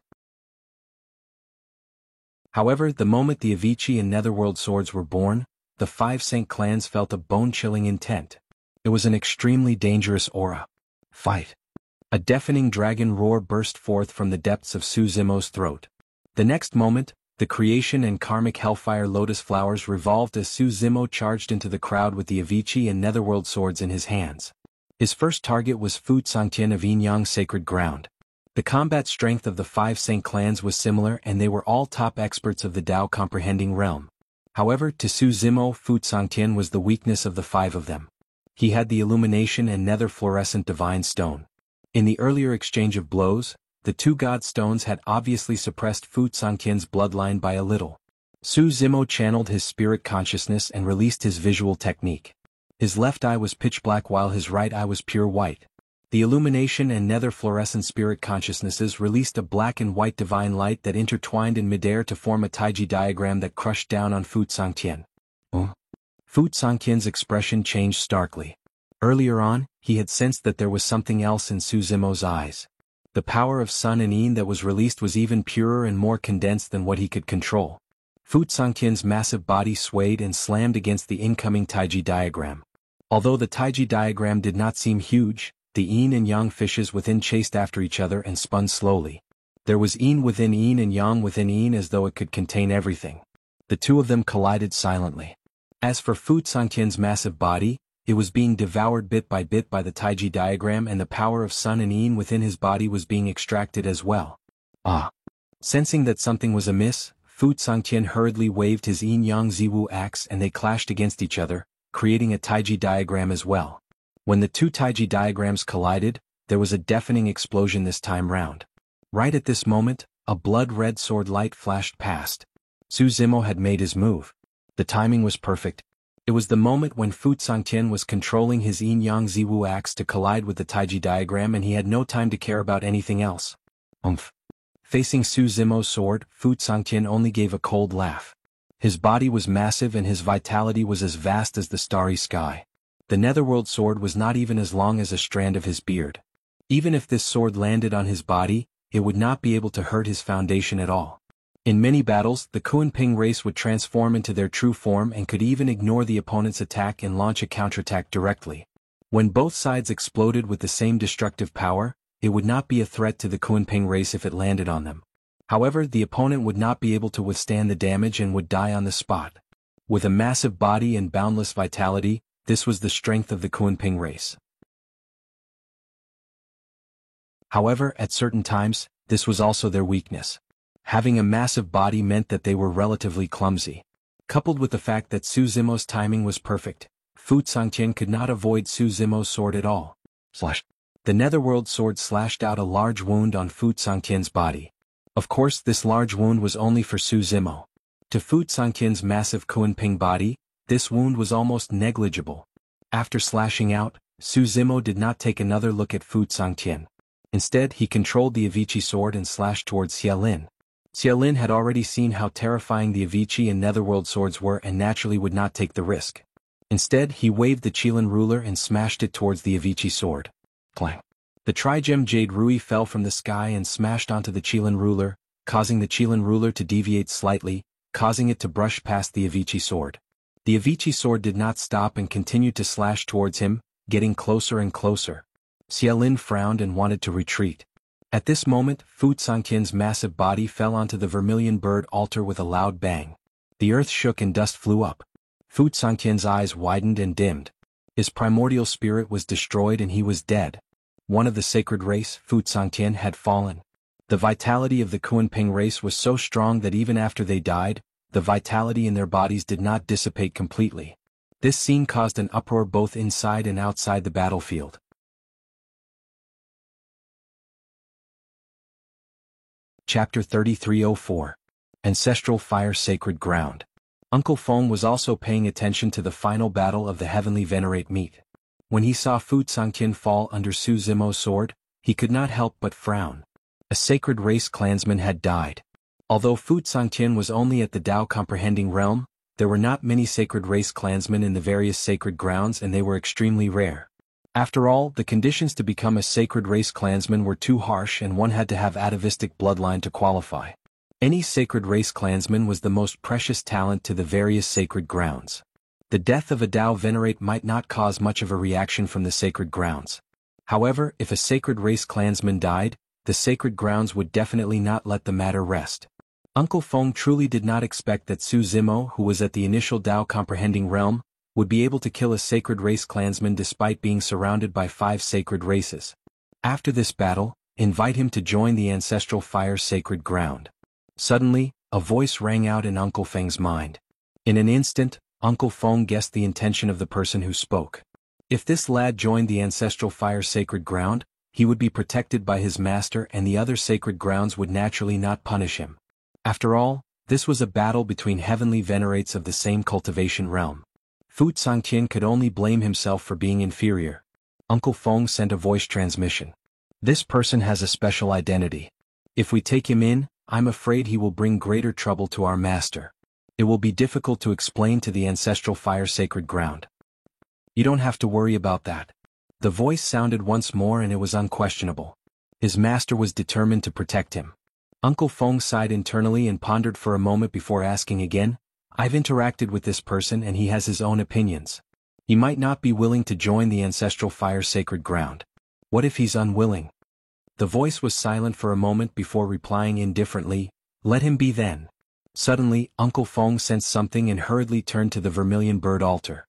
S1: However, the moment the Avici and Netherworld swords were born, the 5 Saint clans felt a bone-chilling intent. It was an extremely dangerous aura. Fight! A deafening dragon roar burst forth from the depths of Su Zimo's throat. The next moment, the creation and karmic hellfire lotus flowers revolved as Su Zimo charged into the crowd with the Avici and Netherworld swords in his hands. His first target was Fu Sangtian of Yinyang Sacred Ground. The combat strength of the 5 Saint clans was similar and they were all top experts of the Tao comprehending realm. However, to Su Zimo, Fu Sangtian was the weakness of the 5 of them. He had the illumination and nether fluorescent divine stone. In the earlier exchange of blows, the 2 god stones had obviously suppressed Fu Sangtian's bloodline by a little. Su Zimo channeled his spirit consciousness and released his visual technique. His left eye was pitch black while his right eye was pure white. The illumination and nether fluorescent spirit consciousnesses released a black and white divine light that intertwined in midair to form a taiji diagram that crushed down on Fu Sangtian. Fu Sangtian's expression changed starkly. Earlier on, he had sensed that there was something else in Su Zimo's eyes. The power of sun and yin that was released was even purer and more condensed than what he could control. Fu Sangtian's massive body swayed and slammed against the incoming taiji diagram. Although the taiji diagram did not seem huge, the yin and yang fishes within chased after each other and spun slowly. There was yin within yin and yang within yin as though it could contain everything. The two of them collided silently. As for Fu Sangtian's massive body, it was being devoured bit by bit by the Taiji diagram, and the power of sun and yin within his body was being extracted as well. Ah! Sensing that something was amiss, Fu Sangtian hurriedly waved his yin-yang Ziwu axe and they clashed against each other, creating a Taiji diagram as well. When the two Taiji diagrams collided, there was a deafening explosion this time round. Right at this moment, a blood-red sword light flashed past. Su Zimo had made his move. The timing was perfect. It was the moment when Fu Sangtian was controlling his yin-yang Ziwu axe to collide with the Taiji diagram, and he had no time to care about anything else. Facing Su Zimo's sword, Fu Sangtian only gave a cold laugh. His body was massive and his vitality was as vast as the starry sky. The Netherworld sword was not even as long as a strand of his beard. Even if this sword landed on his body, it would not be able to hurt his foundation at all. In many battles, the Kunping race would transform into their true form and could even ignore the opponent's attack and launch a counterattack directly. When both sides exploded with the same destructive power, it would not be a threat to the Kunping race if it landed on them. However, the opponent would not be able to withstand the damage and would die on the spot. With a massive body and boundless vitality, this was the strength of the Kunping race. However, at certain times, this was also their weakness. Having a massive body meant that they were relatively clumsy. Coupled with the fact that Su Zimo's timing was perfect, Fu Sangtian could not avoid Su Zimo's sword at all. The Netherworld sword slashed out a large wound on Fu Sangtian's body. Of course, this large wound was only for Su Zimo. To Fu Sangtian's massive Kunping body, this wound was almost negligible. After slashing out, Su Zimo did not take another look at Fu Sangtian. Instead, he controlled the Avicii sword and slashed towards Xiaolin. Xiaolin had already seen how terrifying the Avicii and Netherworld swords were and naturally would not take the risk. Instead, he waved the Qilin ruler and smashed it towards the Avicii sword. Clang! The Trigem Jade Rui fell from the sky and smashed onto the Qilin ruler, causing the Qilin ruler to deviate slightly, causing it to brush past the Avicii sword. The Avicii sword did not stop and continued to slash towards him, getting closer and closer. Xiaolin frowned and wanted to retreat. At this moment, Fu Sangtian's massive body fell onto the vermilion bird altar with a loud bang. The earth shook and dust flew up. Fu Sangtian's eyes widened and dimmed. His primordial spirit was destroyed and he was dead. One of the sacred race, Fu Sangtian, had fallen. The vitality of the Kunping race was so strong that even after they died, the vitality in their bodies did not dissipate completely. This scene caused an uproar both inside and outside the battlefield. Chapter 3304. Ancestral Fire Sacred Ground. Uncle Feng was also paying attention to the final battle of the Heavenly Venerate meet. When he saw Fu Sangtian fall under Su Zimo's sword, he could not help but frown. A sacred race clansman had died. Although Fu Sangtian was only at the Tao comprehending realm, there were not many sacred race clansmen in the various sacred grounds and they were extremely rare. After all, the conditions to become a sacred race clansman were too harsh and one had to have atavistic bloodline to qualify. Any sacred race clansman was the most precious talent to the various sacred grounds. The death of a Tao Venerate might not cause much of a reaction from the sacred grounds. However, if a sacred race clansman died, the sacred grounds would definitely not let the matter rest. Uncle Feng truly did not expect that Su Zimo, who was at the initial Tao comprehending realm, would be able to kill a sacred race clansman despite being surrounded by 5 sacred races. After this battle, invite him to join the ancestral fire sacred ground. Suddenly, a voice rang out in Uncle Feng's mind. In an instant, Uncle Feng guessed the intention of the person who spoke. If this lad joined the ancestral fire sacred ground, he would be protected by his master and the other sacred grounds would naturally not punish him. After all, this was a battle between heavenly venerates of the same cultivation realm. Fu Sangtian could only blame himself for being inferior. Uncle Feng sent a voice transmission. This person has a special identity. If we take him in, I'm afraid he will bring greater trouble to our master. It will be difficult to explain to the ancestral fire sacred ground. You don't have to worry about that. The voice sounded once more and it was unquestionable. His master was determined to protect him. Uncle Feng sighed internally and pondered for a moment before asking again, I've interacted with this person and he has his own opinions. He might not be willing to join the ancestral fire sacred ground. What if he's unwilling? The voice was silent for a moment before replying indifferently, "Let him be then." Suddenly, Uncle Fong sensed something and hurriedly turned to the vermilion bird altar.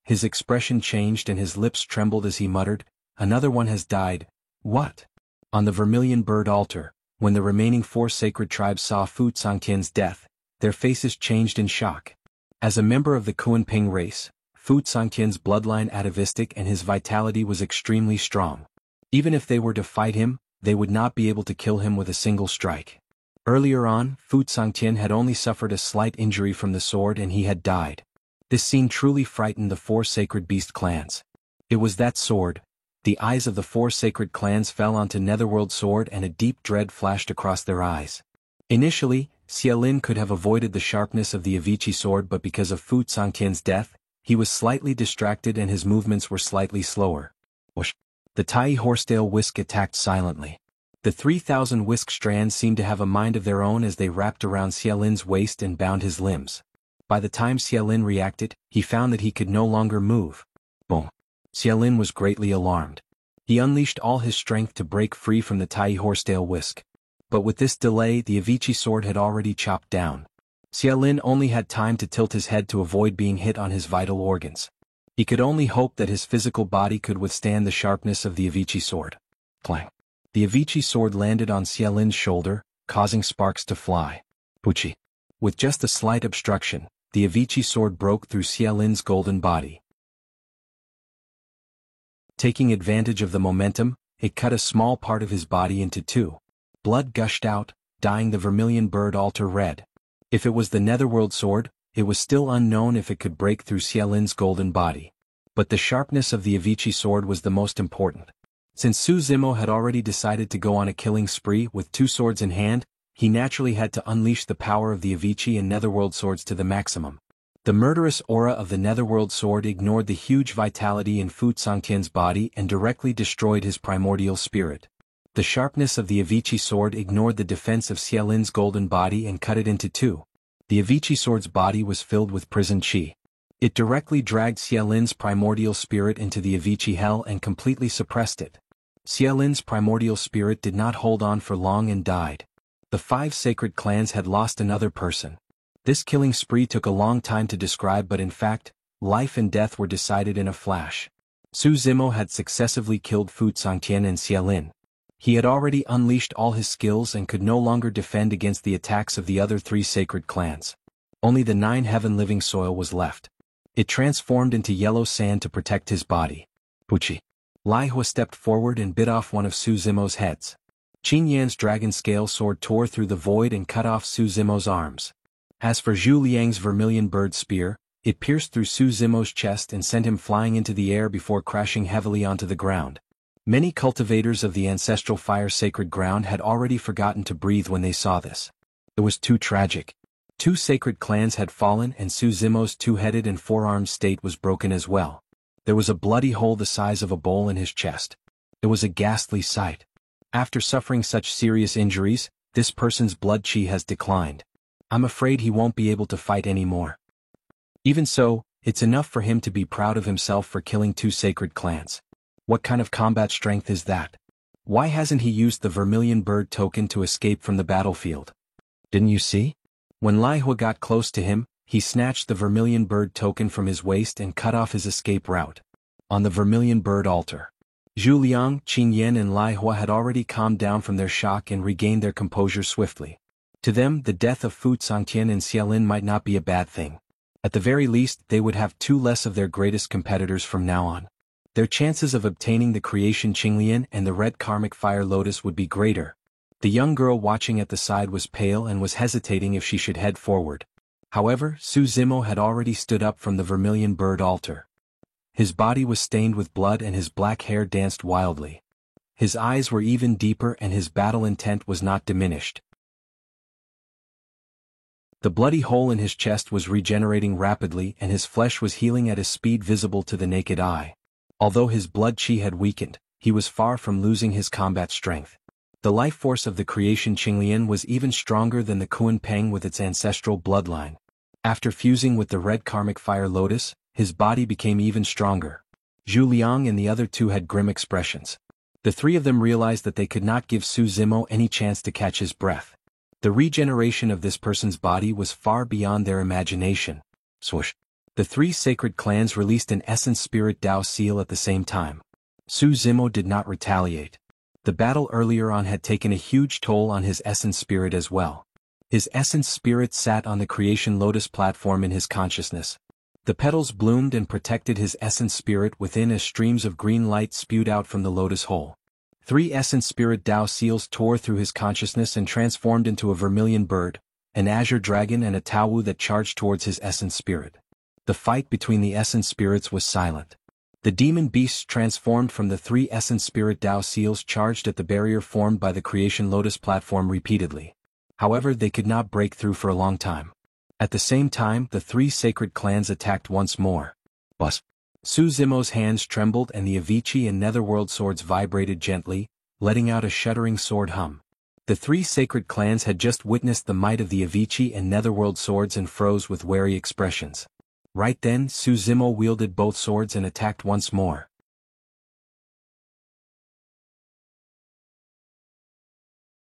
S1: His expression changed and his lips trembled as he muttered, "Another one has died." "What?" On the vermilion bird altar, when the remaining 4 sacred tribes saw Fu Sangtian's death, their faces changed in shock. As a member of the Kunping race, Fu Sangtian's bloodline atavistic and his vitality was extremely strong. Even if they were to fight him, they would not be able to kill him with a single strike. Earlier on, Fu Sangtian had only suffered a slight injury from the sword and he had died. This scene truly frightened the 4 sacred beast clans. It was that sword. The eyes of the 4 sacred clans fell onto Netherworld Sword and a deep dread flashed across their eyes. Initially, Xiaolin could have avoided the sharpness of the Avici sword, but because of Fu Sangtian's death, he was slightly distracted and his movements were slightly slower. Whoosh! The Tai Horsetail whisk attacked silently. The 3,000 whisk strands seemed to have a mind of their own as they wrapped around Xiaolin's waist and bound his limbs. By the time Xiaolin reacted, he found that he could no longer move. Boom! Xiaolin was greatly alarmed. He unleashed all his strength to break free from the Tai Horsetail whisk. But with this delay, the Avici sword had already chopped down. Xiaolin only had time to tilt his head to avoid being hit on his vital organs. He could only hope that his physical body could withstand the sharpness of the Avici sword. Clang! The Avici sword landed on Xiaolin's shoulder, causing sparks to fly. Puchi! With just a slight obstruction, the Avici sword broke through Xiaolin's golden body. Taking advantage of the momentum, it cut a small part of his body into 2. Blood gushed out, dyeing the vermilion bird altar red. If it was the Netherworld sword, it was still unknown if it could break through Xiaolin's golden body. But the sharpness of the Avici sword was the most important. Since Su Zimo had already decided to go on a killing spree with 2 swords in hand, he naturally had to unleash the power of the Avici and Netherworld swords to the maximum. The murderous aura of the Netherworld sword ignored the huge vitality in Fu Sangtian's body and directly destroyed his primordial spirit. The sharpness of the Avici sword ignored the defense of Xiaolin's golden body and cut it into 2. The Avici sword's body was filled with prison chi. It directly dragged Xiaolin's primordial spirit into the Avici hell and completely suppressed it. Xiaolin's primordial spirit did not hold on for long and died. The 5 sacred clans had lost another person. This killing spree took a long time to describe, but in fact, life and death were decided in a flash. Su Zimo had successively killed Fu Sangtian and Xiaolin. He had already unleashed all his skills and could no longer defend against the attacks of the other 3 sacred clans. Only the 9 heaven living soil was left. It transformed into yellow sand to protect his body. Puchi! Lai Hua stepped forward and bit off one of Su Zimo's heads. Qin Yan's dragon scale sword tore through the void and cut off Su Zimo's arms. As for Zhu Liang's vermilion bird spear, it pierced through Su Zimo's chest and sent him flying into the air before crashing heavily onto the ground. Many cultivators of the ancestral fire sacred ground had already forgotten to breathe when they saw this. It was too tragic. 2 sacred clans had fallen and Su Zimo's 2-headed and 4-armed state was broken as well. There was a bloody hole the size of a bowl in his chest. It was a ghastly sight. After suffering such serious injuries, this person's blood chi has declined. I'm afraid he won't be able to fight anymore. Even so, it's enough for him to be proud of himself for killing 2 sacred clans. What kind of combat strength is that? Why hasn't he used the vermilion bird token to escape from the battlefield? Didn't you see? When Lai Hua got close to him, he snatched the vermilion bird token from his waist and cut off his escape route. On the vermilion bird altar, Zhu Liang, Qin Yan and Lai Hua had already calmed down from their shock and regained their composure swiftly. To them, the death of Fu Sangtian and Xiaolin might not be a bad thing. At the very least, they would have 2 less of their greatest competitors from now on. Their chances of obtaining the creation Qinglian and the red karmic fire lotus would be greater. The young girl watching at the side was pale and was hesitating if she should head forward. However, Su Zimo had already stood up from the vermilion bird altar. His body was stained with blood and his black hair danced wildly. His eyes were even deeper and his battle intent was not diminished. The bloody hole in his chest was regenerating rapidly and his flesh was healing at a speed visible to the naked eye. Although his blood chi had weakened, he was far from losing his combat strength. The life force of the creation Qinglian was even stronger than the Kunpeng with its ancestral bloodline. After fusing with the red karmic fire lotus, his body became even stronger. Zhu Liang and the other 2 had grim expressions. The three of them realized that they could not give Su Zimo any chance to catch his breath. The regeneration of this person's body was far beyond their imagination. Swoosh. The three sacred clans released an essence spirit Dao seal at the same time. Su Zimo did not retaliate. The battle earlier on had taken a huge toll on his essence spirit as well. His essence spirit sat on the creation lotus platform in his consciousness. The petals bloomed and protected his essence spirit within as streams of green light spewed out from the lotus hole. Three essence spirit Dao seals tore through his consciousness and transformed into a vermilion bird, an azure dragon and a Taowu that charged towards his essence spirit. The fight between the essence spirits was silent. The demon beasts transformed from the three essence spirit Dao seals charged at the barrier formed by the creation lotus platform repeatedly. However, they could not break through for a long time. At the same time, the three sacred clans attacked once more. Bus. Su Zimo's hands trembled and the Avicii and Netherworld swords vibrated gently, letting out a shuddering sword hum. The three sacred clans had just witnessed the might of the Avicii and Netherworld swords and froze with wary expressions. Right then, Su Zimo wielded both swords and attacked once more.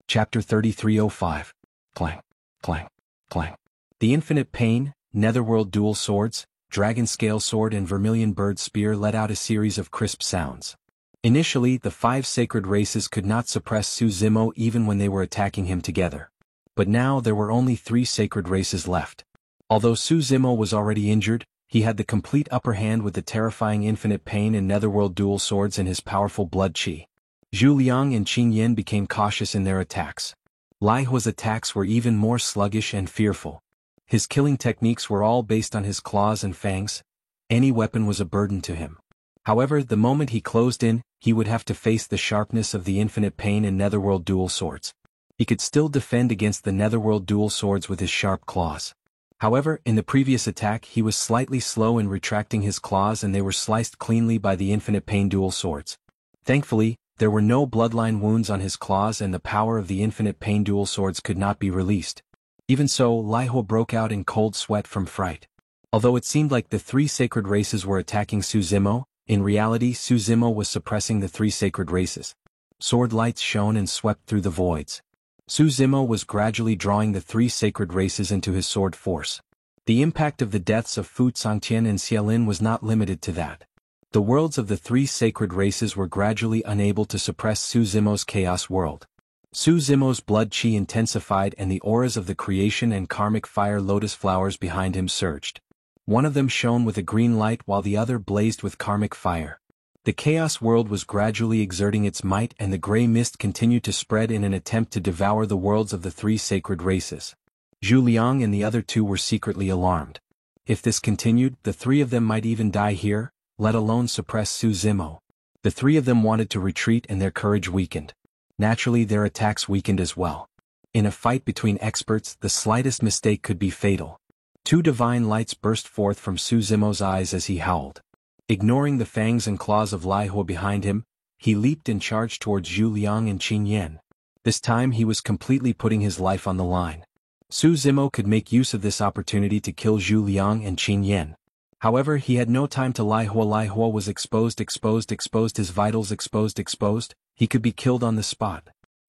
S1: Chapter 3305. Clang, clang, clang. The Infinite Pain, Netherworld Dual Swords, Dragon Scale Sword and Vermilion Bird Spear let out a series of crisp sounds. Initially, the five sacred races could not suppress Su Zimo even when they were attacking him together. But now there were only three sacred races left. Although Su Zimo was already injured, he had the complete upper hand with the terrifying Infinite Pain and Netherworld Dual Swords and his powerful blood chi. Zhu Liang and Qin Yin became cautious in their attacks. Lai Hua's attacks were even more sluggish and fearful. His killing techniques were all based on his claws and fangs. Any weapon was a burden to him. However, the moment he closed in, he would have to face the sharpness of the Infinite Pain and Netherworld Dual Swords. He could still defend against the Netherworld Dual Swords with his sharp claws. However, in the previous attack he was slightly slow in retracting his claws and they were sliced cleanly by the Infinite Pain Dual Swords. Thankfully, there were no bloodline wounds on his claws and the power of the Infinite Pain Dual Swords could not be released. Even so, Lai Hua broke out in cold sweat from fright. Although it seemed like the three sacred races were attacking Su Zimo, in reality Su Zimo was suppressing the three sacred races. Sword lights shone and swept through the voids. Su Zimo was gradually drawing the three sacred races into his sword force. The impact of the deaths of Fu Zhangtian and Xiaolin was not limited to that. The worlds of the three sacred races were gradually unable to suppress Su Zimo's chaos world. Su Zimo's blood chi intensified and the auras of the creation and karmic fire lotus flowers behind him surged. One of them shone with a green light while the other blazed with karmic fire. The chaos world was gradually exerting its might and the gray mist continued to spread in an attempt to devour the worlds of the three sacred races. Zhu Liang and the other two were secretly alarmed. If this continued, the three of them might even die here, let alone suppress Su Zimo. The three of them wanted to retreat and their courage weakened. Naturally, their attacks weakened as well. In a fight between experts, the slightest mistake could be fatal. Two divine lights burst forth from Su Zimo's eyes as he howled. Ignoring the fangs and claws of Lai Hua behind him, he leaped and charged towards Zhu Liang and Qin Yin. This time he was completely putting his life on the line. Su Zimo could make use of this opportunity to kill Zhu Liang and Qin Yin. However, he had no time to Lai Hua. Lai Hua was exposed, his vitals exposed. He could be killed on the spot.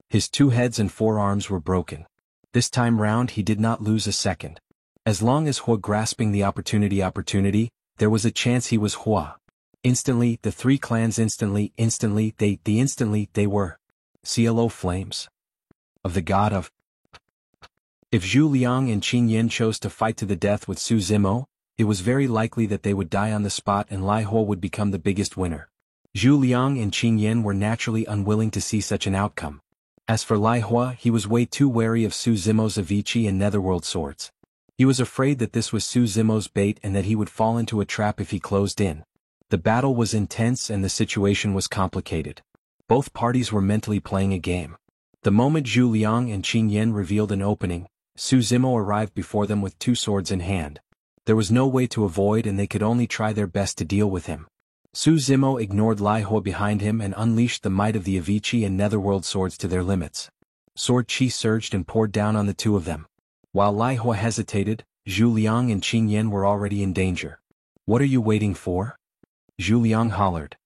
S1: His two heads and forearms were broken. This time round he did not lose a second. As long as Hua grasping the opportunity, there was a chance he was Hua. Instantly, the three clans instantly they were CLO flames of the god of. If Zhu Liang and Qin Yin chose to fight to the death with Su Zimo, it was very likely that they would die on the spot and Lai Hua would become the biggest winner. Zhu Liang and Qin Yin were naturally unwilling to see such an outcome. As for Lai Hua, he was way too wary of Su Zimo's Avicii and Netherworld swords. He was afraid that this was Su Zimo's bait and that he would fall into a trap if he closed in. The battle was intense and the situation was complicated. Both parties were mentally playing a game. The moment Zhu Liang and Qin Yin revealed an opening, Su Zimo arrived before them with two swords in hand. There was no way to avoid and they could only try their best to deal with him. Su Zimo ignored Lai Hua behind him and unleashed the might of the Avicii and Netherworld swords to their limits. Sword chi surged and poured down on the two of them. While Lai Hua hesitated, Zhu Liang and Qin Yin were already in danger. "What are you waiting for?" Zhu Liang hollered.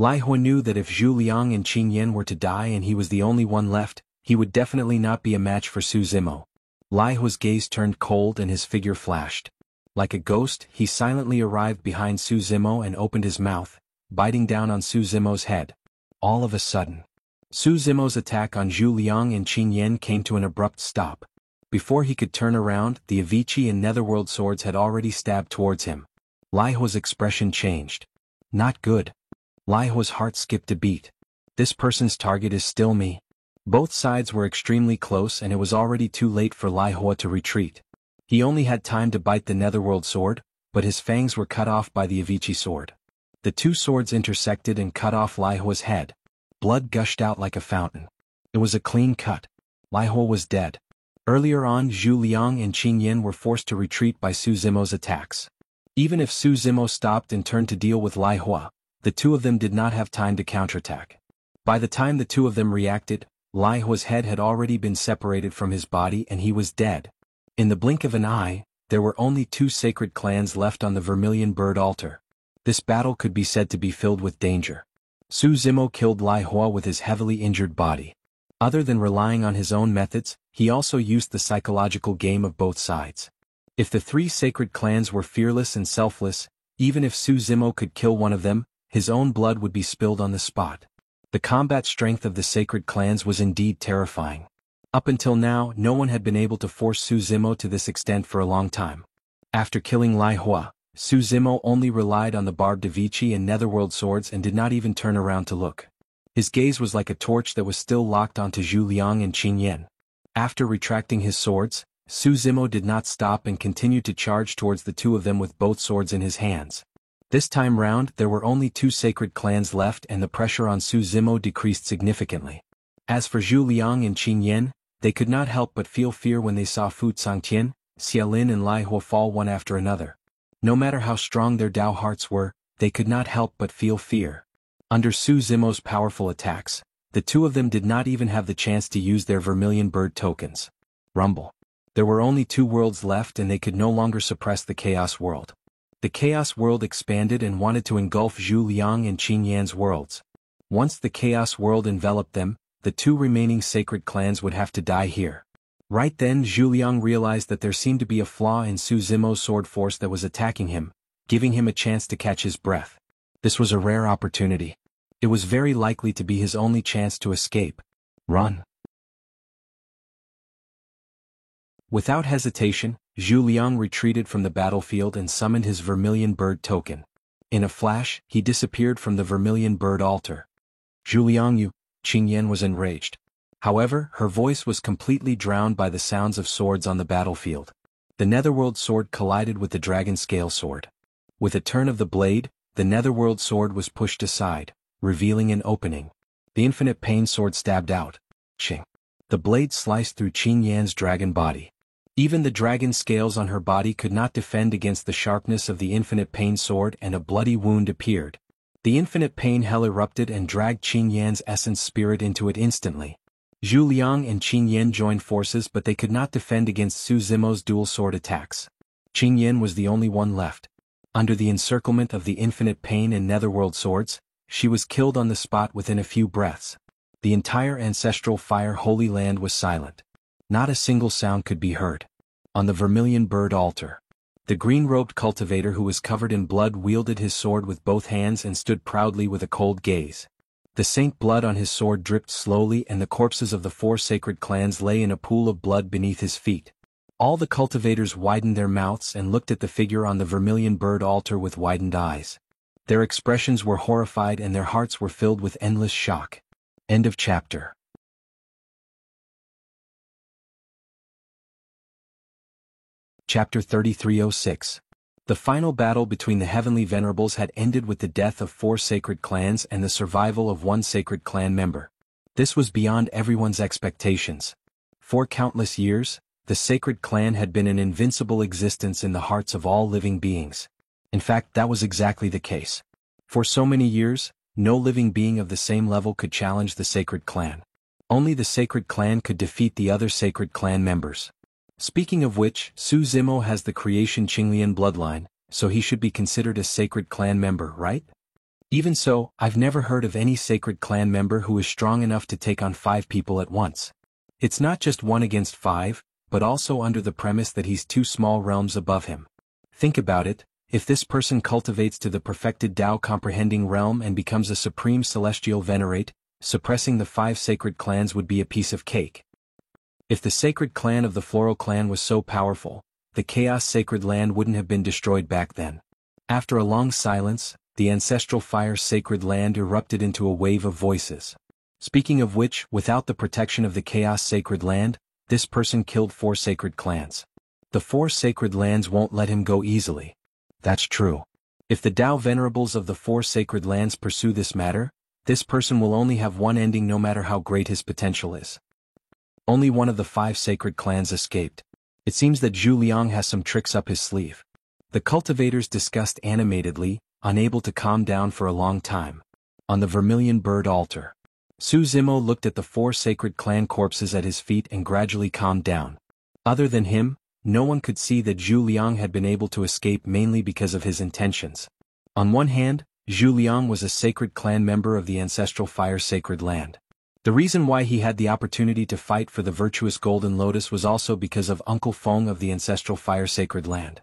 S1: Lai Hua knew that if Zhu Liang and Qin Yan were to die and he was the only one left, he would definitely not be a match for Su Zimo. Lai Hua's gaze turned cold and his figure flashed. Like a ghost, he silently arrived behind Su Zimo and opened his mouth, biting down on Su Zimo's head. All of a sudden, Su Zimo's attack on Zhu Liang and Qin Yan came to an abrupt stop. Before he could turn around, the Avici and Netherworld swords had already stabbed towards him. Lai Hua's expression changed. Not good. Lai Hua's heart skipped a beat. This person's target is still me. Both sides were extremely close and it was already too late for Lai Hua to retreat. He only had time to bite the Netherworld sword, but his fangs were cut off by the Avici sword. The two swords intersected and cut off Lai Hua's head. Blood gushed out like a fountain. It was a clean cut. Lai Hua was dead. Earlier on, Zhu Liang and Qin Yan were forced to retreat by Su Zimo's attacks. Even if Su Zimo stopped and turned to deal with Lai Hua, the two of them did not have time to counterattack. By the time the two of them reacted, Lai Hua's head had already been separated from his body and he was dead. In the blink of an eye, there were only two sacred clans left on the Vermilion Bird altar. This battle could be said to be filled with danger. Su Zimo killed Lai Hua with his heavily injured body. Other than relying on his own methods, he also used the psychological game of both sides. If the three sacred clans were fearless and selfless, even if Su Zimo could kill one of them, his own blood would be spilled on the spot. The combat strength of the sacred clans was indeed terrifying. Up until now, no one had been able to force Su Zimo to this extent for a long time. After killing Lai Hua, Su Zimo only relied on the barbed Avici and Netherworld swords and did not even turn around to look. His gaze was like a torch that was still locked onto Zhu Liang and Qin Yan. After retracting his swords, Su Zimo did not stop and continued to charge towards the two of them with both swords in his hands. This time round, there were only two sacred clans left and the pressure on Su Zimo decreased significantly. As for Zhu Liang and Qin Yan, they could not help but feel fear when they saw Fu Zhangtian, Xiaolin and Lai Hua fall one after another. No matter how strong their Dao hearts were, they could not help but feel fear. Under Su Zimo's powerful attacks, the two of them did not even have the chance to use their Vermilion Bird tokens. Rumble. There were only two worlds left and they could no longer suppress the Chaos World. The Chaos World expanded and wanted to engulf Zhu Liang and Qin Yan's worlds. Once the Chaos World enveloped them, the two remaining sacred clans would have to die here. Right then Zhu Liang realized that there seemed to be a flaw in Su Zimo's sword force that was attacking him, giving him a chance to catch his breath. This was a rare opportunity. It was very likely to be his only chance to escape. Run. Without hesitation, Zhu Liang retreated from the battlefield and summoned his Vermilion Bird token. In a flash, he disappeared from the Vermilion Bird altar. Zhu Liang, you, Qin Yan was enraged. However, her voice was completely drowned by the sounds of swords on the battlefield. The Netherworld sword collided with the Dragon Scale sword. With a turn of the blade, the Netherworld sword was pushed aside, revealing an opening. The Infinite Pain sword stabbed out. Ching. The blade sliced through Qin Yan's dragon body. Even the dragon scales on her body could not defend against the sharpness of the Infinite Pain sword and a bloody wound appeared. The Infinite Pain hell erupted and dragged Qin Yan's essence spirit into it instantly. Zhu Liang and Qin Yan joined forces but they could not defend against Su Zimo's dual sword attacks. Qin Yan was the only one left. Under the encirclement of the Infinite Pain and Netherworld swords, she was killed on the spot within a few breaths. The entire ancestral fire holy land was silent. Not a single sound could be heard. On the Vermilion Bird altar, the green-robed cultivator who was covered in blood wielded his sword with both hands and stood proudly with a cold gaze. The saint blood on his sword dripped slowly and the corpses of the four sacred clans lay in a pool of blood beneath his feet. All the cultivators widened their mouths and looked at the figure on the Vermilion Bird altar with widened eyes. Their expressions were horrified and their hearts were filled with endless shock. End of chapter. Chapter 3306. The final battle between the Heavenly Venerables had ended with the death of four sacred clans and the survival of one sacred clan member. This was beyond everyone's expectations. For countless years, the sacred clan had been an invincible existence in the hearts of all living beings. In fact, that was exactly the case. For so many years, no living being of the same level could challenge the sacred clan. Only the sacred clan could defeat the other sacred clan members. Speaking of which, Su Zimo has the creation Qinglian bloodline, so he should be considered a sacred clan member, right? Even so, I've never heard of any sacred clan member who is strong enough to take on 5 people at once. It's not just 1 against 5, but also under the premise that he's 2 small realms above him. Think about it, if this person cultivates to the perfected Tao comprehending realm and becomes a supreme celestial venerate, suppressing the 5 sacred clans would be a piece of cake. If the sacred clan of the Floral clan was so powerful, the Chaos Sacred Land wouldn't have been destroyed back then. After a long silence, the ancestral fire sacred land erupted into a wave of voices. Speaking of which, without the protection of the Chaos Sacred Land, this person killed 4 sacred clans. The 4 sacred lands won't let him go easily. That's true. If the Tao venerables of the 4 sacred lands pursue this matter, this person will only have one ending no matter how great his potential is. Only one of the 5 sacred clans escaped. It seems that Zhu Liang has some tricks up his sleeve. The cultivators discussed animatedly, unable to calm down for a long time. On the Vermilion Bird altar, Su Zimo looked at the 4 sacred clan corpses at his feet and gradually calmed down. Other than him, no one could see that Zhu Liang had been able to escape mainly because of his intentions. On one hand, Zhu Liang was a sacred clan member of the ancestral fire sacred land. The reason why he had the opportunity to fight for the virtuous Golden Lotus was also because of Uncle Feng of the ancestral fire sacred land.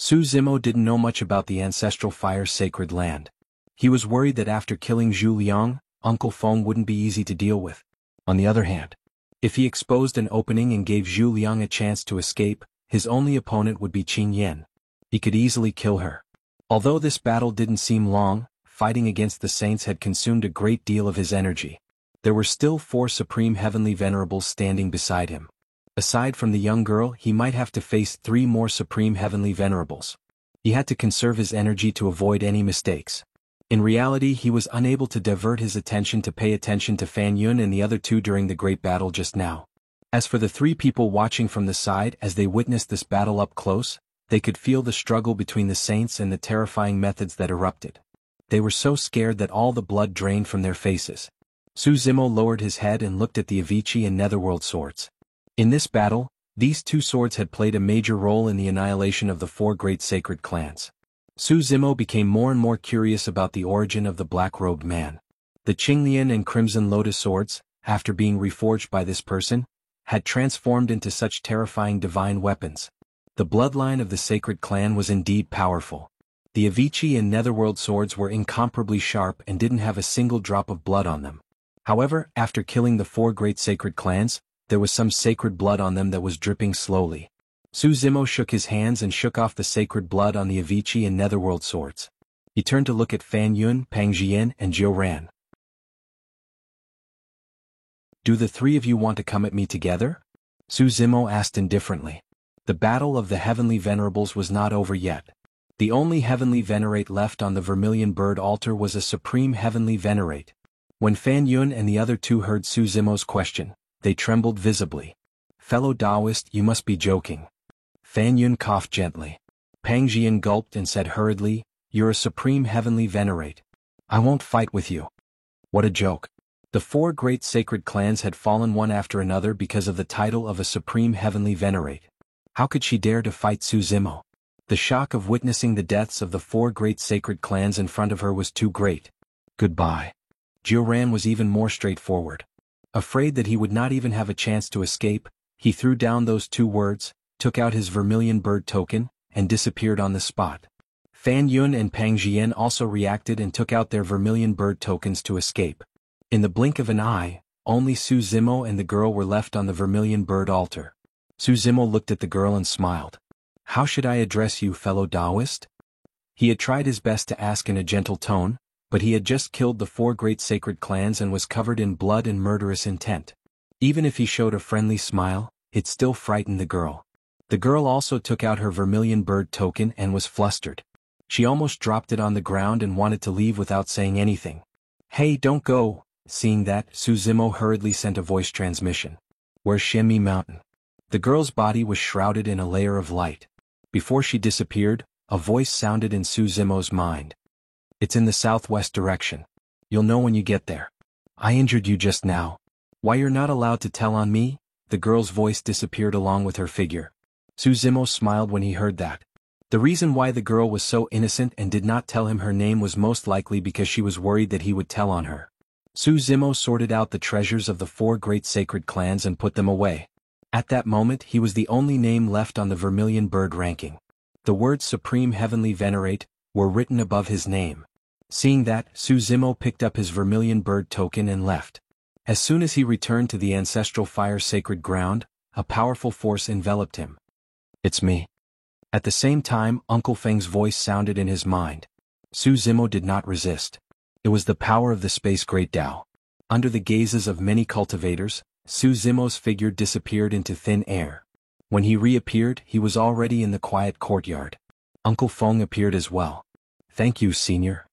S1: Su Zimo didn't know much about the ancestral fire sacred land. He was worried that after killing Zhu Liang, Uncle Feng wouldn't be easy to deal with. On the other hand, if he exposed an opening and gave Zhu Liang a chance to escape, his only opponent would be Qing Yan. He could easily kill her. Although this battle didn't seem long, fighting against the saints had consumed a great deal of his energy. There were still 4 supreme heavenly venerables standing beside him. Aside from the young girl, he might have to face 3 more supreme heavenly venerables. He had to conserve his energy to avoid any mistakes. In reality, he was unable to divert his attention to pay attention to Fan Yun and the other 2 during the great battle just now. As for the 3 people watching from the side as they witnessed this battle up close, they could feel the struggle between the saints and the terrifying methods that erupted. They were so scared that all the blood drained from their faces. Su Zimo lowered his head and looked at the Avicii and Netherworld swords. In this battle, these 2 swords had played a major role in the annihilation of the 4 great sacred clans. Su Zimo became more and more curious about the origin of the black-robed man. The Qinglian and Crimson Lotus swords, after being reforged by this person, had transformed into such terrifying divine weapons. The bloodline of the sacred clan was indeed powerful. The Avicii and Netherworld swords were incomparably sharp and didn't have a single drop of blood on them. However, after killing the 4 great sacred clans, there was some sacred blood on them that was dripping slowly. Su Zimo shook his hands and shook off the sacred blood on the Avicii and Netherworld swords. He turned to look at Fan Yun, Pang Jian, and Jiu Ran. Do the 3 of you want to come at me together? Su Zimo asked indifferently. The battle of the heavenly venerables was not over yet. The only heavenly venerate left on the Vermilion Bird altar was a supreme heavenly venerate. When Fan Yun and the other 2 heard Su Zimo's question, they trembled visibly. Fellow Taoist, you must be joking. Fan Yun coughed gently. Pang Jian gulped and said hurriedly, you're a supreme heavenly venerate. I won't fight with you. What a joke. The 4 great sacred clans had fallen one after another because of the title of a supreme heavenly venerate. How could she dare to fight Su Zimo? The shock of witnessing the deaths of the 4 great sacred clans in front of her was too great. Goodbye. Jiu Ran was even more straightforward. Afraid that he would not even have a chance to escape, he threw down those 2 words, took out his Vermilion Bird token, and disappeared on the spot. Fan Yun and Pang Jian also reacted and took out their Vermilion Bird tokens to escape. In the blink of an eye, only Su Zimo and the girl were left on the Vermilion Bird altar. Su Zimo looked at the girl and smiled. How should I address you, fellow Taoist? He had tried his best to ask in a gentle tone, but he had just killed the 4 great sacred clans and was covered in blood and murderous intent. Even if he showed a friendly smile, it still frightened the girl. The girl also took out her Vermilion Bird token and was flustered. She almost dropped it on the ground and wanted to leave without saying anything. Hey, don't go. Seeing that, Su Zimo hurriedly sent a voice transmission. Where's Shenmi Mountain? The girl's body was shrouded in a layer of light. Before she disappeared, a voice sounded in Su Zimo's mind. It's in the southwest direction. You'll know when you get there. I injured you just now. Why you're not allowed to tell on me? The girl's voice disappeared along with her figure. Su Zimo smiled when he heard that. The reason why the girl was so innocent and did not tell him her name was most likely because she was worried that he would tell on her. Su Zimo sorted out the treasures of the 4 great sacred clans and put them away. At that moment he was the only name left on the Vermilion Bird ranking. The words Supreme Heavenly Venerate were written above his name. Seeing that, Su Zimo picked up his Vermilion Bird token and left. As soon as he returned to the Ancestral Fire Sacred Ground, a powerful force enveloped him. "It's me." At the same time, Uncle Feng's voice sounded in his mind. Su Zimo did not resist. It was the power of the Space Great Tao. Under the gazes of many cultivators, Su Zimo's figure disappeared into thin air. When he reappeared, he was already in the quiet courtyard. Uncle Feng appeared as well. "Thank you, Senior."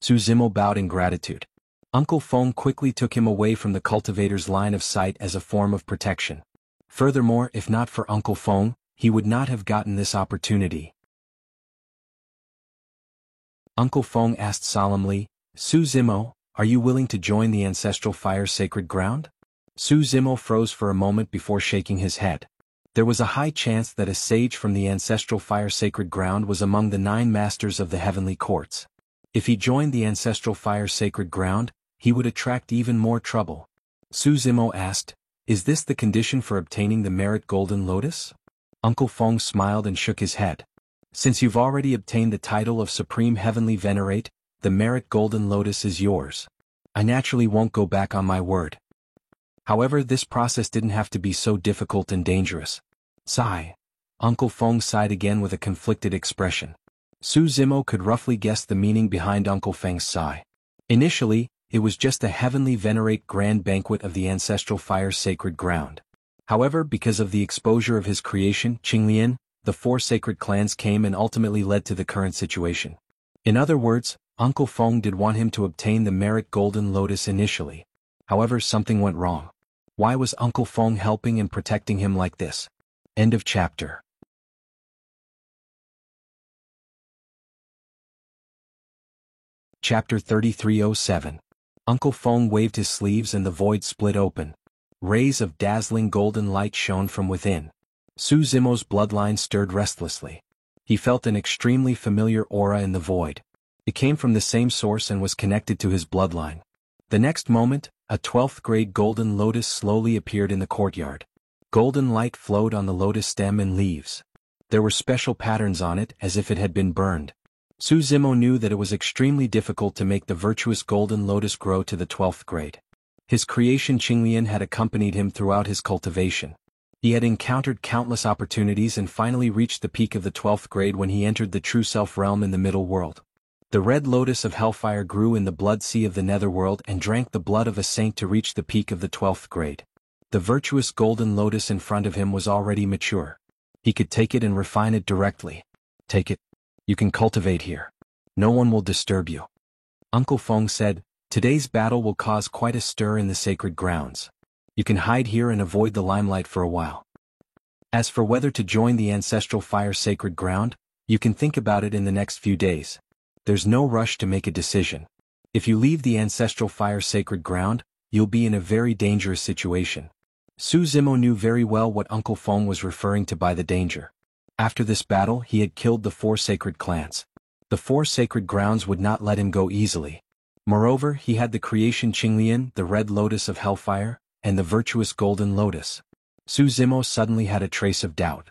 S1: Su Zimo bowed in gratitude. Uncle Feng quickly took him away from the cultivator's line of sight as a form of protection. Furthermore, if not for Uncle Feng, he would not have gotten this opportunity. Uncle Feng asked solemnly, "Su Zimo, are you willing to join the Ancestral Fire Sacred Ground?" Su Zimo froze for a moment before shaking his head. There was a high chance that a sage from the Ancestral Fire Sacred Ground was among the 9 masters of the heavenly courts. If he joined the Ancestral Fire Sacred Ground, he would attract even more trouble. Su Zimo asked, "Is this the condition for obtaining the Merit Golden Lotus?" Uncle Feng smiled and shook his head. "Since you've already obtained the title of Supreme Heavenly Venerate, the Merit Golden Lotus is yours. I naturally won't go back on my word." However, this process didn't have to be so difficult and dangerous. Sigh. Uncle Feng sighed again with a conflicted expression. Su Zimo could roughly guess the meaning behind Uncle Feng's sigh. Initially, it was just a Heavenly Venerate grand banquet of the Ancestral Fire Sacred Ground. However, because of the exposure of his creation, Qinglian, the 4 sacred clans came and ultimately led to the current situation. In other words, Uncle Feng did want him to obtain the Merit Golden Lotus initially. However, something went wrong. Why was Uncle Feng helping and protecting him like this? End of chapter. Chapter 3307. Uncle Feng waved his sleeves and the void split open. Rays of dazzling golden light shone from within. Su Zimo's bloodline stirred restlessly. He felt an extremely familiar aura in the void. It came from the same source and was connected to his bloodline. The next moment, a 12th grade golden lotus slowly appeared in the courtyard. Golden light flowed on the lotus stem and leaves. There were special patterns on it as if it had been burned. Su Zimo knew that it was extremely difficult to make the virtuous golden lotus grow to the 12th grade. His creation Qinglian had accompanied him throughout his cultivation. He had encountered countless opportunities and finally reached the peak of the 12th grade when he entered the True Self realm in the middle world. The red lotus of hellfire grew in the blood sea of the netherworld and drank the blood of a saint to reach the peak of the 12th grade. The virtuous golden lotus in front of him was already mature. He could take it and refine it directly. "Take it. You can cultivate here. No one will disturb you." Uncle Feng said, "Today's battle will cause quite a stir in the sacred grounds. You can hide here and avoid the limelight for a while. As for whether to join the Ancestral Fire Sacred Ground, you can think about it in the next few days. There's no rush to make a decision. If you leave the Ancestral Fire Sacred Ground, you'll be in a very dangerous situation." Su Zimo knew very well what Uncle Feng was referring to by the danger. After this battle, he had killed the 4 sacred clans. The 4 sacred grounds would not let him go easily. Moreover, he had the creation Qinglian, the red lotus of hellfire, and the virtuous golden lotus. Su Zimo suddenly had a trace of doubt.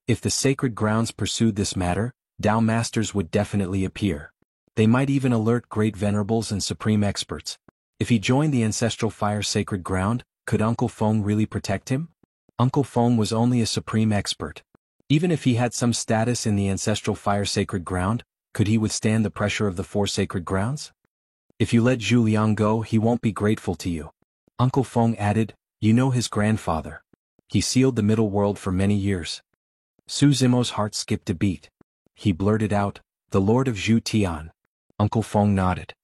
S1: If the sacred grounds pursued this matter, Tao masters would definitely appear. They might even alert great venerables and supreme experts. If he joined the Ancestral Fire Sacred Ground, could Uncle Feng really protect him? Uncle Feng was only a supreme expert. Even if he had some status in the Ancestral Fire Sacred Ground, could he withstand the pressure of the 4 sacred grounds? "If you let Zhu Liang go, he won't be grateful to you." Uncle Feng added, "You know his grandfather. He sealed the middle world for many years." Su Zimo's heart skipped a beat. He blurted out, "The Lord of Zhu Tian." Uncle Feng nodded.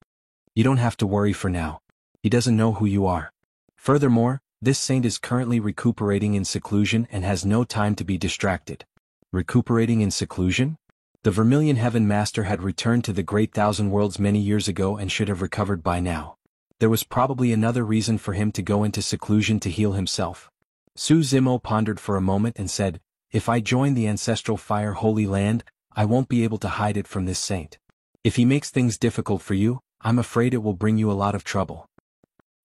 S1: "You don't have to worry for now. He doesn't know who you are. Furthermore, this saint is currently recuperating in seclusion and has no time to be distracted." Recuperating in seclusion? The Vermilion Heaven Master had returned to the Great Thousand Worlds many years ago and should have recovered by now. There was probably another reason for him to go into seclusion to heal himself. Su Zimo pondered for a moment and said, "If I join the Ancestral Fire Holy Land, I won't be able to hide it from this saint. If he makes things difficult for you, I'm afraid it will bring you a lot of trouble.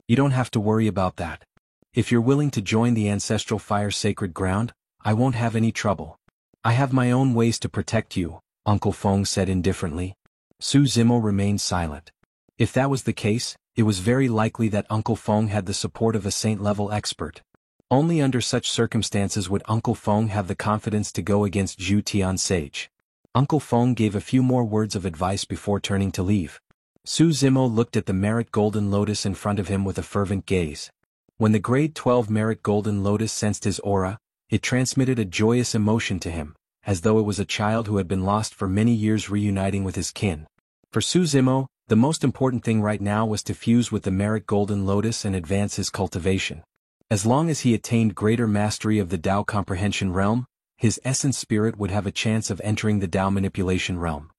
S1: You don't have to worry about that. If you're willing to join the ancestral fire sacred ground, I won't have any trouble. I have my own ways to protect you, Uncle Feng said indifferently. Su Zimo remained silent. If that was the case, it was very likely that Uncle Feng had the support of a saint-level expert. Only under such circumstances would Uncle Feng have the confidence to go against Zhu Tian Sage. Uncle Feng gave a few more words of advice before turning to leave. Su Zimo looked at the Merit Golden Lotus in front of him with a fervent gaze. When the grade 12 Merit Golden Lotus sensed his aura, it transmitted a joyous emotion to him, as though it was a child who had been lost for many years reuniting with his kin. For Su Zimo, the most important thing right now was to fuse with the Merit Golden Lotus and advance his cultivation. As long as he attained greater mastery of the Tao Comprehension realm, his essence spirit would have a chance of entering the Tao Manipulation realm.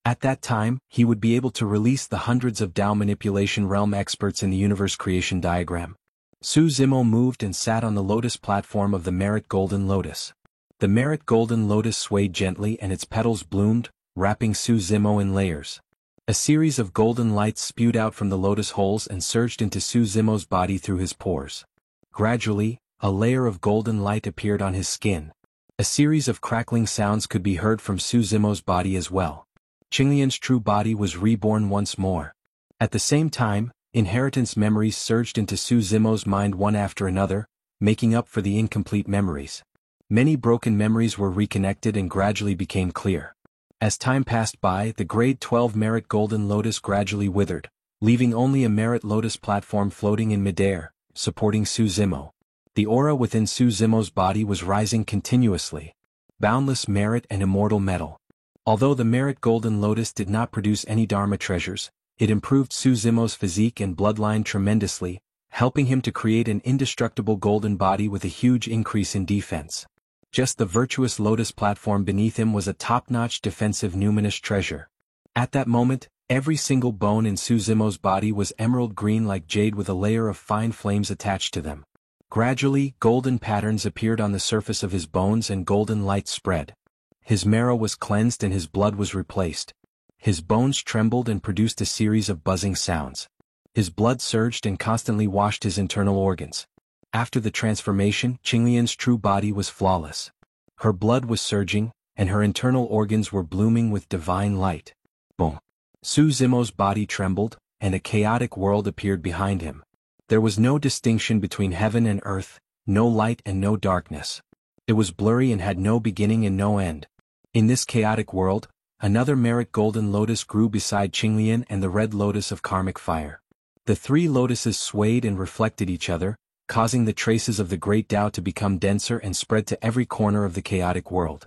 S1: At that time, he would be able to release the hundreds of Tao Manipulation realm experts in the universe creation diagram. Su Zimo moved and sat on the lotus platform of the Merit Golden Lotus. The Merit Golden Lotus swayed gently and its petals bloomed, wrapping Su Zimo in layers. A series of golden lights spewed out from the lotus holes and surged into Su Zimo's body through his pores. Gradually, a layer of golden light appeared on his skin. A series of crackling sounds could be heard from Su Zimo's body as well. Qinglian's true body was reborn once more. At the same time, inheritance memories surged into Su Zimo's mind one after another, making up for the incomplete memories. Many broken memories were reconnected and gradually became clear. As time passed by, the grade 12 Merit Golden Lotus gradually withered, leaving only a Merit Lotus platform floating in midair, supporting Su Zimo. The aura within Su Zimo's body was rising continuously. Boundless merit and immortal metal. Although the Merit Golden Lotus did not produce any Dharma treasures, it improved Su Zimo's physique and bloodline tremendously, helping him to create an indestructible golden body with a huge increase in defense. Just the virtuous lotus platform beneath him was a top-notch defensive numinous treasure. At that moment, every single bone in Su Zimo's body was emerald green like jade with a layer of fine flames attached to them. Gradually, golden patterns appeared on the surface of his bones and golden light spread. His marrow was cleansed and his blood was replaced. His bones trembled and produced a series of buzzing sounds. His blood surged and constantly washed his internal organs. After the transformation, Qinglian's true body was flawless. Her blood was surging, and her internal organs were blooming with divine light. Boom! Su Zimo's body trembled, and a chaotic world appeared behind him. There was no distinction between heaven and earth, no light and no darkness. It was blurry and had no beginning and no end. In this chaotic world, another Merit Golden Lotus grew beside Qinglian and the Red Lotus of Karmic Fire. The three lotuses swayed and reflected each other, causing the traces of the great Tao to become denser and spread to every corner of the chaotic world.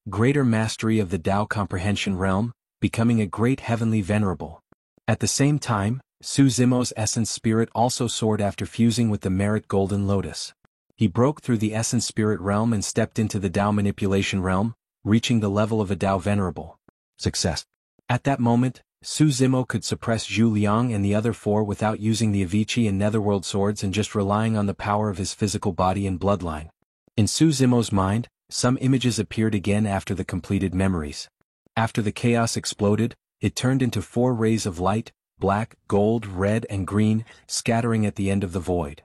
S1: Greater mastery of the Tao Comprehension realm, becoming a great heavenly venerable. At the same time, Su Zimo's essence spirit also soared after fusing with the Merit Golden Lotus. He broke through the essence spirit realm and stepped into the Tao Manipulation realm, reaching the level of a Tao venerable. Success. At that moment, Su Zimo could suppress Zhu Liang and the other four without using the Avicii and Netherworld swords and just relying on the power of his physical body and bloodline. In Su Zimo's mind, some images appeared again after the completed memories. After the chaos exploded, it turned into 4 rays of light, black, gold, red and green, scattering at the end of the void.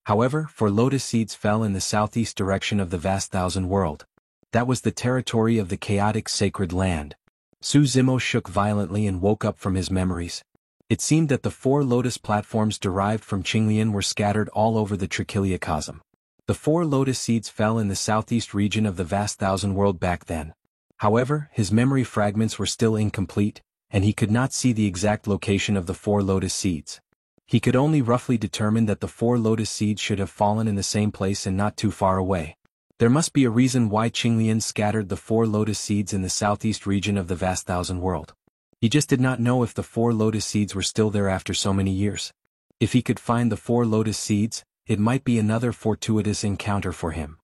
S1: However, 4 lotus seeds fell in the southeast direction of the vast thousand world. That was the territory of the chaotic sacred land. Su Zimo shook violently and woke up from his memories. It seemed that the 4 lotus platforms derived from Qinglian were scattered all over the Trichiliacosm. The 4 lotus seeds fell in the southeast region of the vast thousand world back then. However, his memory fragments were still incomplete, and he could not see the exact location of the 4 lotus seeds. He could only roughly determine that the 4 lotus seeds should have fallen in the same place and not too far away. There must be a reason why Qinglian scattered the 4 lotus seeds in the southeast region of the vast thousand world. He just did not know if the 4 lotus seeds were still there after so many years. If he could find the 4 lotus seeds, it might be another fortuitous encounter for him.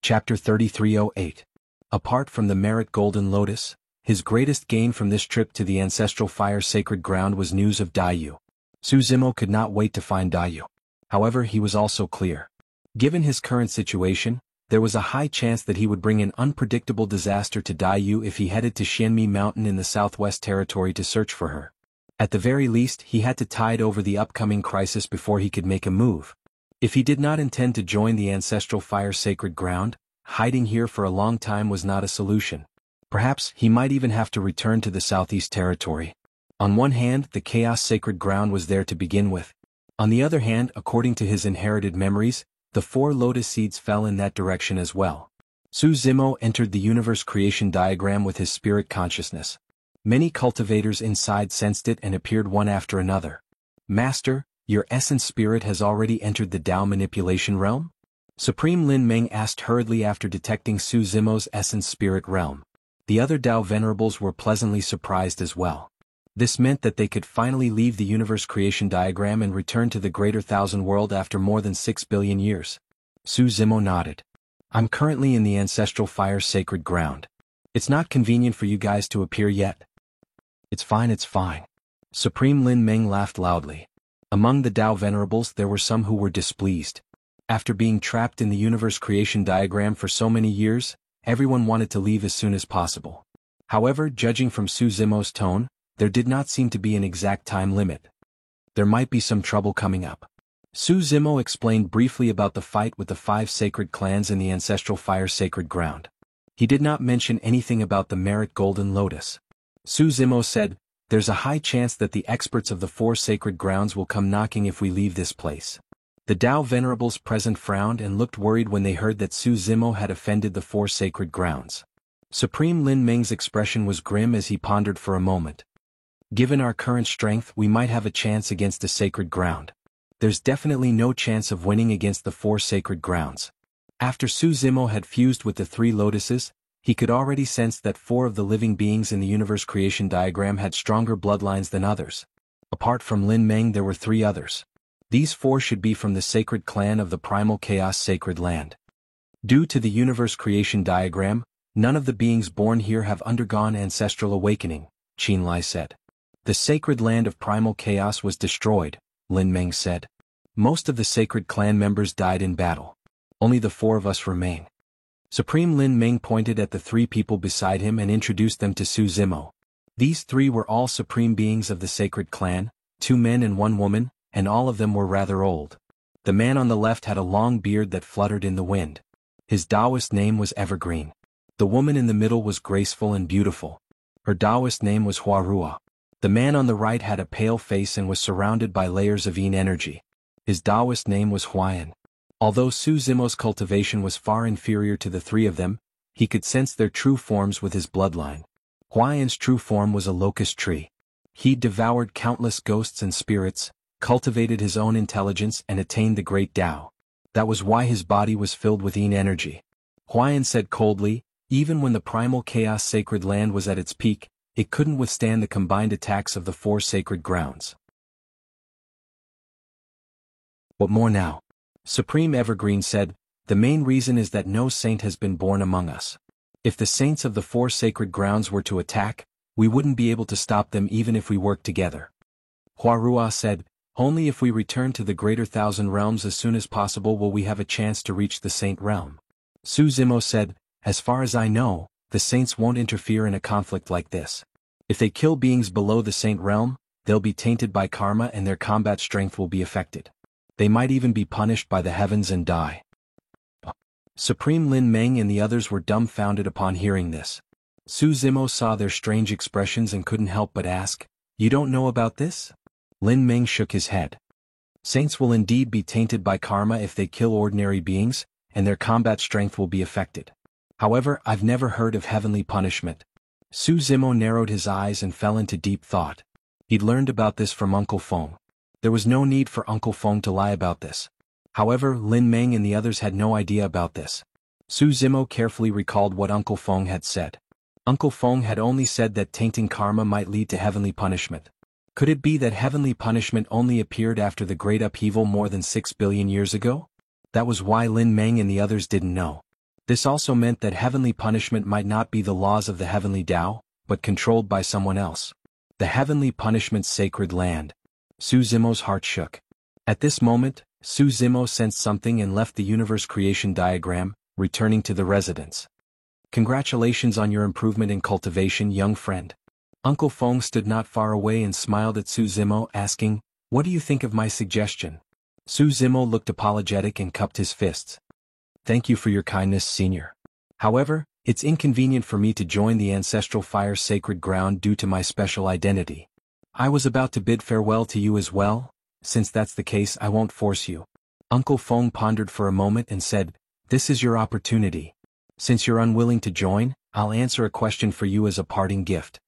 S1: Chapter 3308. Apart from the Merit Golden Lotus, his greatest gain from this trip to the ancestral fire sacred ground was news of Daiyu. Su Zimo could not wait to find Daiyu. However, he was also clear. Given his current situation, there was a high chance that he would bring an unpredictable disaster to Daiyu if he headed to Xianmi Mountain in the Southwest Territory to search for her. At the very least, he had to tide over the upcoming crisis before he could make a move. If he did not intend to join the ancestral fire sacred ground, hiding here for a long time was not a solution. Perhaps he might even have to return to the Southeast Territory. On one hand, the Chaos Sacred Ground was there to begin with. On the other hand, according to his inherited memories, the 4 lotus seeds fell in that direction as well. Su Zimo entered the universe creation diagram with his spirit consciousness. Many cultivators inside sensed it and appeared one after another. Master, your essence spirit has already entered the Tao manipulation realm? Supreme Lin Meng asked hurriedly after detecting Su Zimo's essence spirit realm. The other Tao venerables were pleasantly surprised as well. This meant that they could finally leave the universe creation diagram and return to the greater thousand world after more than 6 billion years. Su Zimo nodded. I'm currently in the ancestral fire sacred ground. It's not convenient for you guys to appear yet. It's fine. Supreme Lin Meng laughed loudly. Among the Tao venerables there were some who were displeased. After being trapped in the universe creation diagram for so many years, everyone wanted to leave as soon as possible. However, judging from Su Zimo's tone, there did not seem to be an exact time limit. There might be some trouble coming up. Su Zimo explained briefly about the fight with the 5 sacred clans in the ancestral fire sacred ground. He did not mention anything about the Merit Golden Lotus. Su Zimo said, there's a high chance that the experts of the 4 sacred grounds will come knocking if we leave this place. The Tao venerables present frowned and looked worried when they heard that Su Zimo had offended the 4 sacred grounds. Supreme Lin Meng's expression was grim as he pondered for a moment. Given our current strength, we might have a chance against the sacred ground. There's definitely no chance of winning against the 4 sacred grounds. After Su Zimo had fused with the 3 lotuses, he could already sense that 4 of the living beings in the universe creation diagram had stronger bloodlines than others. Apart from Lin Meng, there were 3 others. These 4 should be from the sacred clan of the primal chaos sacred land. Due to the universe creation diagram, none of the beings born here have undergone ancestral awakening, Qinlai said. The sacred land of primal chaos was destroyed, Lin Meng said. Most of the sacred clan members died in battle. Only the 4 of us remain. Supreme Lin Meng pointed at the 3 people beside him and introduced them to Su Zimo. These 3 were all supreme beings of the sacred clan, 2 men and 1 woman, and all of them were rather old. The man on the left had a long beard that fluttered in the wind. His Taoist name was Evergreen. The woman in the middle was graceful and beautiful. Her Taoist name was Huarua. The man on the right had a pale face and was surrounded by layers of yin energy. His Taoist name was Huayan. Although Su Zimo's cultivation was far inferior to the 3 of them, he could sense their true forms with his bloodline. Huayan's true form was a locust tree. He devoured countless ghosts and spirits, cultivated his own intelligence and attained the great Tao. That was why his body was filled with yin energy. Huayan said coldly, even when the primal chaos sacred land was at its peak, it couldn't withstand the combined attacks of the 4 sacred grounds. What more now? Supreme Evergreen said, the main reason is that no saint has been born among us. If the saints of the 4 sacred grounds were to attack, we wouldn't be able to stop them even if we worked together. Huarua said, only if we return to the greater thousand realms as soon as possible will we have a chance to reach the saint realm. Su Zimo said, as far as I know, the saints won't interfere in a conflict like this. If they kill beings below the saint realm, they'll be tainted by karma and their combat strength will be affected. They might even be punished by the heavens and die. Supreme Lin Meng and the others were dumbfounded upon hearing this. Su Zimo saw their strange expressions and couldn't help but ask, you don't know about this? Lin Meng shook his head. Saints will indeed be tainted by karma if they kill ordinary beings, and their combat strength will be affected. However, I've never heard of heavenly punishment. Su Zimo narrowed his eyes and fell into deep thought. He'd learned about this from Uncle Feng. There was no need for Uncle Feng to lie about this. However, Lin Meng and the others had no idea about this. Su Zimo carefully recalled what Uncle Feng had said. Uncle Feng had only said that tainting karma might lead to heavenly punishment. Could it be that heavenly punishment only appeared after the great upheaval more than 6 billion years ago? That was why Lin Meng and the others didn't know. This also meant that heavenly punishment might not be the laws of the heavenly Tao, but controlled by someone else. The heavenly punishment's sacred land. Su Zimo's heart shook. At this moment, Su Zimo sensed something and left the universe creation diagram, returning to the residence. Congratulations on your improvement in cultivation, young friend. Uncle Feng stood not far away and smiled at Su Zimo, asking, "What do you think of my suggestion?" Su Zimo looked apologetic and cupped his fists. "Thank you for your kindness, senior. However, it's inconvenient for me to join the ancestral fire sacred ground due to my special identity. I was about to bid farewell to you as well. Since that's the case, I won't force you." Uncle Feng pondered for a moment and said, "This is your opportunity. Since you're unwilling to join, I'll answer a question for you as a parting gift."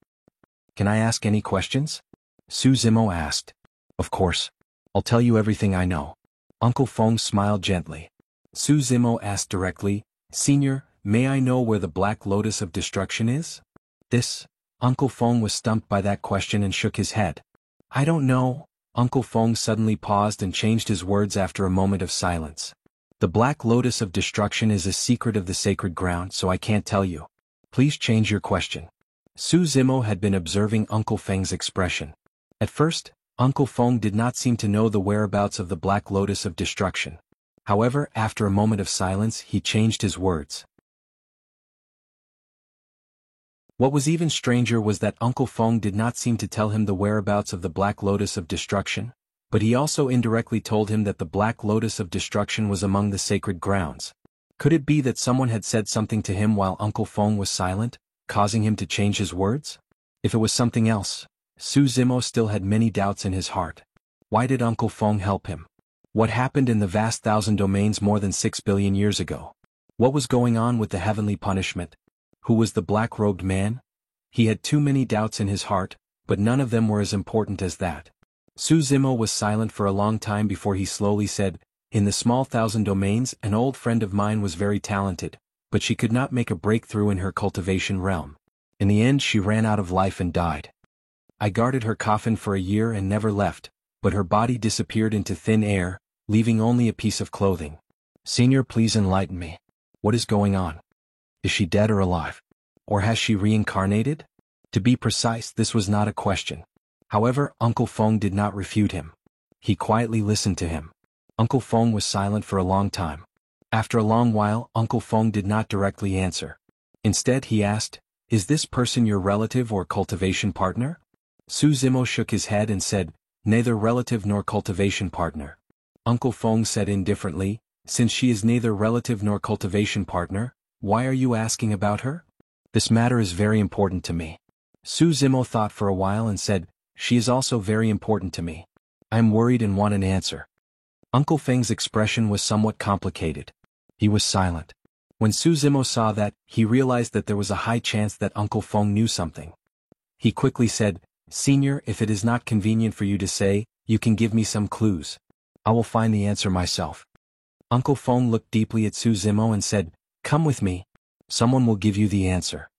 S1: "Can I ask any questions?" Su Zimo asked. "Of course. I'll tell you everything I know." Uncle Feng smiled gently. Su Zimo asked directly, "Senior, may I know where the Black Lotus of Destruction is?" Uncle Feng was stumped by that question and shook his head. "I don't know." Uncle Feng suddenly paused and changed his words after a moment of silence. "The Black Lotus of Destruction is a secret of the sacred ground, so I can't tell you. Please change your question." Su Zimo had been observing Uncle Feng's expression. At first, Uncle Feng did not seem to know the whereabouts of the Black Lotus of Destruction. However, after a moment of silence, he changed his words. What was even stranger was that Uncle Feng did not seem to tell him the whereabouts of the Black Lotus of Destruction, but he also indirectly told him that the Black Lotus of Destruction was among the sacred grounds. Could it be that someone had said something to him while Uncle Feng was silent, causing him to change his words? If it was something else, Su Zimo still had many doubts in his heart. Why did Uncle Feng help him? What happened in the vast thousand domains more than 6 billion years ago? What was going on with the heavenly punishment? Who was the black-robed man? He had too many doubts in his heart, but none of them were as important as that. Su Zimo was silent for a long time before he slowly said, "In the small thousand domains, an old friend of mine was very talented, but she could not make a breakthrough in her cultivation realm. In the end, she ran out of life and died. I guarded her coffin for a year and never left, but her body disappeared into thin air, leaving only a piece of clothing. Senior, please enlighten me. What is going on? Is she dead or alive? Or has she reincarnated?" To be precise, this was not a question. However, Uncle Feng did not refute him. He quietly listened to him. Uncle Feng was silent for a long time. After a long while, Uncle Feng did not directly answer. Instead, he asked, "Is this person your relative or cultivation partner?" Su Zimo shook his head and said, "Neither relative nor cultivation partner." Uncle Feng said indifferently, "Since she is neither relative nor cultivation partner, why are you asking about her?" "This matter is very important to me." Su Zimo thought for a while and said, "She is also very important to me. I am worried and want an answer." Uncle Feng's expression was somewhat complicated. He was silent. When Su Zimo saw that, he realized that there was a high chance that Uncle Feng knew something. He quickly said, "Senior, if it is not convenient for you to say, you can give me some clues. I will find the answer myself." Uncle Feng looked deeply at Su Zimo and said, "Come with me. Someone will give you the answer."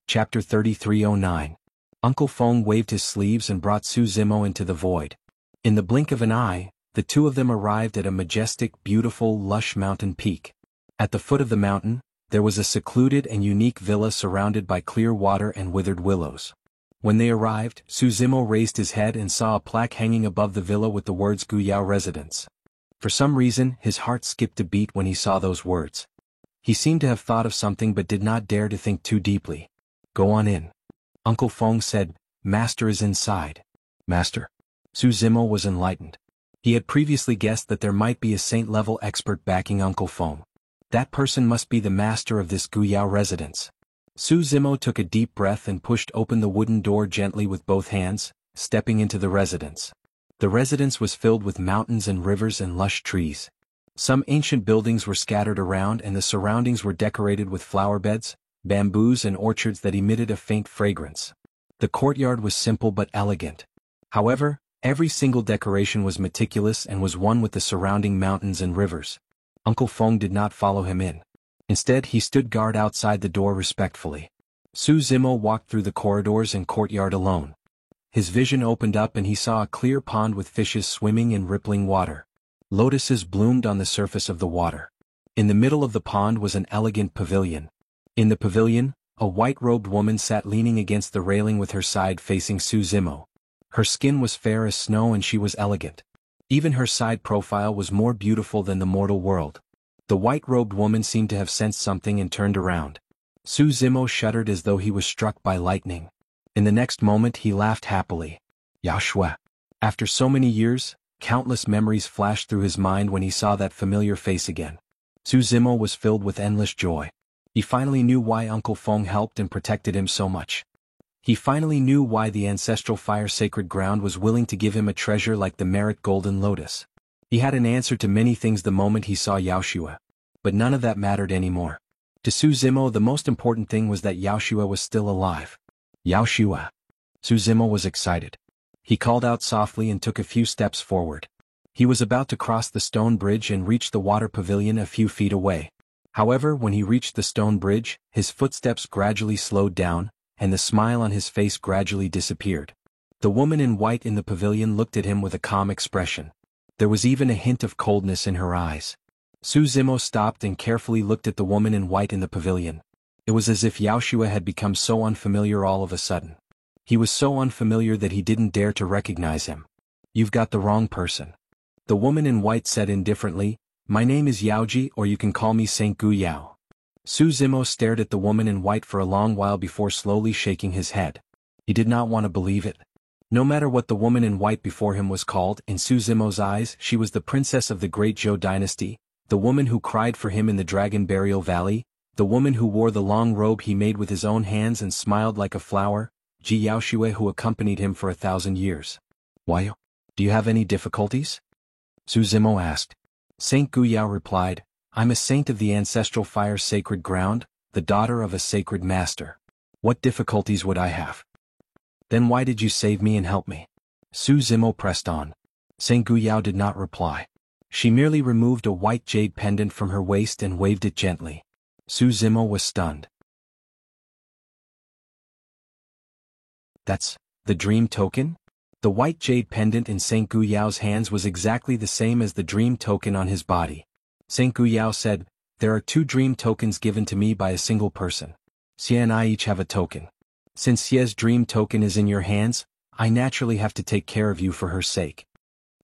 S1: Chapter 3309. Uncle Feng waved his sleeves and brought Su Zimo into the void. In the blink of an eye, the two of them arrived at a majestic, beautiful, lush mountain peak. At the foot of the mountain, there was a secluded and unique villa surrounded by clear water and withered willows. When they arrived, Su Zimo raised his head and saw a plaque hanging above the villa with the words Guyao Residence. For some reason, his heart skipped a beat when he saw those words. He seemed to have thought of something but did not dare to think too deeply. "Go on in." Uncle Feng said, "Master is inside." "Master?" Su Zimo was enlightened. He had previously guessed that there might be a saint-level expert backing Uncle Feng. That person must be the master of this Guyao Residence. Su Zimo took a deep breath and pushed open the wooden door gently with both hands, stepping into the residence. The residence was filled with mountains and rivers and lush trees. Some ancient buildings were scattered around and the surroundings were decorated with flower beds, bamboos and orchards that emitted a faint fragrance. The courtyard was simple but elegant. However, every single decoration was meticulous and was one with the surrounding mountains and rivers. Uncle Feng did not follow him in. Instead, he stood guard outside the door respectfully. Su Zimo walked through the corridors and courtyard alone. His vision opened up and he saw a clear pond with fishes swimming in rippling water. Lotuses bloomed on the surface of the water. In the middle of the pond was an elegant pavilion. In the pavilion, A white-robed woman sat leaning against the railing with her side facing Su Zimo. Her skin was fair as snow and she was elegant. Even her side profile was more beautiful than the mortal world. The white-robed woman seemed to have sensed something and turned around. Su Zimo shuddered as though he was struck by lightning. In the next moment he laughed happily. Yao Shui. After so many years, countless memories flashed through his mind when he saw that familiar face again. Su Zimo was filled with endless joy. He finally knew why Uncle Feng helped and protected him so much. He finally knew why the ancestral fire sacred ground was willing to give him a treasure like the Merit Golden Lotus. He had an answer to many things the moment he saw Yao Shui. But none of that mattered anymore. To Su Zimo the most important thing was that Yao Shui was still alive. Yao Shui. Su Zimo was excited. He called out softly and took a few steps forward. He was about to cross the stone bridge and reach the water pavilion a few feet away. However, when he reached the stone bridge, his footsteps gradually slowed down, and the smile on his face gradually disappeared. The woman in white in the pavilion looked at him with a calm expression. There was even a hint of coldness in her eyes. Su Zimo stopped and carefully looked at the woman in white in the pavilion. It was as if Yao Shui had become so unfamiliar all of a sudden. He was so unfamiliar that he didn't dare to recognize him. You've got the wrong person. The woman in white said indifferently, My name is Yaoji, or you can call me Saint Gu Yao. Su Zimo stared at the woman in white for a long while before slowly shaking his head. He did not want to believe it. No matter what the woman in white before him was called, in Su Zimo's eyes she was the princess of the great Zhou dynasty, the woman who cried for him in the Dragon Burial Valley, the woman who wore the long robe he made with his own hands and smiled like a flower, Ji Yao Shui, who accompanied him for 1,000 years. Why? Do you have any difficulties? Su Zimo asked. Saint Gu Yao replied, I'm a saint of the ancestral fire sacred ground, the daughter of a sacred master. What difficulties would I have? Then why did you save me and help me? Su Zimo pressed on. Saint Gu Yao did not reply. She merely removed a white jade pendant from her waist and waved it gently. Su Zimo was stunned. That's the dream token? The white jade pendant in Saint Gu Yao's hands was exactly the same as the dream token on his body. Saint Gu Yao said, There are 2 dream tokens given to me by a single person. Xie and I each have a token. Since Xie's dream token is in your hands, I naturally have to take care of you for her sake.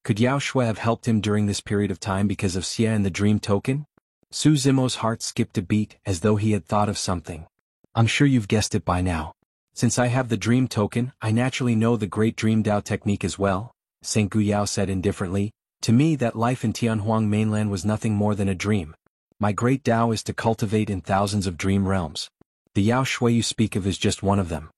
S1: Could Yao Shui have helped him during this period of time because of Xie and the dream token? Su Zimo's heart skipped a beat as though he had thought of something. I'm sure you've guessed it by now. Since I have the dream token, I naturally know the great dream Dao technique as well, Saint Gu Yao said indifferently. To me that life in Tianhuang mainland was nothing more than a dream. My great Dao is to cultivate in thousands of dream realms. The Yao Shui you speak of is just one of them.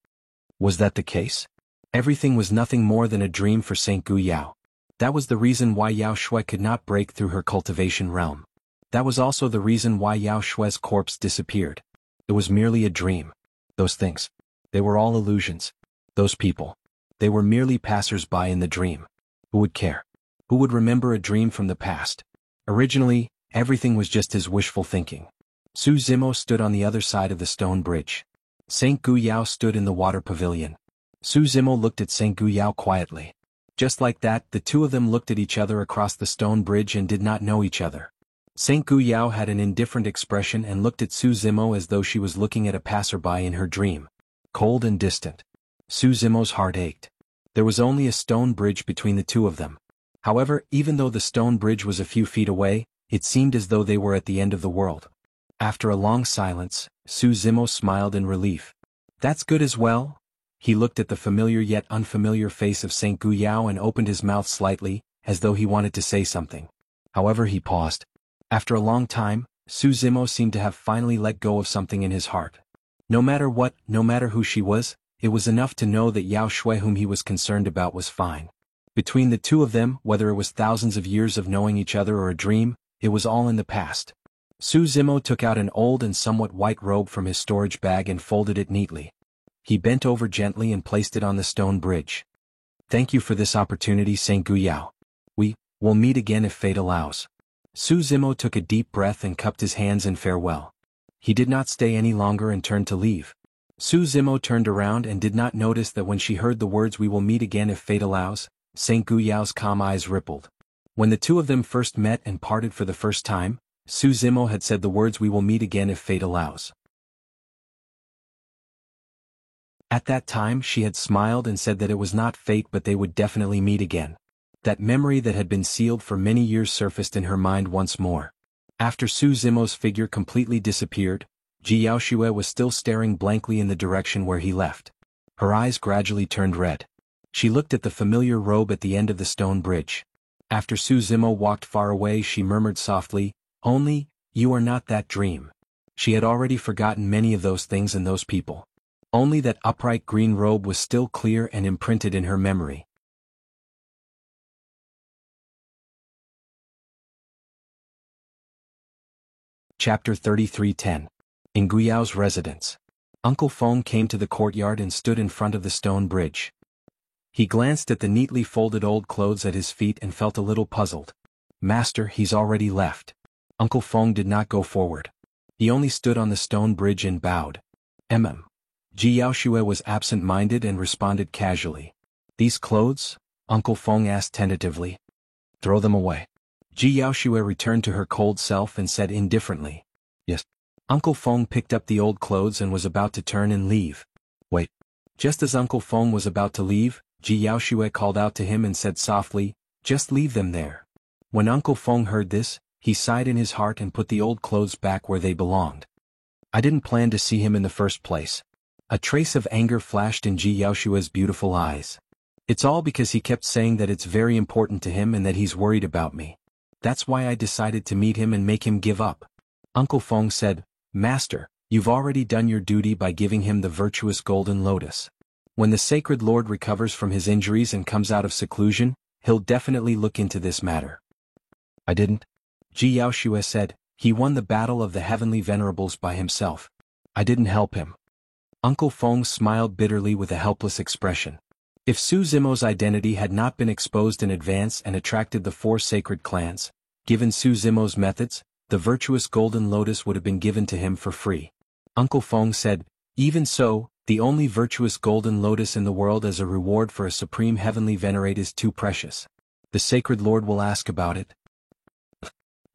S1: Was that the case? Everything was nothing more than a dream for Saint Gu Yao. That was the reason why Yao Shui could not break through her cultivation realm. That was also the reason why Yao Shui's corpse disappeared. It was merely a dream. Those things. They were all illusions. Those people. They were merely passers-by in the dream. Who would care? Who would remember a dream from the past? Originally, everything was just his wishful thinking. Su Zimo stood on the other side of the stone bridge. Saint Gu Yao stood in the water pavilion. Su Zimo looked at Saint Gu Yao quietly. Just like that, the two of them looked at each other across the stone bridge and did not know each other. Saint Gu Yao had an indifferent expression and looked at Su Zimo as though she was looking at a passerby in her dream. Cold and distant. Su Zimo's heart ached. There was only a stone bridge between the two of them. However, even though the stone bridge was a few feet away, it seemed as though they were at the end of the world. After a long silence, Su Zimo smiled in relief. That's good as well. He looked at the familiar yet unfamiliar face of Saint Gu Yao and opened his mouth slightly, as though he wanted to say something. However, he paused. After a long time, Su Zimo seemed to have finally let go of something in his heart. No matter what, no matter who she was, it was enough to know that Yao Shui whom he was concerned about was fine. Between the two of them, whether it was thousands of years of knowing each other or a dream, it was all in the past. Su Zimo took out an old and somewhat white robe from his storage bag and folded it neatly. He bent over gently and placed it on the stone bridge. Thank you for this opportunity, Saint Gu Yao. We'll meet again if fate allows. Su Zimo took a deep breath and cupped his hands in farewell. He did not stay any longer and turned to leave. Su Zimo turned around and did not notice that when she heard the words "we will meet again if fate allows," Saint Gu Yao's calm eyes rippled. When the two of them first met and parted for the first time, Su Zimo had said the words "we will meet again if fate allows." At that time she had smiled and said that it was not fate but they would definitely meet again. That memory that had been sealed for many years surfaced in her mind once more. After Su Zimo's figure completely disappeared, Ji Yaoshue was still staring blankly in the direction where he left. Her eyes gradually turned red. She looked at the familiar robe at the end of the stone bridge. After Su Zimo walked far away she murmured softly, "Only, you are not that dream." She had already forgotten many of those things and those people. Only that upright green robe was still clear and imprinted in her memory. Chapter 33:10. In Guyao's residence. Uncle Feng came to the courtyard and stood in front of the stone bridge. He glanced at the neatly folded old clothes at his feet and felt a little puzzled. "Master, he's already left." Uncle Feng did not go forward. He only stood on the stone bridge and bowed. Ji Yaoshue was absent-minded and responded casually. "These clothes?" Uncle Feng asked tentatively. "Throw them away." Ji Yaoshue returned to her cold self and said indifferently, "Yes." Uncle Feng picked up the old clothes and was about to turn and leave. "Wait." Just as Uncle Feng was about to leave, Ji Yaoshue called out to him and said softly, "Just leave them there." When Uncle Feng heard this, he sighed in his heart and put the old clothes back where they belonged. "I didn't plan to see him in the first place." A trace of anger flashed in Ji Yaoshue's beautiful eyes. "It's all because he kept saying that it's very important to him and that he's worried about me. That's why I decided to meet him and make him give up." Uncle Feng said, "Master, you've already done your duty by giving him the virtuous golden lotus. When the sacred lord recovers from his injuries and comes out of seclusion, he'll definitely look into this matter." "I didn't." Ji Yaoshue said, "He won the battle of the heavenly venerables by himself. I didn't help him." Uncle Feng smiled bitterly with a helpless expression. If Su Zimo's identity had not been exposed in advance and attracted the 4 sacred clans, given Su Zimo's methods, the virtuous golden lotus would have been given to him for free. Uncle Feng said, "Even so, the only virtuous golden lotus in the world as a reward for a supreme heavenly venerate is too precious. The sacred lord will ask about it."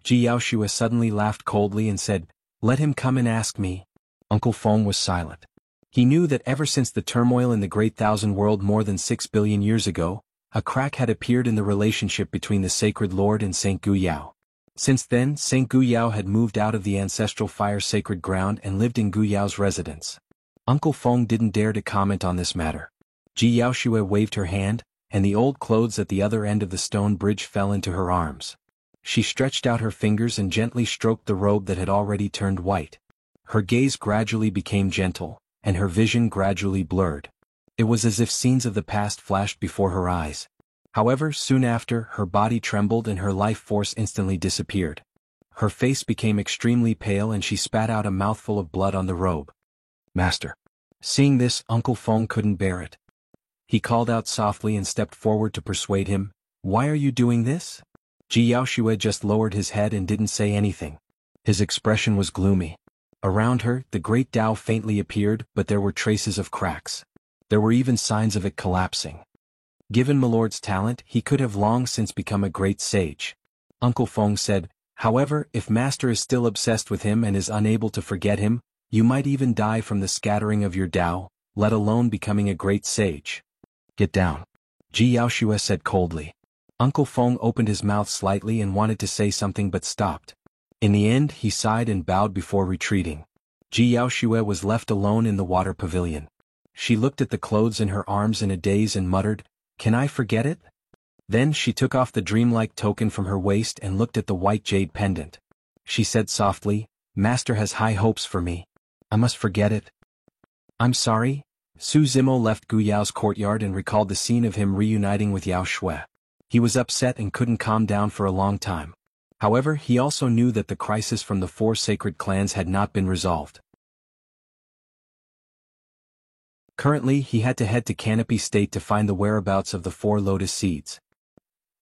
S1: Ji Yaoshue suddenly laughed coldly and said, "Let him come and ask me." Uncle Feng was silent. He knew that ever since the turmoil in the Great Thousand World more than 6 billion years ago, a crack had appeared in the relationship between the Sacred Lord and Saint Guyao. Since then, Saint Guyao had moved out of the ancestral fire sacred ground and lived in Guyao's residence. Uncle Feng didn't dare to comment on this matter. Ji Yaoshue waved her hand, and the old clothes at the other end of the stone bridge fell into her arms. She stretched out her fingers and gently stroked the robe that had already turned white. Her gaze gradually became gentle, and her vision gradually blurred. It was as if scenes of the past flashed before her eyes. However, soon after, her body trembled and her life force instantly disappeared. Her face became extremely pale and she spat out a mouthful of blood on the robe. "Master." Seeing this, Uncle Feng couldn't bear it. He called out softly and stepped forward to persuade him, "Why are you doing this?" Ji Yaoshue just lowered his head and didn't say anything. His expression was gloomy. Around her, the great Tao faintly appeared, but there were traces of cracks. There were even signs of it collapsing. Given Milord's talent, he could have long since become a great sage. Uncle Feng said, "However, if Master is still obsessed with him and is unable to forget him, you might even die from the scattering of your Tao, let alone becoming a great sage." "Get down," Ji Yaoshue said coldly. Uncle Feng opened his mouth slightly and wanted to say something but stopped. In the end, he sighed and bowed before retreating. Ji Yaoshue was left alone in the water pavilion. She looked at the clothes in her arms in a daze and muttered, "Can I forget it?" Then she took off the dreamlike token from her waist and looked at the white jade pendant. She said softly, "Master has high hopes for me. I must forget it." "I'm sorry." Su Zimo left Guyao's courtyard and recalled the scene of him reuniting with Yao Shui. He was upset and couldn't calm down for a long time. However, he also knew that the crisis from the 4 sacred clans had not been resolved. Currently, he had to head to Canopy State to find the whereabouts of the 4 lotus seeds.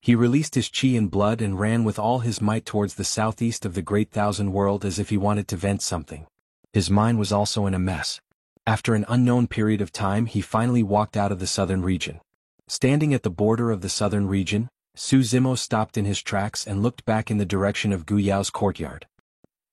S1: He released his chi and blood and ran with all his might towards the southeast of the Great Thousand World as if he wanted to vent something. His mind was also in a mess. After an unknown period of time, he finally walked out of the southern region. Standing at the border of the southern region, Su Zimo stopped in his tracks and looked back in the direction of Guyao's courtyard.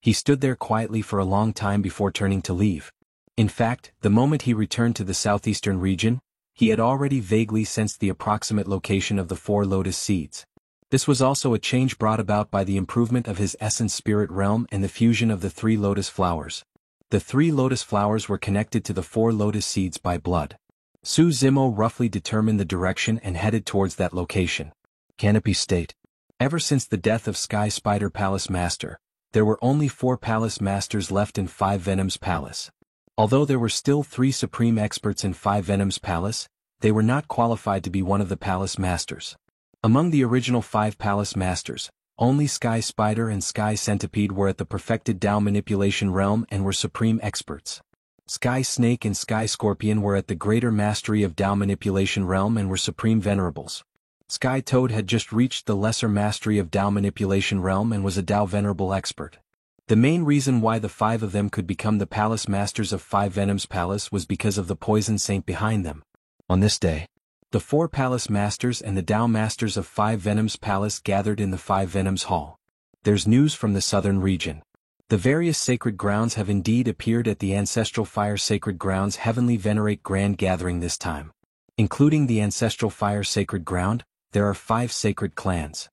S1: He stood there quietly for a long time before turning to leave. In fact, the moment he returned to the southeastern region, he had already vaguely sensed the approximate location of the 4 lotus seeds. This was also a change brought about by the improvement of his essence spirit realm and the fusion of the 3 lotus flowers. The 3 lotus flowers were connected to the 4 lotus seeds by blood. Su Zimo roughly determined the direction and headed towards that location. Canopy State. Ever since the death of Sky Spider Palace Master, there were only 4 Palace Masters left in 5 Venoms Palace. Although there were still 3 Supreme Experts in 5 Venoms Palace, they were not qualified to be one of the Palace Masters. Among the original 5 Palace Masters, only Sky Spider and Sky Centipede were at the perfected Tao Manipulation realm and were Supreme Experts. Sky Snake and Sky Scorpion were at the Greater Mastery of Tao Manipulation realm and were Supreme Venerables. Sky Toad had just reached the Lesser Mastery of Tao Manipulation realm and was a Tao Venerable Expert. The main reason why the 5 of them could become the Palace Masters of 5 Venoms Palace was because of the Poison Saint behind them. On this day, the 4 Palace Masters and the Tao Masters of 5 Venoms Palace gathered in the 5 Venoms Hall. There's news from the southern region. The various sacred grounds have indeed appeared at the Ancestral Fire Sacred Grounds Heavenly Venerate Grand Gathering this time. Including the Ancestral Fire Sacred Ground, there are 5 sacred clans.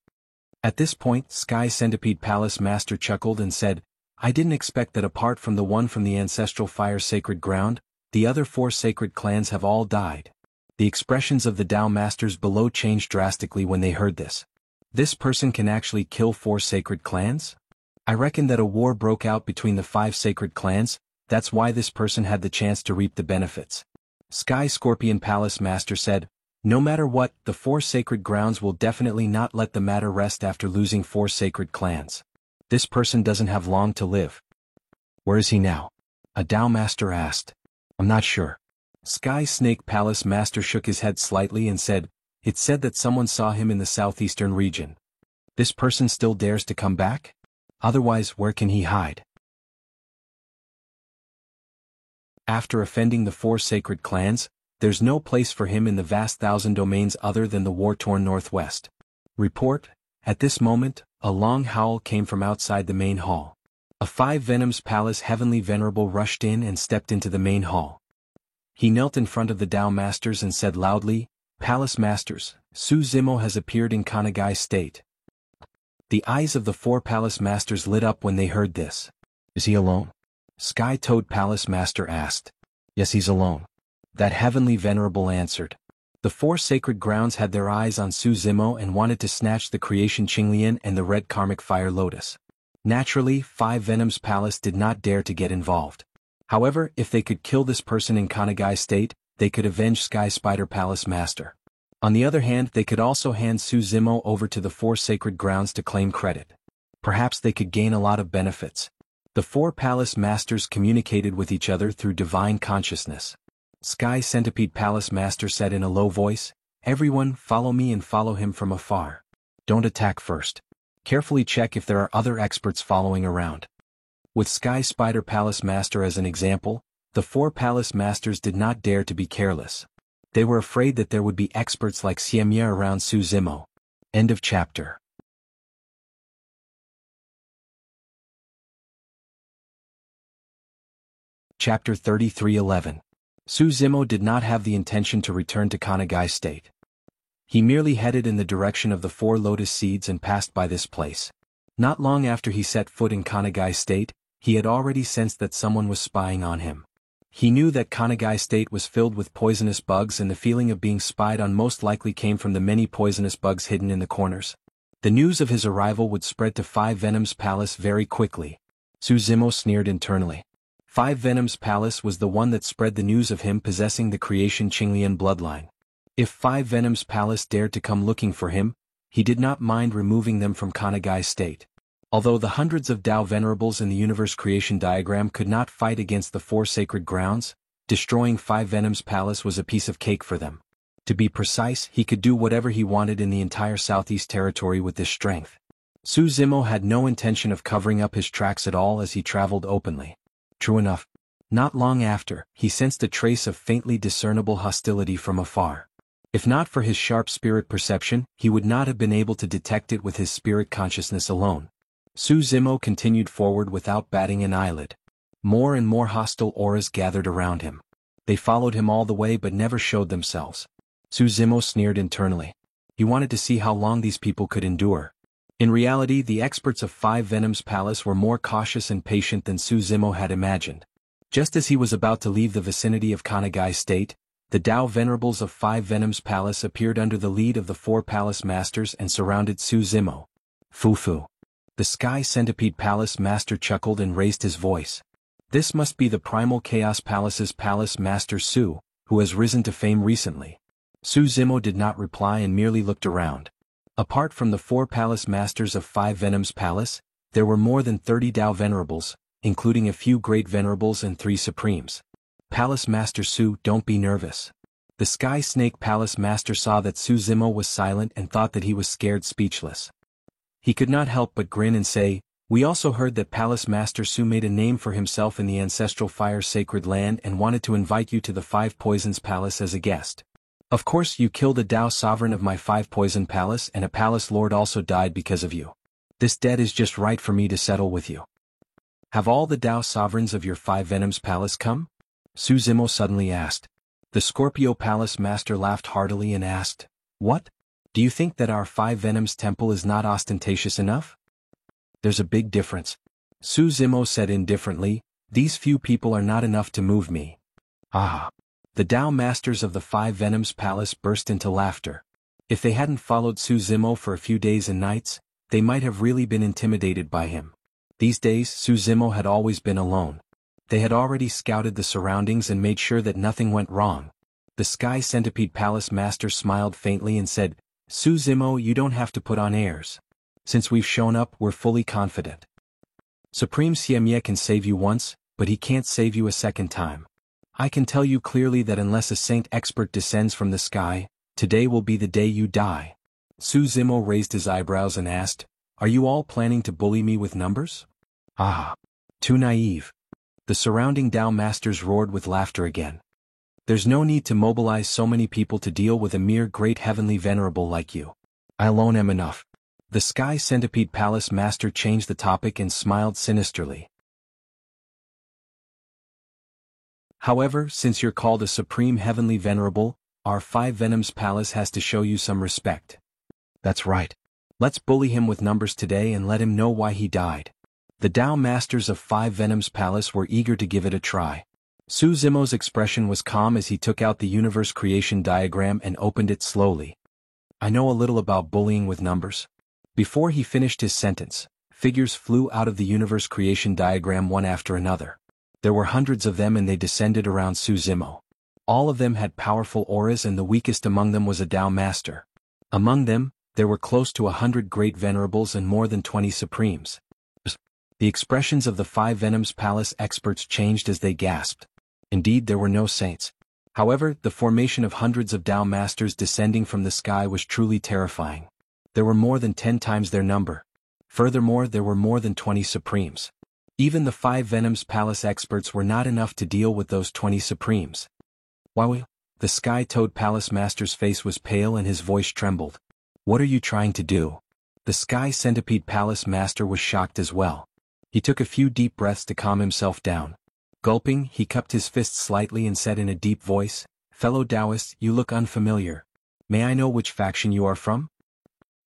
S1: At this point, Sky Centipede Palace Master chuckled and said, "I didn't expect that apart from the one from the Ancestral Fire Sacred Ground, the other 4 sacred clans have all died." The expressions of the Tao Masters below changed drastically when they heard this. This person can actually kill 4 sacred clans? I reckon that a war broke out between the 5 sacred clans, that's why this person had the chance to reap the benefits. Sky Scorpion Palace Master said, "No matter what, the 4 sacred grounds will definitely not let the matter rest after losing 4 sacred clans. This person doesn't have long to live." "Where is he now?" a Tao Master asked. "I'm not sure." Sky Snake Palace Master shook his head slightly and said, "It's said that someone saw him in the southeastern region. This person still dares to come back? Otherwise, where can he hide?" After offending the 4 sacred clans, there's no place for him in the vast 1,000 domains other than the war-torn Northwest. Report, at this moment, a long howl came from outside the main hall. A 5 Venoms Palace Heavenly Venerable rushed in and stepped into the main hall. He knelt in front of the Tao Masters and said loudly, "Palace Masters, Su Zimo has appeared in Kanagai State." The eyes of the 4 Palace Masters lit up when they heard this. "Is he alone?" Sky Toad Palace Master asked. "Yes, he's alone." That Heavenly Venerable answered. The 4 sacred grounds had their eyes on Su Zimo and wanted to snatch the Creation Qinglian and the Red Karmic Fire Lotus. Naturally, 5 Venoms Palace did not dare to get involved. However, if they could kill this person in Kanagai State, they could avenge Sky Spider Palace Master. On the other hand, they could also hand Su Zimo over to the 4 sacred grounds to claim credit. Perhaps they could gain a lot of benefits. The 4 Palace Masters communicated with each other through divine consciousness. Sky Centipede Palace Master said in a low voice, "Everyone, follow me and follow him from afar. Don't attack first. Carefully check if there are other experts following around." With Sky Spider Palace Master as an example, the 4 Palace Masters did not dare to be careless. They were afraid that there would be experts like Xiemye around Su Zimo. End of chapter. Chapter 33:11. Su Zimo did not have the intention to return to Kanagai State. He merely headed in the direction of the 4 lotus seeds and passed by this place. Not long after he set foot in Kanagai State, he had already sensed that someone was spying on him. He knew that Kanagai State was filled with poisonous bugs, and the feeling of being spied on most likely came from the many poisonous bugs hidden in the corners. The news of his arrival would spread to 5 Venoms Palace very quickly. Su Zimo sneered internally. 5 Venoms Palace was the one that spread the news of him possessing the Creation Qinglian bloodline. If 5 Venoms Palace dared to come looking for him, he did not mind removing them from Kanagai State. Although the hundreds of Tao Venerables in the universe creation diagram could not fight against the 4 sacred grounds, destroying 5 Venoms Palace was a piece of cake for them. To be precise, he could do whatever he wanted in the entire Southeast Territory with this strength. Su Zimo had no intention of covering up his tracks at all as he traveled openly. True enough, not long after, he sensed a trace of faintly discernible hostility from afar. If not for his sharp spirit perception, he would not have been able to detect it with his spirit consciousness alone. Su Zimo continued forward without batting an eyelid. More and more hostile auras gathered around him. They followed him all the way but never showed themselves. Suzumo sneered internally. He wanted to see how long these people could endure. In reality, the experts of Five Venoms Palace were more cautious and patient than Suzumo had imagined. Just as he was about to leave the vicinity of Kanagai State, the Tao Venerables of Five Venoms Palace appeared under the lead of the four Palace Masters and surrounded Suzumo. Fufu. The Sky Centipede Palace Master chuckled and raised his voice. This must be the Primal Chaos Palace's Palace Master Su, who has risen to fame recently. Suzumo did not reply and merely looked around. Apart from the four Palace Masters of Five Venoms Palace, there were more than 30 Tao Venerables, including a few Great Venerables and 3 Supremes. Palace Master Su, don't be nervous. The Sky Snake Palace Master saw that Suzumo was silent and thought that he was scared speechless. He could not help but grin and say, "We also heard that Palace Master Su made a name for himself in the ancestral fire sacred land and wanted to invite you to the Five Poisons Palace as a guest. Of course you killed a Tao sovereign of my Five Poison Palace and a palace lord also died because of you. This debt is just right for me to settle with you." "Have all the Tao sovereigns of your Five Venoms Palace come?" Suzumo suddenly asked. The Scorpio Palace Master laughed heartily and asked, "What? Do you think that our Five Venoms Temple is not ostentatious enough?" "There's a big difference," Suzumo said indifferently. "These few people are not enough to move me." "Ah." The Tao Masters of the Five Venoms Palace burst into laughter. If they hadn't followed Suzumo for a few days and nights, they might have really been intimidated by him. These days Suzumo had always been alone. They had already scouted the surroundings and made sure that nothing went wrong. The Sky Centipede Palace Master smiled faintly and said, "Suzumo, you don't have to put on airs. Since we've shown up, we're fully confident. Supreme Siemye can save you once, but he can't save you a second time. I can tell you clearly that unless a saint expert descends from the sky, today will be the day you die." Suzumo raised his eyebrows and asked, "Are you all planning to bully me with numbers?" "Ah. Too naive." The surrounding Tao Masters roared with laughter again. "There's no need to mobilize so many people to deal with a mere great heavenly venerable like you. I alone am enough." The Sky Centipede Palace Master changed the topic and smiled sinisterly. "However, since you're called a Supreme Heavenly Venerable, our Five Venoms Palace has to show you some respect." "That's right. Let's bully him with numbers today and let him know why he died." The Tao Masters of Five Venoms Palace were eager to give it a try. Suzumo's expression was calm as he took out the universe creation diagram and opened it slowly. "I know a little about bullying with numbers." Before he finished his sentence, figures flew out of the universe creation diagram one after another. There were hundreds of them and they descended around Suzumo. All of them had powerful auras and the weakest among them was a Tao Master. Among them, there were close to 100 Great Venerables and more than 20 Supremes. The expressions of the Five Venoms Palace experts changed as they gasped. Indeed, there were no saints. However, the formation of hundreds of Tao Masters descending from the sky was truly terrifying. There were more than 10 times their number. Furthermore, there were more than 20 Supremes. Even the Five Venoms Palace experts were not enough to deal with those 20 Supremes. "Wow!" The Sky Toad Palace Master's face was pale and his voice trembled. "What are you trying to do?" The Sky Centipede Palace Master was shocked as well. He took a few deep breaths to calm himself down. Gulping, he cupped his fists slightly and said in a deep voice, "Fellow Taoists, you look unfamiliar. May I know which faction you are from?"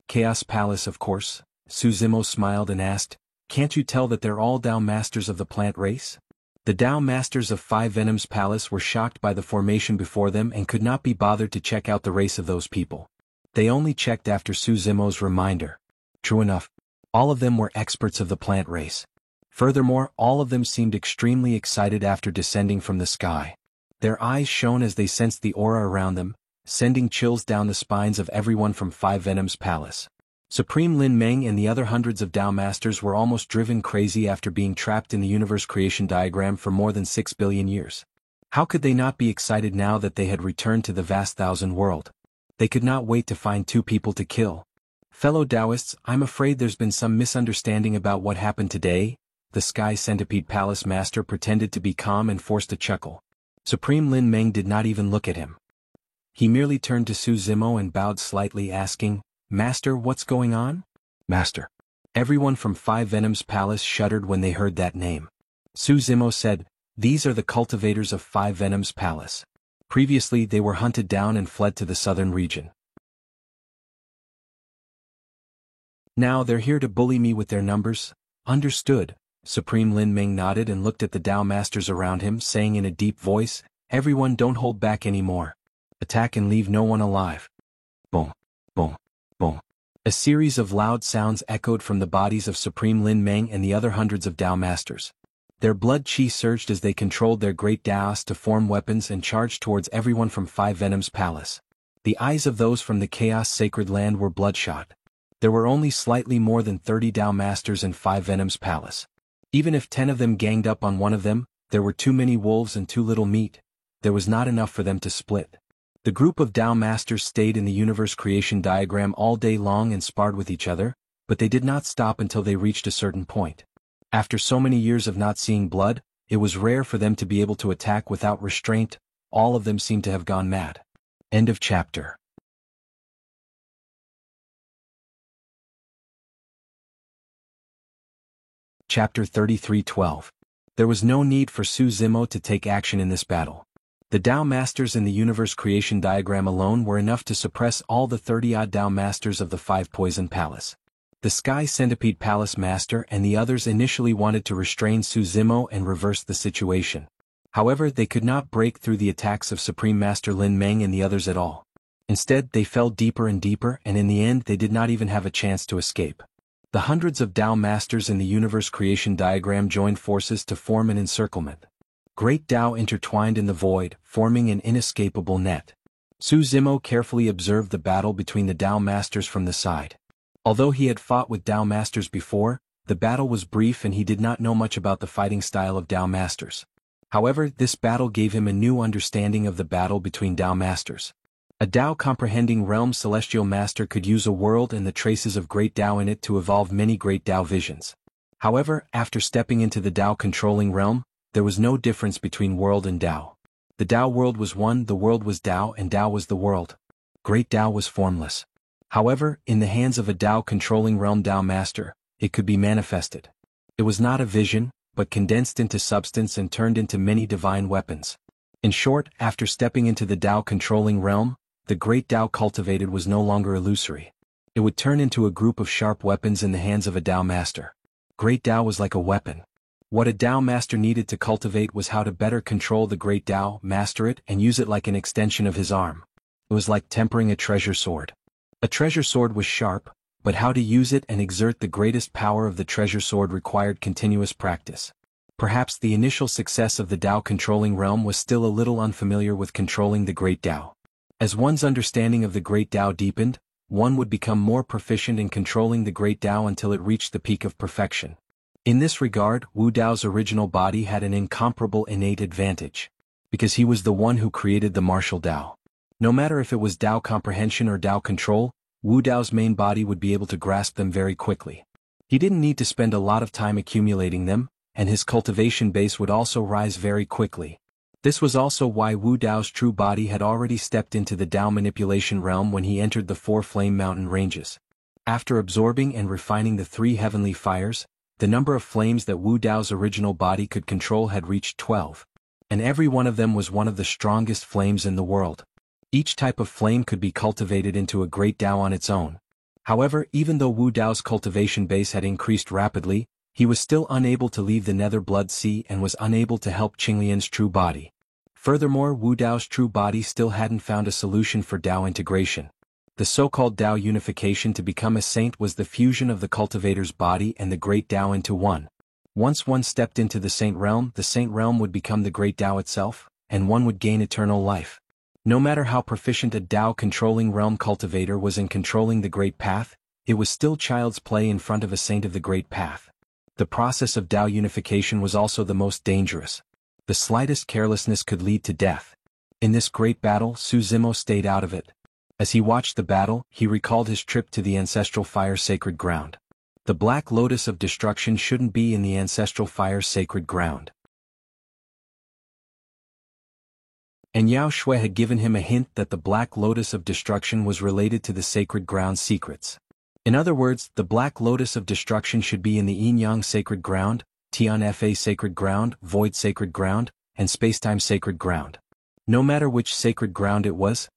S1: "Chaos Palace, of course." Suzumo smiled and asked, "Can't you tell that they're all Tao Masters of the plant race?" The Tao Masters of Five Venoms Palace were shocked by the formation before them and could not be bothered to check out the race of those people. They only checked after Suzumo's reminder. True enough. All of them were experts of the plant race. Furthermore, all of them seemed extremely excited after descending from the sky. Their eyes shone as they sensed the aura around them, sending chills down the spines of everyone from Five Venoms Palace. Supreme Lin Meng and the other hundreds of Tao Masters were almost driven crazy after being trapped in the universe creation diagram for more than 6 billion years. How could they not be excited now that they had returned to the vast thousand world? They could not wait to find 2 people to kill. "Fellow Taoists, I'm afraid there's been some misunderstanding about what happened today." The Sky Centipede Palace Master pretended to be calm and forced a chuckle. Supreme Lin Meng did not even look at him. He merely turned to Suzumo and bowed slightly, asking, "Master, what's going on?" "Master." Everyone from Five Venoms Palace shuddered when they heard that name. Su Zimo said, "These are the cultivators of Five Venoms Palace. Previously they were hunted down and fled to the southern region. Now they're here to bully me with their numbers." "Understood." Supreme Lin Meng nodded and looked at the Dao masters around him, saying in a deep voice, "Everyone, don't hold back anymore. Attack and leave no one alive." Boom, boom, boom. A series of loud sounds echoed from the bodies of Supreme Lin Meng and the other hundreds of Dao masters. Their blood chi surged as they controlled their great Daos to form weapons and charged towards everyone from Five Venoms Palace. The eyes of those from the Chaos Sacred Land were bloodshot. There were only slightly more than 30 Dao masters in Five Venoms Palace. Even if 10 of them ganged up on one of them, there were too many wolves and too little meat. There was not enough for them to split. The group of Dao masters stayed in the universe creation diagram all day long and sparred with each other, but they did not stop until they reached a certain point. After so many years of not seeing blood, it was rare for them to be able to attack without restraint. All of them seemed to have gone mad. End of chapter. Chapter 33:12. There was no need for Su Zimo to take action in this battle. The Dao Masters in the universe creation diagram alone were enough to suppress all the 30-odd Dao Masters of the Five Poison Palace. The Sky Centipede Palace Master and the others initially wanted to restrain Su Zimo and reverse the situation. However, they could not break through the attacks of Supreme Master Lin Meng and the others at all. Instead, they fell deeper and deeper, and in the end they did not even have a chance to escape. The hundreds of Dao Masters in the universe creation diagram joined forces to form an encirclement. Great Dao intertwined in the void, forming an inescapable net. Su Zimo carefully observed the battle between the Dao Masters from the side. Although he had fought with Dao Masters before, the battle was brief and he did not know much about the fighting style of Dao Masters. However, this battle gave him a new understanding of the battle between Dao Masters. A Dao comprehending realm celestial master could use a world and the traces of great Dao in it to evolve many great Dao visions. However, after stepping into the Dao controlling realm, there was no difference between world and Dao. The Dao world was one, the world was Dao, and Dao was the world. Great Dao was formless. However, in the hands of a Dao controlling realm Dao master, it could be manifested. It was not a vision, but condensed into substance and turned into many divine weapons. In short, after stepping into the Dao controlling realm, the great Dao cultivated was no longer illusory. It would turn into a group of sharp weapons in the hands of a Dao master. Great Dao was like a weapon. What a Dao master needed to cultivate was how to better control the great Dao, master it, and use it like an extension of his arm. It was like tempering a treasure sword. A treasure sword was sharp, but how to use it and exert the greatest power of the treasure sword required continuous practice. Perhaps the initial success of the Dao controlling realm was still a little unfamiliar with controlling the great Dao. As one's understanding of the great Dao deepened, one would become more proficient in controlling the great Dao until it reached the peak of perfection. In this regard, Wu Dao's original body had an incomparable innate advantage, because he was the one who created the martial Dao. No matter if it was Dao comprehension or Dao control, Wu Dao's main body would be able to grasp them very quickly. He didn't need to spend a lot of time accumulating them, and his cultivation base would also rise very quickly. This was also why Wu Dao's true body had already stepped into the Dao manipulation realm when he entered the 4 flame mountain ranges. After absorbing and refining the 3 heavenly fires, the number of flames that Wu Dao's original body could control had reached 12. And every one of them was one of the strongest flames in the world. Each type of flame could be cultivated into a great Dao on its own. However, even though Wu Dao's cultivation base had increased rapidly, he was still unable to leave the Nether Blood Sea and was unable to help Qinglian's true body. Furthermore, Wu Dao's true body still hadn't found a solution for Dao integration. The so-called Dao unification to become a saint was the fusion of the cultivator's body and the great Dao into one. Once one stepped into the saint realm would become the great Dao itself, and one would gain eternal life. No matter how proficient a Dao controlling realm cultivator was in controlling the great path, it was still child's play in front of a saint of the great path. The process of Dao unification was also the most dangerous. The slightest carelessness could lead to death. In this great battle, Su Zimo stayed out of it. As he watched the battle, he recalled his trip to the ancestral fire sacred ground. The Black Lotus of Destruction shouldn't be in the ancestral fire sacred ground. And Yao Shui had given him a hint that the Black Lotus of Destruction was related to the sacred ground secrets. In other words, the Black Lotus of Destruction should be in the Yin Yang sacred ground, Tian Fa sacred ground, void sacred ground, and spacetime sacred ground. No matter which sacred ground it was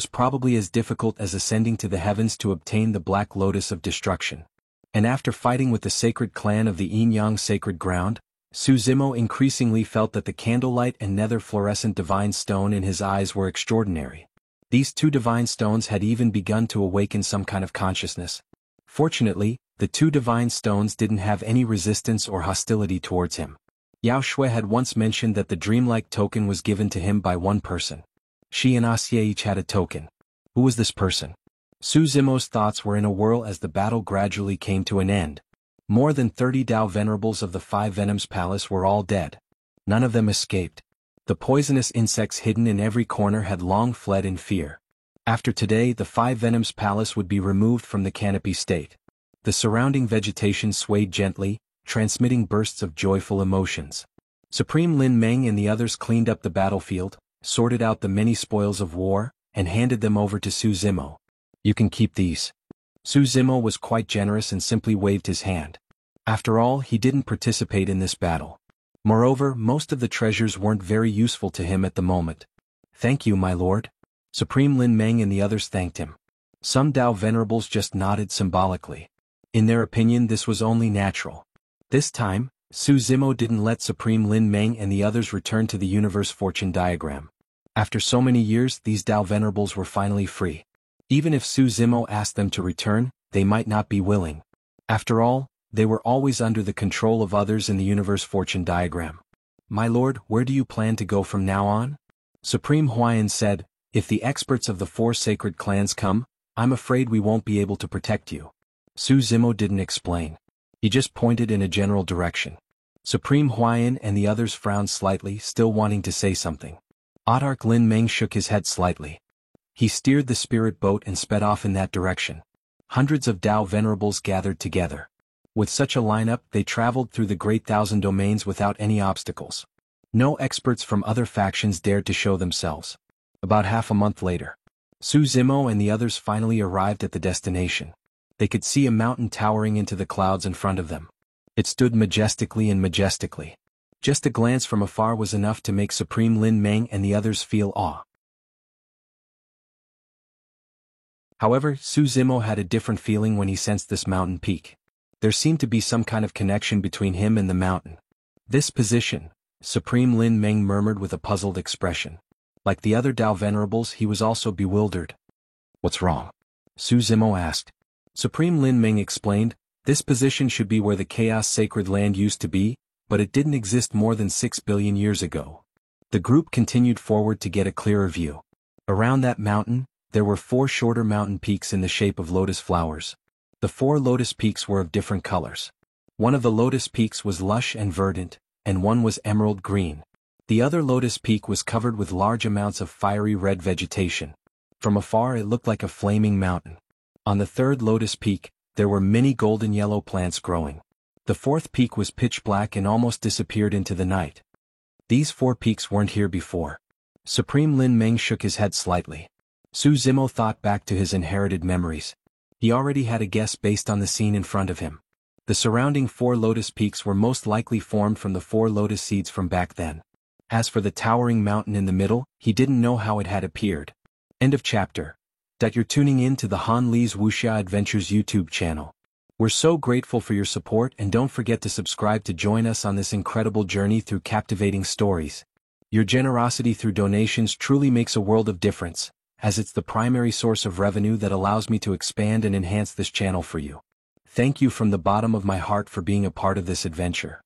S1: probably as difficult as ascending to the heavens to obtain the Black Lotus of Destruction. And after fighting with the sacred clan of the Yin-Yang sacred ground, Su Zimo increasingly felt that the candlelight and nether fluorescent divine stone in his eyes were extraordinary. These two divine stones had even begun to awaken some kind of consciousness. Fortunately, the two divine stones didn't have any resistance or hostility towards him. Yao Shui had once mentioned that the dreamlike token was given to him by one person. She and Xie each had a token. Who was this person? Su Zimo's thoughts were in a whirl as the battle gradually came to an end. More than 30 Dao Venerables of the Five Venoms Palace were all dead. None of them escaped. The poisonous insects hidden in every corner had long fled in fear. After today, the Five Venoms Palace would be removed from the canopy state. The surrounding vegetation swayed gently, transmitting bursts of joyful emotions. Supreme Lin Meng and the others cleaned up the battlefield, sorted out the many spoils of war, and handed them over to Su Zimo. You can keep these. Su Zimo was quite generous and simply waved his hand. After all, he didn't participate in this battle. Moreover, most of the treasures weren't very useful to him at the moment. Thank you, my lord. Supreme Lin Meng and the others thanked him. Some Dao Venerables just nodded symbolically. In their opinion, this was only natural. This time, Su Zimo didn't let Supreme Lin Meng and the others return to the universe fortune diagram. After so many years, these Dao Venerables were finally free. Even if Su Zimo asked them to return, they might not be willing. After all, they were always under the control of others in the universe fortune diagram. My lord, where do you plan to go from now on? Supreme Huayan said, if the experts of the four sacred clans come, I'm afraid we won't be able to protect you. Su Zimo didn't explain. He just pointed in a general direction. Supreme Huayan and the others frowned slightly, still wanting to say something. Autarch Lin Meng shook his head slightly. He steered the spirit boat and sped off in that direction. Hundreds of Dao Venerables gathered together. With such a lineup, they traveled through the Great Thousand Domains without any obstacles. No experts from other factions dared to show themselves. About half a month later, Su Zimo and the others finally arrived at the destination. They could see a mountain towering into the clouds in front of them. It stood majestically and majestically. Just a glance from afar was enough to make Supreme Lin Meng and the others feel awe. However, Su Zimo had a different feeling when he sensed this mountain peak. There seemed to be some kind of connection between him and the mountain. This position, Supreme Lin Meng murmured with a puzzled expression. Like the other Dao Venerables, he was also bewildered. What's wrong? Su Zimo asked. Supreme Lin Meng explained, this position should be where the Chaos Sacred Land used to be, but it didn't exist more than 6 billion years ago. The group continued forward to get a clearer view. Around that mountain, there were 4 shorter mountain peaks in the shape of lotus flowers. The 4 lotus peaks were of different colors. One of the lotus peaks was lush and verdant, and one was emerald green. The other lotus peak was covered with large amounts of fiery red vegetation. From afar it looked like a flaming mountain. On the 3rd lotus peak, there were many golden yellow plants growing. The 4th peak was pitch black and almost disappeared into the night. These 4 peaks weren't here before. Supreme Lin Meng shook his head slightly. Su Zimo thought back to his inherited memories. He already had a guess based on the scene in front of him. The surrounding 4 lotus peaks were most likely formed from the 4 lotus seeds from back then. As for the towering mountain in the middle, he didn't know how it had appeared. End of chapter. You're tuning in to the Han Li's Wuxia Adventures YouTube channel. We're so grateful for your support, and don't forget to subscribe to join us on this incredible journey through captivating stories. Your generosity through donations truly makes a world of difference, as it's the primary source of revenue that allows me to expand and enhance this channel for you. Thank you from the bottom of my heart for being a part of this adventure.